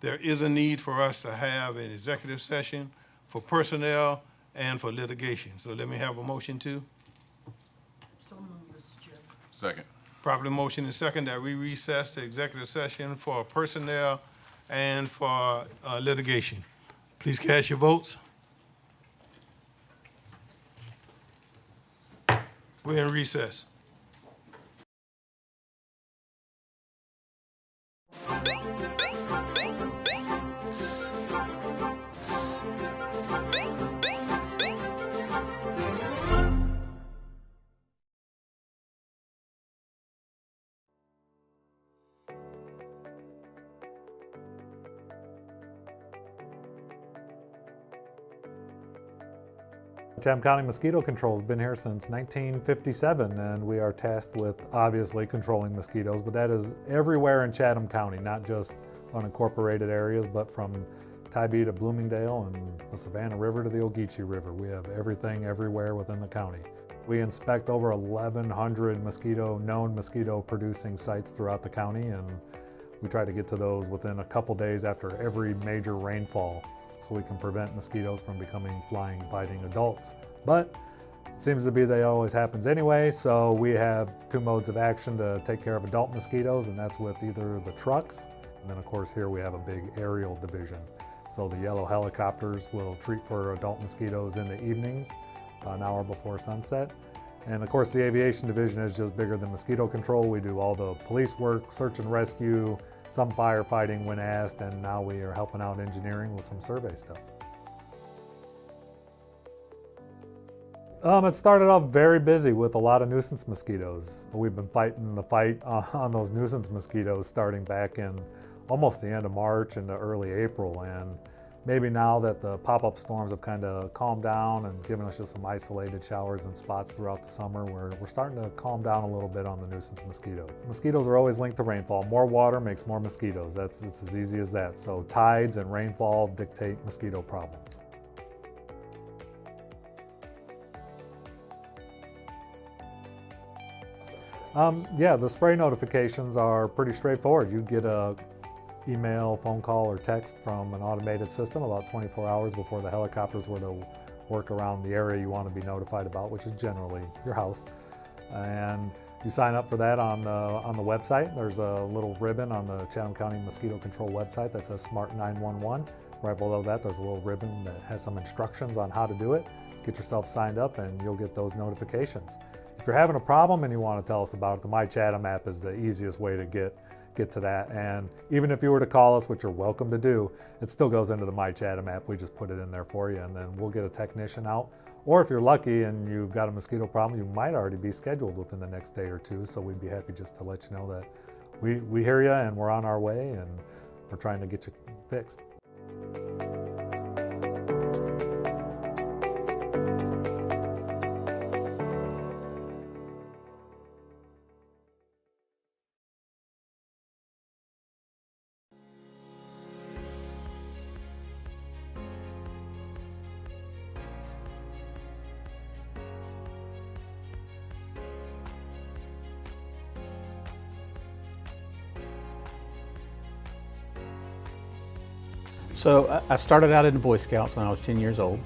There is a need for us to have an executive session for personnel and for litigation. So let me have a motion to. So moved, Mr. Chairman. Second. Properly motion and second that we recess to executive session for personnel and for litigation. Please cast your votes. We're in recess. Chatham County Mosquito Control has been here since 1957, and we are tasked with obviously controlling mosquitoes, but that is everywhere in Chatham County, not just unincorporated areas, but from Tybee to Bloomingdale and the Savannah River to the Ogeechee River. We have everything everywhere within the county. We inspect over 1,100 known mosquito producing sites throughout the county, and we try to get to those within a couple days after every major rainfall, so we can prevent mosquitoes from becoming flying, biting adults. But it seems to be that it always happens anyway, so we have two modes of action to take care of adult mosquitoes, and that's with either the trucks, and then of course here we have a big aerial division. So the yellow helicopters will treat for adult mosquitoes in the evenings, an hour before sunset. And of course the aviation division is just bigger than mosquito control. We do all the police work, search and rescue, some firefighting when asked, and now we are helping out engineering with some survey stuff. It started off very busy with a lot of nuisance mosquitoes. We've been fighting the fight on those nuisance mosquitoes starting back in almost the end of March into early April, and maybe now that the pop-up storms have kind of calmed down and given us just some isolated showers and spots throughout the summer, we're starting to calm down a little bit on the nuisance mosquito. Mosquitoes are always linked to rainfall. More water makes more mosquitoes. It's as easy as that. So tides and rainfall dictate mosquito problems. Yeah, the spray notifications are pretty straightforward. You get a email, phone call, or text from an automated system about 24 hours before the helicopters were to work around the area you want to be notified about, which is generally your house. And you sign up for that on the website. There's a little ribbon on the Chatham County Mosquito Control website that says Smart 911. Right below that, there's a little ribbon that has some instructions on how to do it. Get yourself signed up and you'll get those notifications. If you're having a problem and you want to tell us about it, the My Chatham app is the easiest way to get to that. And even if you were to call us, which you're welcome to do, it still goes into the My Chatham app. We just put it in there for you, and then we'll get a technician out. Or if you're lucky and you've got a mosquito problem, you might already be scheduled within the next day or two. So we'd be happy just to let you know that we hear you and we're on our way and we're trying to get you fixed. So I started out in the Boy Scouts when I was 10 years old,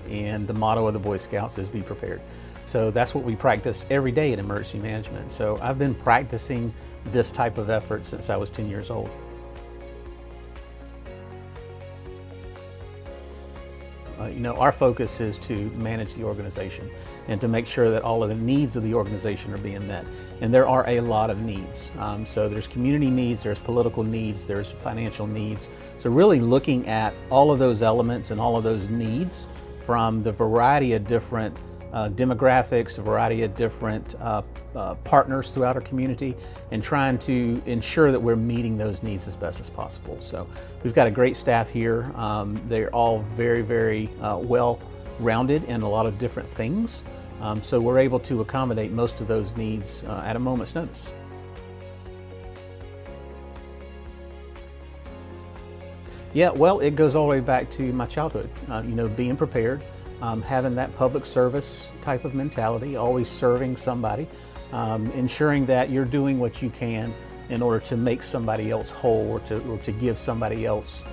and the motto of the Boy Scouts is be prepared. So that's what we practice every day in emergency management. So I've been practicing this type of effort since I was 10 years old. Our focus is to manage the organization and to make sure that all of the needs of the organization are being met. And there are a lot of needs. So there's community needs, there's political needs, there's financial needs. So really looking at all of those elements and all of those needs from the variety of different demographics, a variety of different partners throughout our community, and trying to ensure that we're meeting those needs as best as possible. So we've got a great staff here. They're all very, very well-rounded in a lot of different things. So we're able to accommodate most of those needs at a moment's notice. Yeah, well, it goes all the way back to my childhood. Being prepared. Having that public service type of mentality, always serving somebody, ensuring that you're doing what you can in order to make somebody else whole or to give somebody else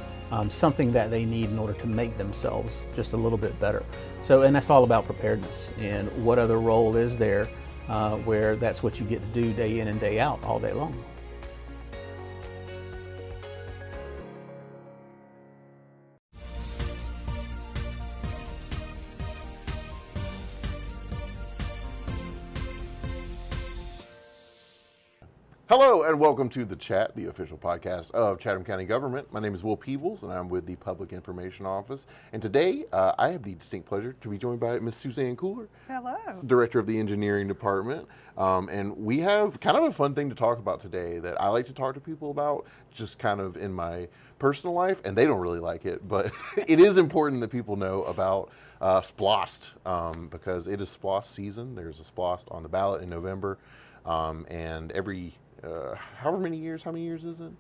something that they need in order to make themselves just a little bit better. So, and that's all about preparedness. And what other role is there where that's what you get to do day in and day out all day long. Hello and welcome to The Chat, the official podcast of Chatham County Government. My name is Will Peebles and I'm with the Public Information Office. And today I have the distinct pleasure to be joined by Ms. Suzanne Cooler, Hello. Director of the Engineering Department. And we have kind of a fun thing to talk about today that I like to talk to people about just kind of in my personal life, and they don't really like it, but it is important that people know about SPLOST because it is SPLOST season. There's a SPLOST on the ballot in November, and every how many years is it?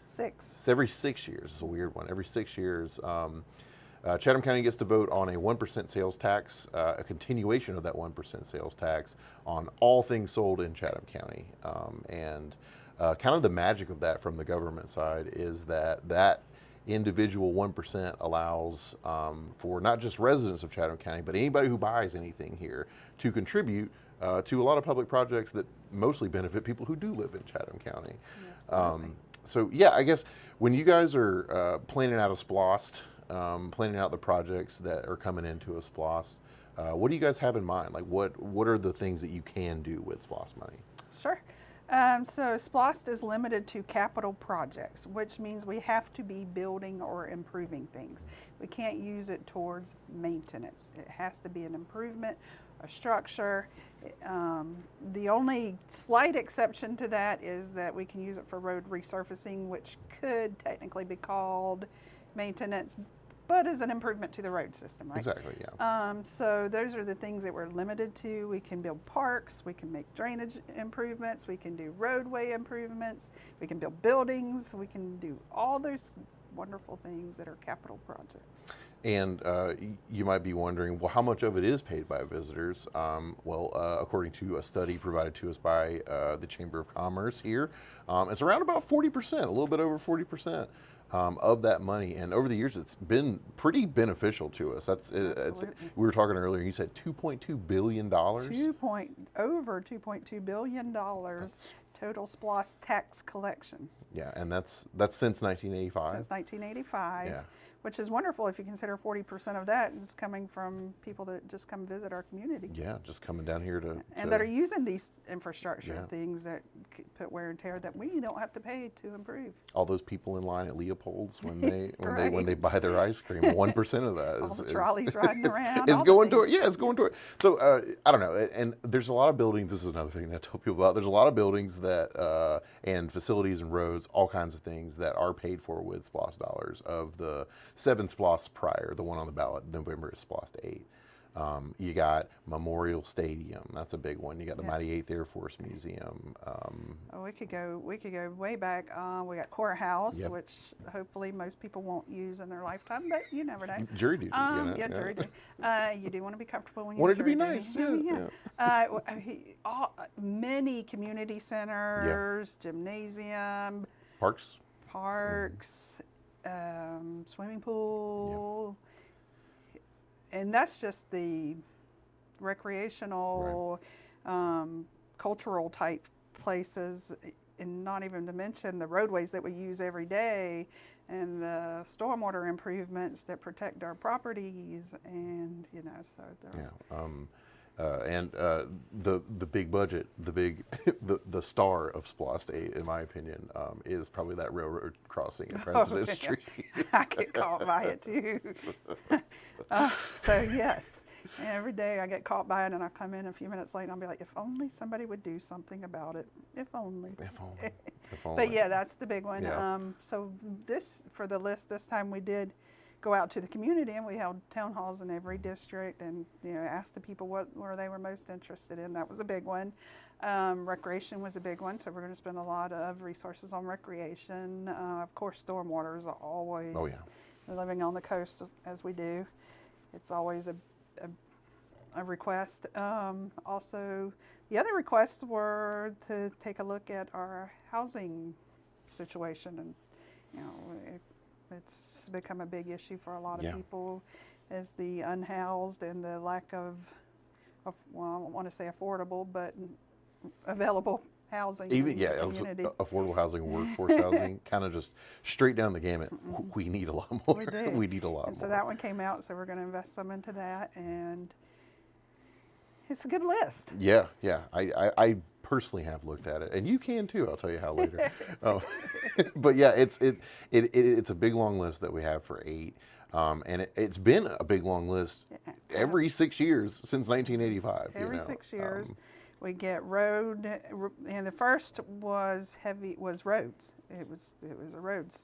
6. It's every 6 years. It's a weird one. Every 6 years, Chatham County gets to vote on a 1% sales tax, a continuation of that 1% sales tax on all things sold in Chatham County. And kind of the magic of that from the government side is that individual 1% allows for not just residents of Chatham County, but anybody who buys anything here to contribute to a lot of public projects that mostly benefit people who do live in Chatham County. So yeah, I guess when you guys are planning out a SPLOST, planning out the projects that are coming into a SPLOST, what do you guys have in mind? Like what are the things that you can do with SPLOST money? Sure. So SPLOST is limited to capital projects, which means we have to be building or improving things. We can't use it towards maintenance. It has to be an improvement, a structure. The only slight exception to that is that we can use it for road resurfacing, which could technically be called maintenance, but is an improvement to the road system, right? Exactly, yeah. So those are the things that we're limited to. We can build parks, we can make drainage improvements, we can do roadway improvements, we can build buildings, we can do all those wonderful things that are capital projects. And you might be wondering, well, how much of it is paid by visitors? According to a study provided to us by the Chamber of Commerce here, it's around about 40%, a little bit over 40%. Of that money, and over the years it's been pretty beneficial to us. We were talking earlier, you said $2.2 billion? Over $2.2 billion total SPLOST tax collections. Yeah, and that's since 1985? Since 1985, yeah. Which is wonderful if you consider 40% of that is coming from people that just come visit our community. Yeah, just coming down here to and that are using these infrastructure Yeah. things that put wear and tear that we don't have to pay to improve. all those people in line at Leopold's when they Right. buy their ice cream. 1% of that All is the trolleys riding around, It's all the going to it. things. Yeah, it's going to it. So I don't know. And there's a lot of buildings. This is another thing that I tell people about. There's a lot of buildings that and facilities and roads, all kinds of things that are paid for with SPLOST dollars. Of the 7 SPLOST prior, the one on the ballot in November is SPLOST 8. You got Memorial Stadium. That's a big one. You got the Mighty 8th Air Force Museum. We could go way back. We got courthouse, Yep. which hopefully most people won't use in their lifetime, but you never know. Jury duty, you know, Yeah, yeah. jury duty. You do want to be comfortable when you Want do it to be jury nice, duty. yeah, Many community centers, gymnasium, Parks. Swimming pool. And that's just the recreational, cultural type places, and not even to mention the roadways that we use every day and the stormwater improvements that protect our properties, and so they're The big budget, the star of SPLOST 8, in my opinion, is probably that railroad crossing at President Street. I get caught by it too. So yes, every day I get caught by it, and I come in a few minutes late, and I'll be like, if only somebody would do something about it. If only. If only. But yeah, that's the big one. Yeah. So for the list this time, we did go out to the community, and we held town halls in every district, and asked the people what they were most interested in. That was a big one. Recreation was a big one, so we're going to spend a lot of resources on recreation. Of course, stormwater is always. Oh, yeah. Living on the coast as we do, it's always a request. Also, the other requests were to take a look at our housing situation, and it's become a big issue for a lot of Yeah. people, as the unhoused and the lack of well, I don't want to say affordable, but available housing Even in yeah, the community. affordable housing, workforce housing, kind of just straight down the gamut. We need a lot more. We do. We need a lot And more. so that one came out, so we're going to invest some into that, and it's a good list. Yeah, yeah. I personally have looked at it, and you can too. I'll tell you how later. But yeah, it's a big long list that we have for 8, and it's been a big long list every 6 years since 1985. Every 6 years, we get road, and the first was roads. It was the roads.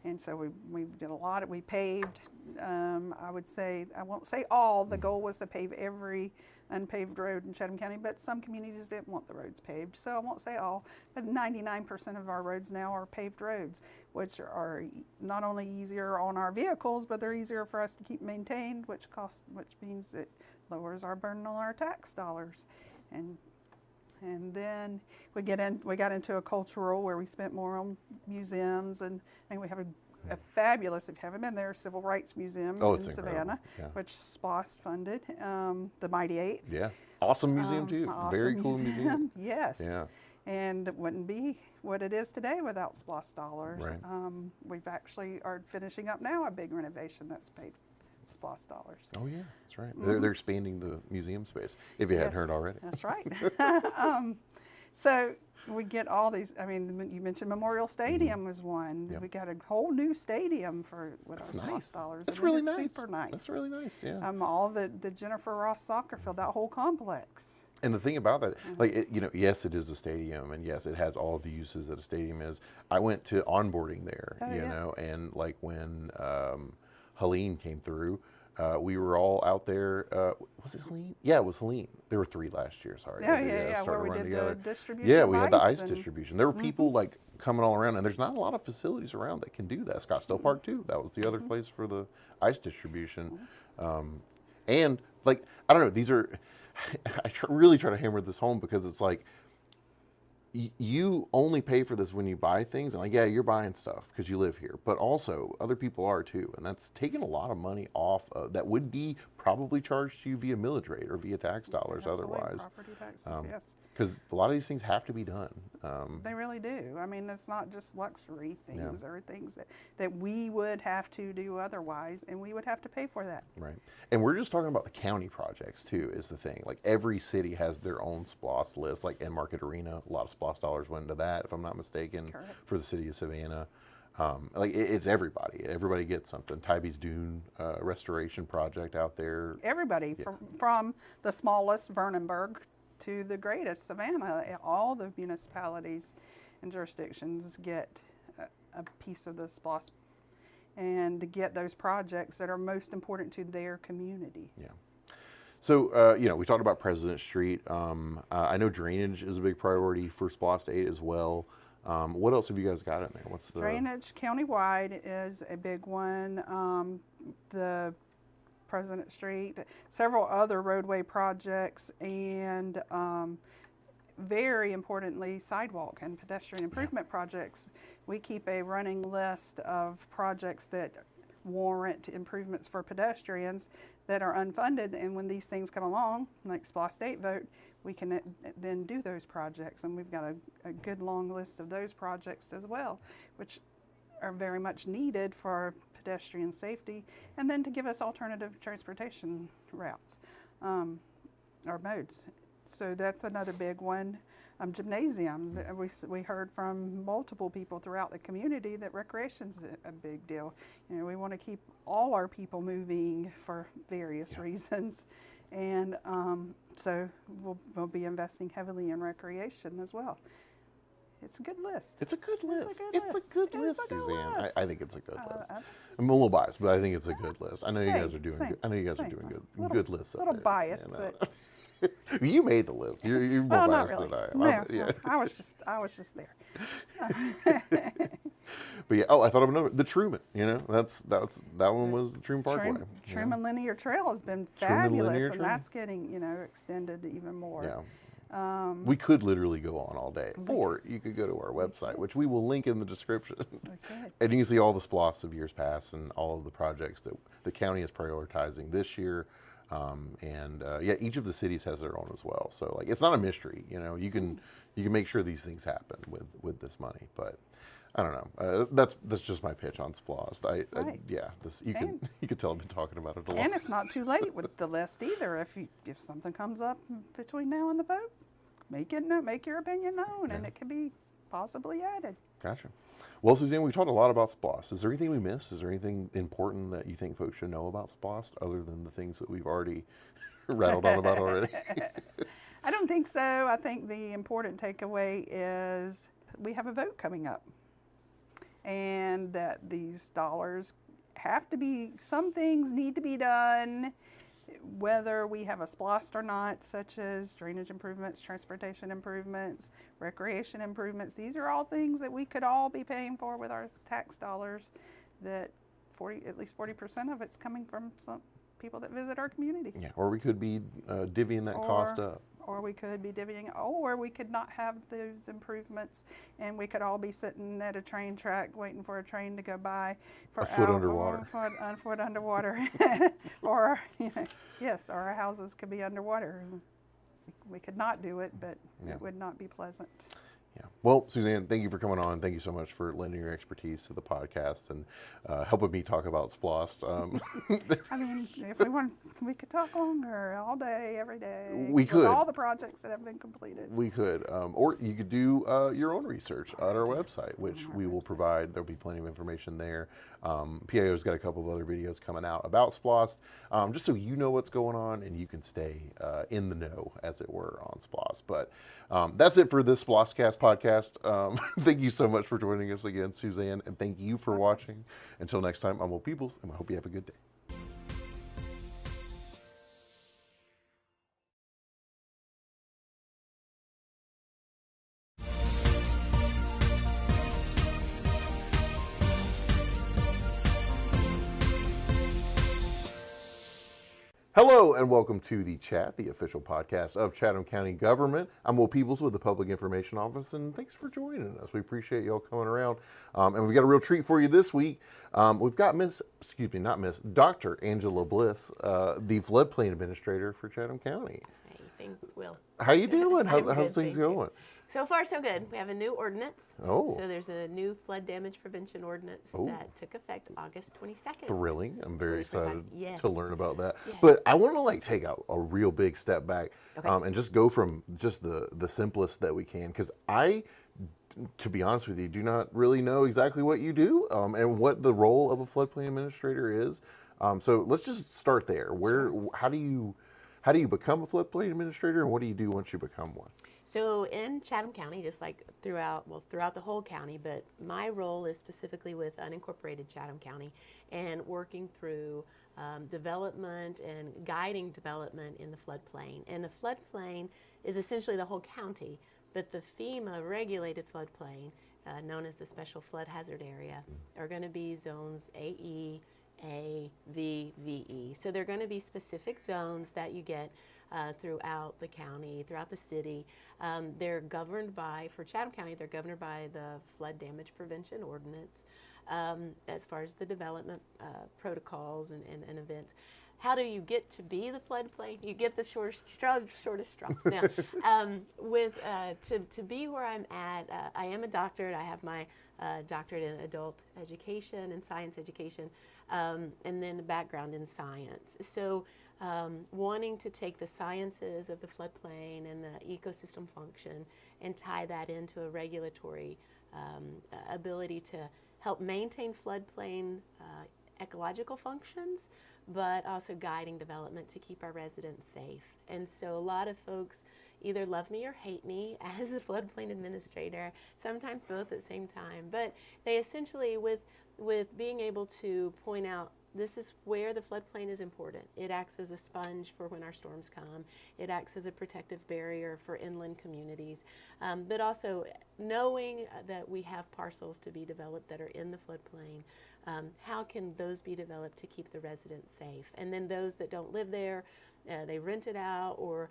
And so we did a lot of, we paved, I would say, I won't say all, the goal was to pave every unpaved road in Chatham County, but some communities didn't want the roads paved, so I won't say all, but 99% of our roads now are paved roads, which are not only easier on our vehicles, but they're easier for us to keep maintained, which means it lowers our burden on our tax dollars. And then we got into a cultural where we spent more on museums, and we have a fabulous, if you haven't been there, Civil Rights Museum in Savannah, which SPLOST funded, the Mighty Eighth. Yeah, awesome museum too. Awesome Very cool museum. Yes. Yeah. And it wouldn't be what it is today without SPLOST dollars. Right. We've actually are finishing up now a big renovation that's paid SPLOST dollars. Oh yeah, that's right. They're expanding the museum space. If you hadn't heard already. That's right. So we get all these. I mean, you mentioned Memorial Stadium was one. Yep. We got a whole new stadium with That's our nice. SPLOST dollars. That's and really it's nice. Super nice. That's really nice. Yeah. All the Jennifer Ross soccer field, that whole complex. And the thing about that, like, yes, it is a stadium, and yes, it has all the uses that a stadium is. I went to onboarding there, you know, and like when Helene came through, we were all out there. Was it Helene? Yeah, it was Helene. There were 3 last year. Sorry. Yeah. Started Where we running did together. the distribution. Yeah, of we had the ice and- distribution. There were people like coming all around, and there's not a lot of facilities around that can do that. Scottsdale Park too. That was the other place for the ice distribution. And like, I don't know, these are, I really try to hammer this home because it's like, you only pay for this when you buy things, and like, yeah, you're buying stuff because you live here, but also other people are too, and that's taking a lot of money off of that would be probably charged to you via millage rate or via tax dollars otherwise. Property taxes, yes. Because a lot of these things have to be done. They really do. I mean, it's not just luxury things or things that we would have to do otherwise, and we would have to pay for that. Right. And we're just talking about the county projects too, is the thing. Like every city has their own SPLOST list, like Enmarket Arena, a lot of SPLOST dollars went into that, if I'm not mistaken, for the city of Savannah. Like it's everybody. Everybody gets something. Tybie's Dune restoration project out there. Everybody, from the smallest, Vernonburg, to the greatest, Savannah, all the municipalities and jurisdictions get a piece of the SPLOST, and to get those projects that are most important to their community. Yeah. So, you know, we talked about President Street. I know drainage is a big priority for SPLOST 8 as well. What else have you guys got in there? What's the drainage countywide is a big one. The President Street, several other roadway projects, and very importantly, sidewalk and pedestrian improvement projects. We keep a running list of projects that warrant improvements for pedestrians that are unfunded, and when these things come along, like SPLOST 8 vote, we can then do those projects, and we've got a good long list of those projects as well, which are very much needed for pedestrian safety, and then to give us alternative transportation routes or modes. So that's another big one. Gymnasium, we heard from multiple people throughout the community that recreation's a big deal. You know, we want to keep all our people moving for various reasons, and so we'll be investing heavily in recreation as well. It's a good list. It's a good list. It's a good list, Suzanne. I think it's a good list. I'm a little biased, but I think it's a good list. I know you guys are doing good. I know you guys are doing good lists. A little biased, but you made the list. You're more biased than I am. No, I was just there. But yeah, I thought of another. The Truman. You know, that one was the Truman Parkway. Truman Linear Trail has been fabulous, and that's getting extended even more. Yeah. We could literally go on all day, or you could go to our website, which we will link in the description. And you can see all the SPLOSTs of years past and all of the projects that the county is prioritizing this year. Yeah, each of the cities has their own as well. So like, it's not a mystery. You know, you can make sure these things happen with this money. But I don't know. That's just my pitch on SPLOST. Right. Yeah, this you can tell I've been talking about it a lot. And it's not too late with the list either. If something comes up between now and the vote, make your opinion known, and it can be possibly added. Gotcha. Well, Suzanne, we've talked a lot about SPLOST. Is there anything we missed? Is there anything important that you think folks should know about SPLOST other than the things that we've already rattled on about already? I don't think so. I think the important takeaway is we have a vote coming up, and that these dollars have to be, some things need to be done, whether we have a SPLOST or not, such as drainage improvements, transportation improvements, recreation improvements. These are all things that we could all be paying for with our tax dollars, that at least 40% of it's coming from some people that visit our community. Yeah, or we could be divvying that cost up. Or we could be divvying, or we could not have those improvements, and we could all be sitting at a train track waiting for a train to go by for A foot underwater. A foot underwater, or yes, or our houses could be underwater. We could not do it, but it would not be pleasant. Yeah. Well, Suzanne, thank you for coming on. Thank you so much for lending your expertise to the podcast and helping me talk about SPLOST. I mean, if we want, we could talk longer, all day, every day. We with could. all the projects that have been completed. We could, or you could do your own research at our website, which we will provide. There'll be plenty of information there. PIO's got a couple of other videos coming out about SPLOST, just so you know what's going on and you can stay in the know, as it were, on SPLOST. But that's it for this SPLOSTcast podcast. Thank you so much for joining us again, Suzanne, and thank you for watching. Until next time, I'm Will Peoples, and I hope you have a good day. Hello and welcome to The Chat, the official podcast of Chatham County Government. I'm Will Peoples with the Public Information Office, and thanks for joining us. We appreciate y'all coming around. And we've got a real treat for you this week. We've got Dr. Angela Bliss, the floodplain administrator for Chatham County. Hey, thanks, Will. How you doing? How's good, things thank you. going? So far, so good. We have a new ordinance. Oh. So there's a new flood damage prevention ordinance that took effect August 22nd. Thrilling. I'm very excited Yes. to learn about that. Yes. But I want to take a real big step back and just go from just the simplest that we can, because to be honest with you, do not really know exactly what you do and what the role of a floodplain administrator is. So let's just start there. How do you become a floodplain administrator, and what do you do once you become one? So in Chatham County, just like throughout the whole county, but my role is specifically with unincorporated Chatham County and working through development and guiding development in the floodplain. And the floodplain is essentially the whole county, but the FEMA regulated floodplain, known as the Special Flood Hazard Area, are going to be zones AE, A, V, VE. So they're going to be specific zones that you get throughout the county, throughout the city. They're governed by, for Chatham County, they're governed by the Flood Damage Prevention Ordinance as far as the development protocols and events. How do you get to be the floodplain? You get the shortest straw. Now, to be where I'm at, I am a doctorate. I have my doctorate in adult education and science education, and then a background in science. So wanting to take the sciences of the floodplain and the ecosystem function and tie that into a regulatory ability to help maintain floodplain ecological functions, but also guiding development to keep our residents safe. And so a lot of folks either love me or hate me as the floodplain administrator, sometimes both at the same time. But they essentially, with being able to point out this is where the floodplain is important. It acts as a sponge for when our storms come. It acts as a protective barrier for inland communities. But also knowing that we have parcels to be developed that are in the floodplain, how can those be developed to keep the residents safe? And then those that don't live there, they rent it out or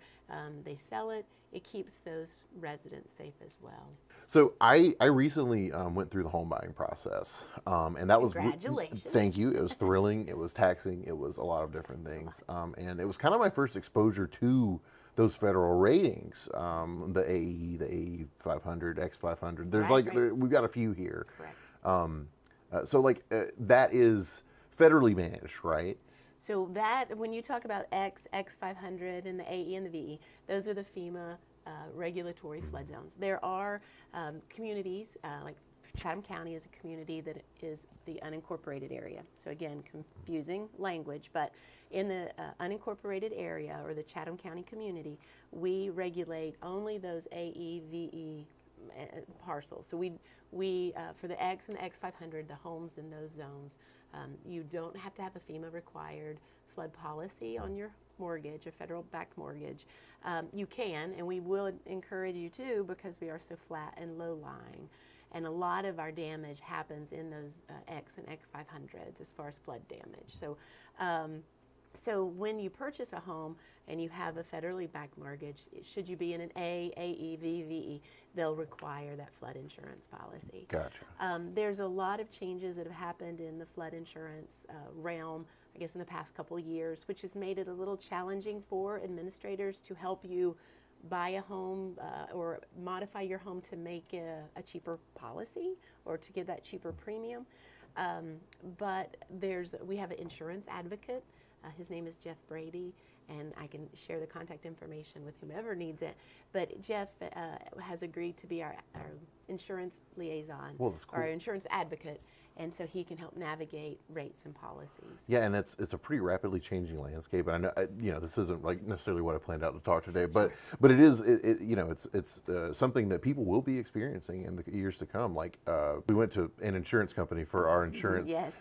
they sell it, it keeps those residents safe as well. So I recently went through the home buying process, and that was Congratulations. Thank you. It was thrilling. It was taxing. It was a lot of different things, and it was kind of my first exposure to those federal ratings, the AE, the AE 500, X 500. There's we've got a few here. So that is federally managed, right? So that, when you talk about X500 and the AE and the VE, those are the FEMA regulatory flood zones. There are communities, like Chatham County is a community that is the unincorporated area. So again, confusing language, but in the unincorporated area or the Chatham County community, we regulate only those AE, VE parcels. So we for the X and the X500, the homes in those zones, you don't have to have a FEMA required flood policy on your mortgage, a federal backed mortgage. You can, and we will encourage you to, because we are so flat and low lying. And a lot of our damage happens in those X and X500s as far as flood damage. So, so when you purchase a home and you have a federally backed mortgage, should you be in an A, AE, VE, they'll require that flood insurance policy. Gotcha. There's a lot of changes that have happened in the flood insurance realm, I guess in the past couple of years, which has made it a little challenging for administrators to help you buy a home or modify your home to make a cheaper policy or to get that cheaper premium. But we have an insurance advocate. His name is Jeff Brady, and I can share the contact information with whomever needs it. But Jeff has agreed to be our insurance liaison, Well, that's cool. our insurance advocate, and so he can help navigate rates and policies. Yeah, and it's a pretty rapidly changing landscape. And I know this isn't like necessarily what I planned out to talk today, but it is it's something that people will be experiencing in the years to come. Like we went to an insurance company for our insurance, Yes.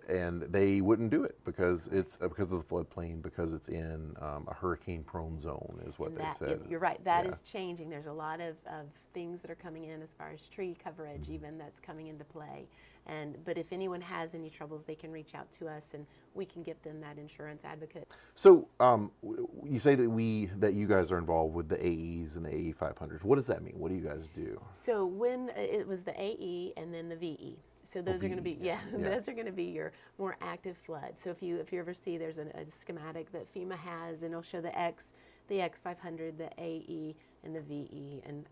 and they wouldn't do it because because of the floodplain, because it's in a hurricane-prone zone, is what they said. You're right. That is changing. There's a lot of things that are coming in as far as tree coverage, even that's coming into play. But if anyone has any troubles, they can reach out to us, and we can get them that insurance advocate. So you say that you guys are involved with the AEs and the AE 500s. What does that mean? What do you guys do? So when it was the AE and then the VE. So those are going to be those are going to be your more active flood. So if you ever see there's a schematic that FEMA has, and it'll show the X, the X500, the AE, and the VE, and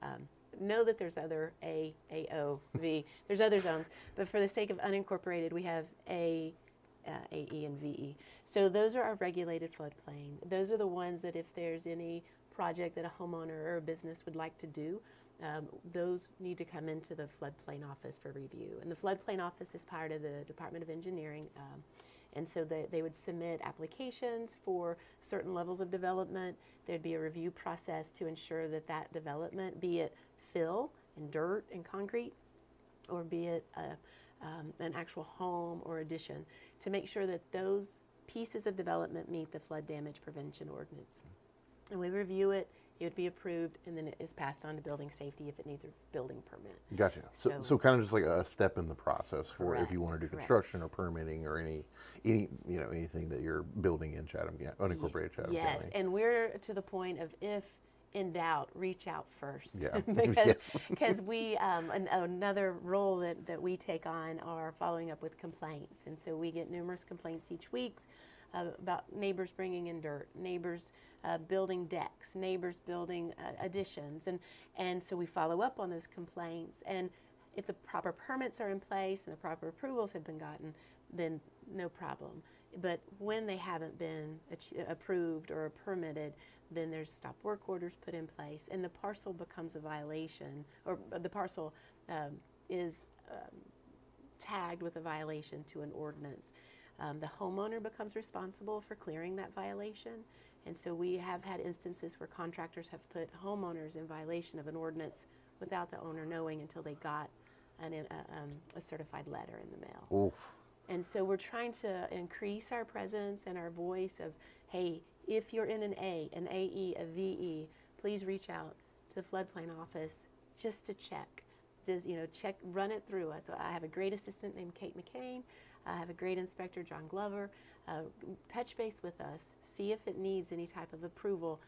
know that there's other A, AO, V. There's other zones, but for the sake of unincorporated, we have AE, and VE. So those are our regulated floodplain. Those are the ones that if there's any project that a homeowner or a business would like to do, those need to come into the floodplain office for review. And the floodplain office is part of the Department of Engineering. And so they would submit applications for certain levels of development. There'd be a review process to ensure that that development, be it fill and dirt and concrete, or be it an actual home or addition, to make sure that those pieces of development meet the flood damage prevention ordinance. And we review it. It would be approved, and then it is passed on to building safety if it needs a building permit. Gotcha. So kind of just like a step in the process for if you want to do Correct. construction or permitting or anything that you're building in Chatham, unincorporated Chatham Yes, County. and we're to the point of, if in doubt, reach out first. Yeah. because we another role that we take on are following up with complaints, and so we get numerous complaints each week about neighbors bringing in dirt, neighbors building decks, neighbors building additions, and so we follow up on those complaints, and if the proper permits are in place and the proper approvals have been gotten, then no problem. But when they haven't been approved or permitted, then there's stop work orders put in place, and the parcel becomes a violation, or the parcel is tagged with a violation to an ordinance. The homeowner becomes responsible for clearing that violation, and so we have had instances where contractors have put homeowners in violation of an ordinance without the owner knowing until they got a certified letter in the mail. Oof. And so we're trying to increase our presence and our voice of, hey, if you're in an A, an AE, a VE, please reach out to the floodplain office just to check. Run it through us. So I have a great assistant named Kate McCain. I have a great inspector, John Glover. Touch base with us, see if it needs any type of approval,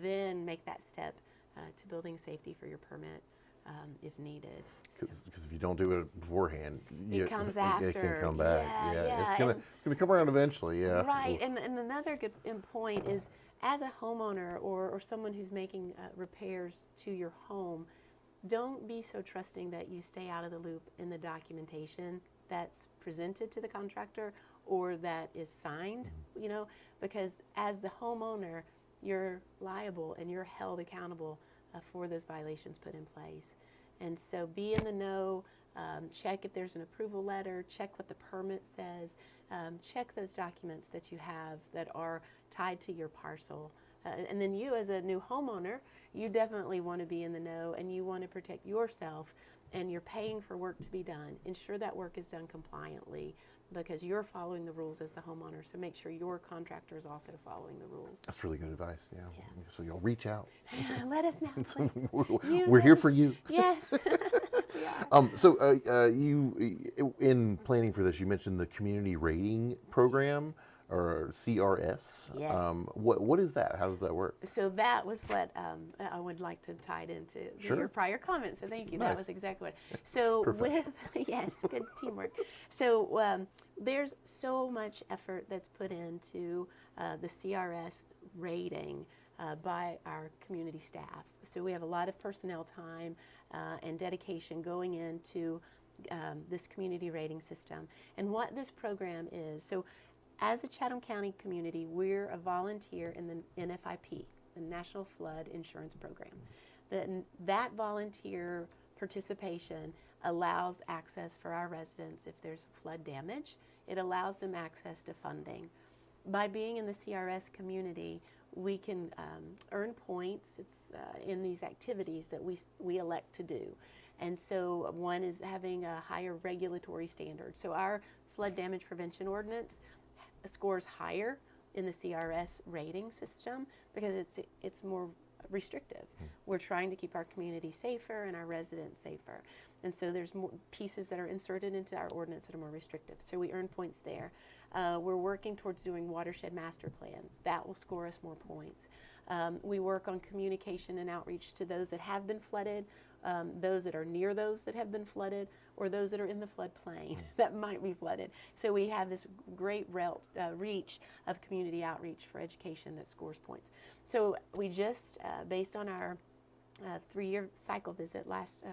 then make that step to building safety for your permit. if needed. Because if you don't do it beforehand, It comes it after. can come back. Yeah, It's gonna come around eventually. Yeah. Right, and another good point is, as a homeowner or someone who's making repairs to your home, don't be so trusting that you stay out of the loop in the documentation that's presented to the contractor or that is signed, you know, because as the homeowner, you're liable and you're held accountable for those violations put in place. And so be in the know, check if there's an approval letter, check what the permit says, check those documents that you have that are tied to your parcel. And then you as a new homeowner, you definitely want to be in the know and you want to protect yourself, and you're paying for work to be done. Ensure that work is done compliantly because you're following the rules as the homeowner. So make sure your contractor is also following the rules. That's really good advice. Yeah. So y'all reach out. Let us know. We're here for you. Yes. So you, in planning for this, you mentioned the community rating program, or CRS. Yes. What is that? How does that work? So that was what I would like to tie it into your prior comments. So thank you. Nice. That was exactly what. So with yes, good teamwork. So there's so much effort that's put into the CRS rating by our community staff. So we have a lot of personnel time and dedication going into this community rating system. And what this program is, so as a Chatham County community, we're a volunteer in the NFIP, the National Flood Insurance Program. That volunteer participation allows access for our residents if there's flood damage. It allows them access to funding. By being in the CRS community, we can earn points. It's in these activities that we elect to do. And so one is having a higher regulatory standard. So our flood damage prevention ordinance scores higher in the CRS rating system because it's more restrictive. We're trying to keep our community safer and our residents safer. And so there's more pieces that are inserted into our ordinance that are more restrictive. So we earn points there. We're working towards doing watershed master plan. That will score us more points. We work on communication and outreach to those that have been flooded, those that are near those that have been flooded, or those that are in the floodplain that might be flooded. So we have this great reach of community outreach for education that scores points. So we just, based on our 3-year cycle visit last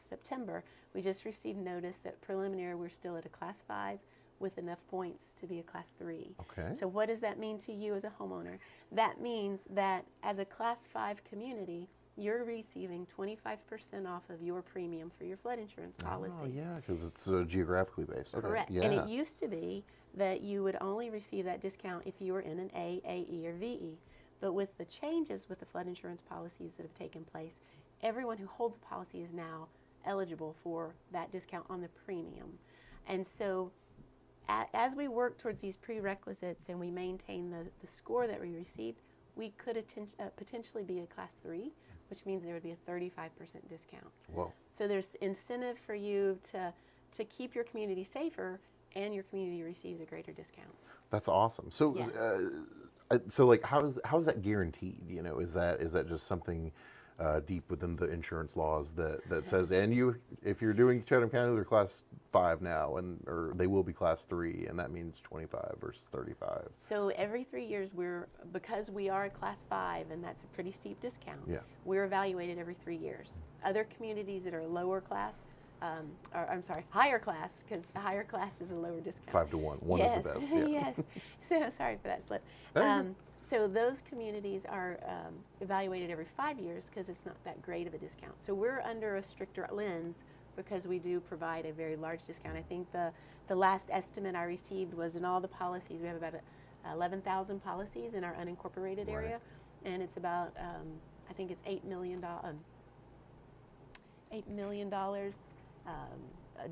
September, we just received notice that preliminary we're still at a Class 5 with enough points to be a Class 3. Okay. So what does that mean to you as a homeowner? That means that as a Class 5 community, you're receiving 25% off of your premium for your flood insurance policy. Oh, yeah, because it's geographically based. Okay. Correct. Yeah. And it used to be that you would only receive that discount if you were in an A, AE, or VE. But with the changes with the flood insurance policies that have taken place, everyone who holds a policy is now eligible for that discount on the premium. And so as we work towards these prerequisites and we maintain the score that we received, we could potentially be a Class 3, which means there would be a 35% discount. Whoa. So there's incentive for you to keep your community safer, and your community receives a greater discount. That's awesome. So, so like, how is that guaranteed? You know, is that just something deep within the insurance laws that says, and if you're doing Chatham County, they're Class 5 now, or they will be Class 3, and that means 25 versus 35. So every 3 years, because we are a Class 5, and that's a pretty steep discount. Yeah. We're evaluated every 3 years. Other communities that are lower class, higher class, because higher class is a lower discount. 5 to 1. One is the best. Yeah. Yes. So sorry for that slip. So those communities are evaluated every 5 years because it's not that great of a discount. So we're under a stricter lens because we do provide a very large discount. I think the last estimate I received was in all the policies, we have about 11,000 policies in our unincorporated area, and it's about, I think it's $8 million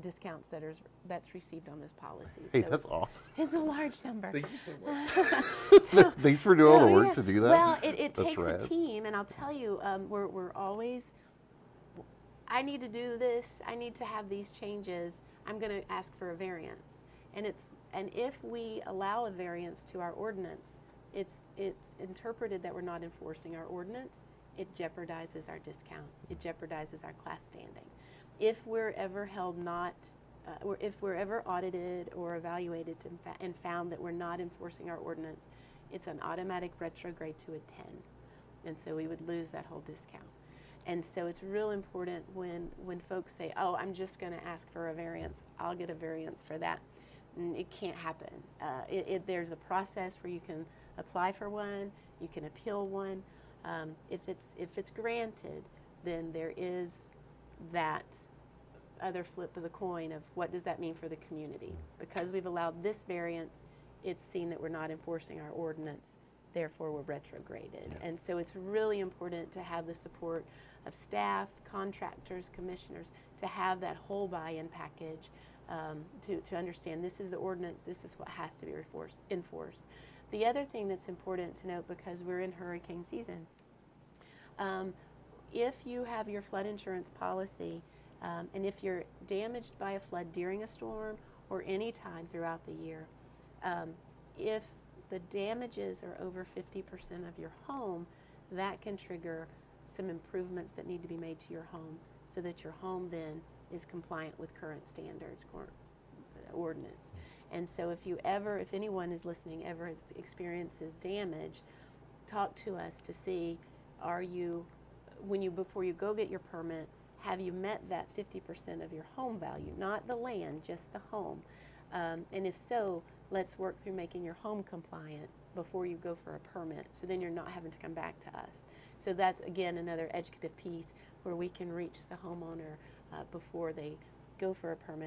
discounts that's received on this policy. Hey, so that's awesome. It's a large number. Thank you so much. Thanks for doing all the work to do that. Well, it That's takes rad. a team, and I'll tell you, we're always, I need to do this, I need to have these changes, I'm going to ask for a variance. And if we allow a variance to our ordinance, it's interpreted that we're not enforcing our ordinance, it jeopardizes our discount. It jeopardizes our class standing. If we're ever held not, or if we're ever audited or evaluated and found that we're not enforcing our ordinance, it's an automatic retrograde to a 10. And so we would lose that whole discount. And so it's real important when folks say, oh, I'm just going to ask for a variance, I'll get a variance for that. And it can't happen. There's a process where you can apply for one, you can appeal one. If it's granted, then there is that other flip of the coin of what does that mean for the community. Because we've allowed this variance, it's seen that we're not enforcing our ordinance, therefore we're retrograded. Yeah. And so it's really important to have the support of staff, contractors, commissioners, to have that whole buy-in package, to understand this is the ordinance, this is what has to be enforced. The other thing that's important to note, because we're in hurricane season, if you have your flood insurance policy, and if you're damaged by a flood during a storm or any time throughout the year, if the damages are over 50% of your home, that can trigger some improvements that need to be made to your home so that your home then is compliant with current standards, ordinance. And so if anyone is listening ever experiences damage, talk to us to see, before you go get your permit, have you met that 50% of your home value, not the land, just the home? And if so, let's work through making your home compliant before you go for a permit, so then you're not having to come back to us. So that's, again, another educative piece where we can reach the homeowner before they go for a permit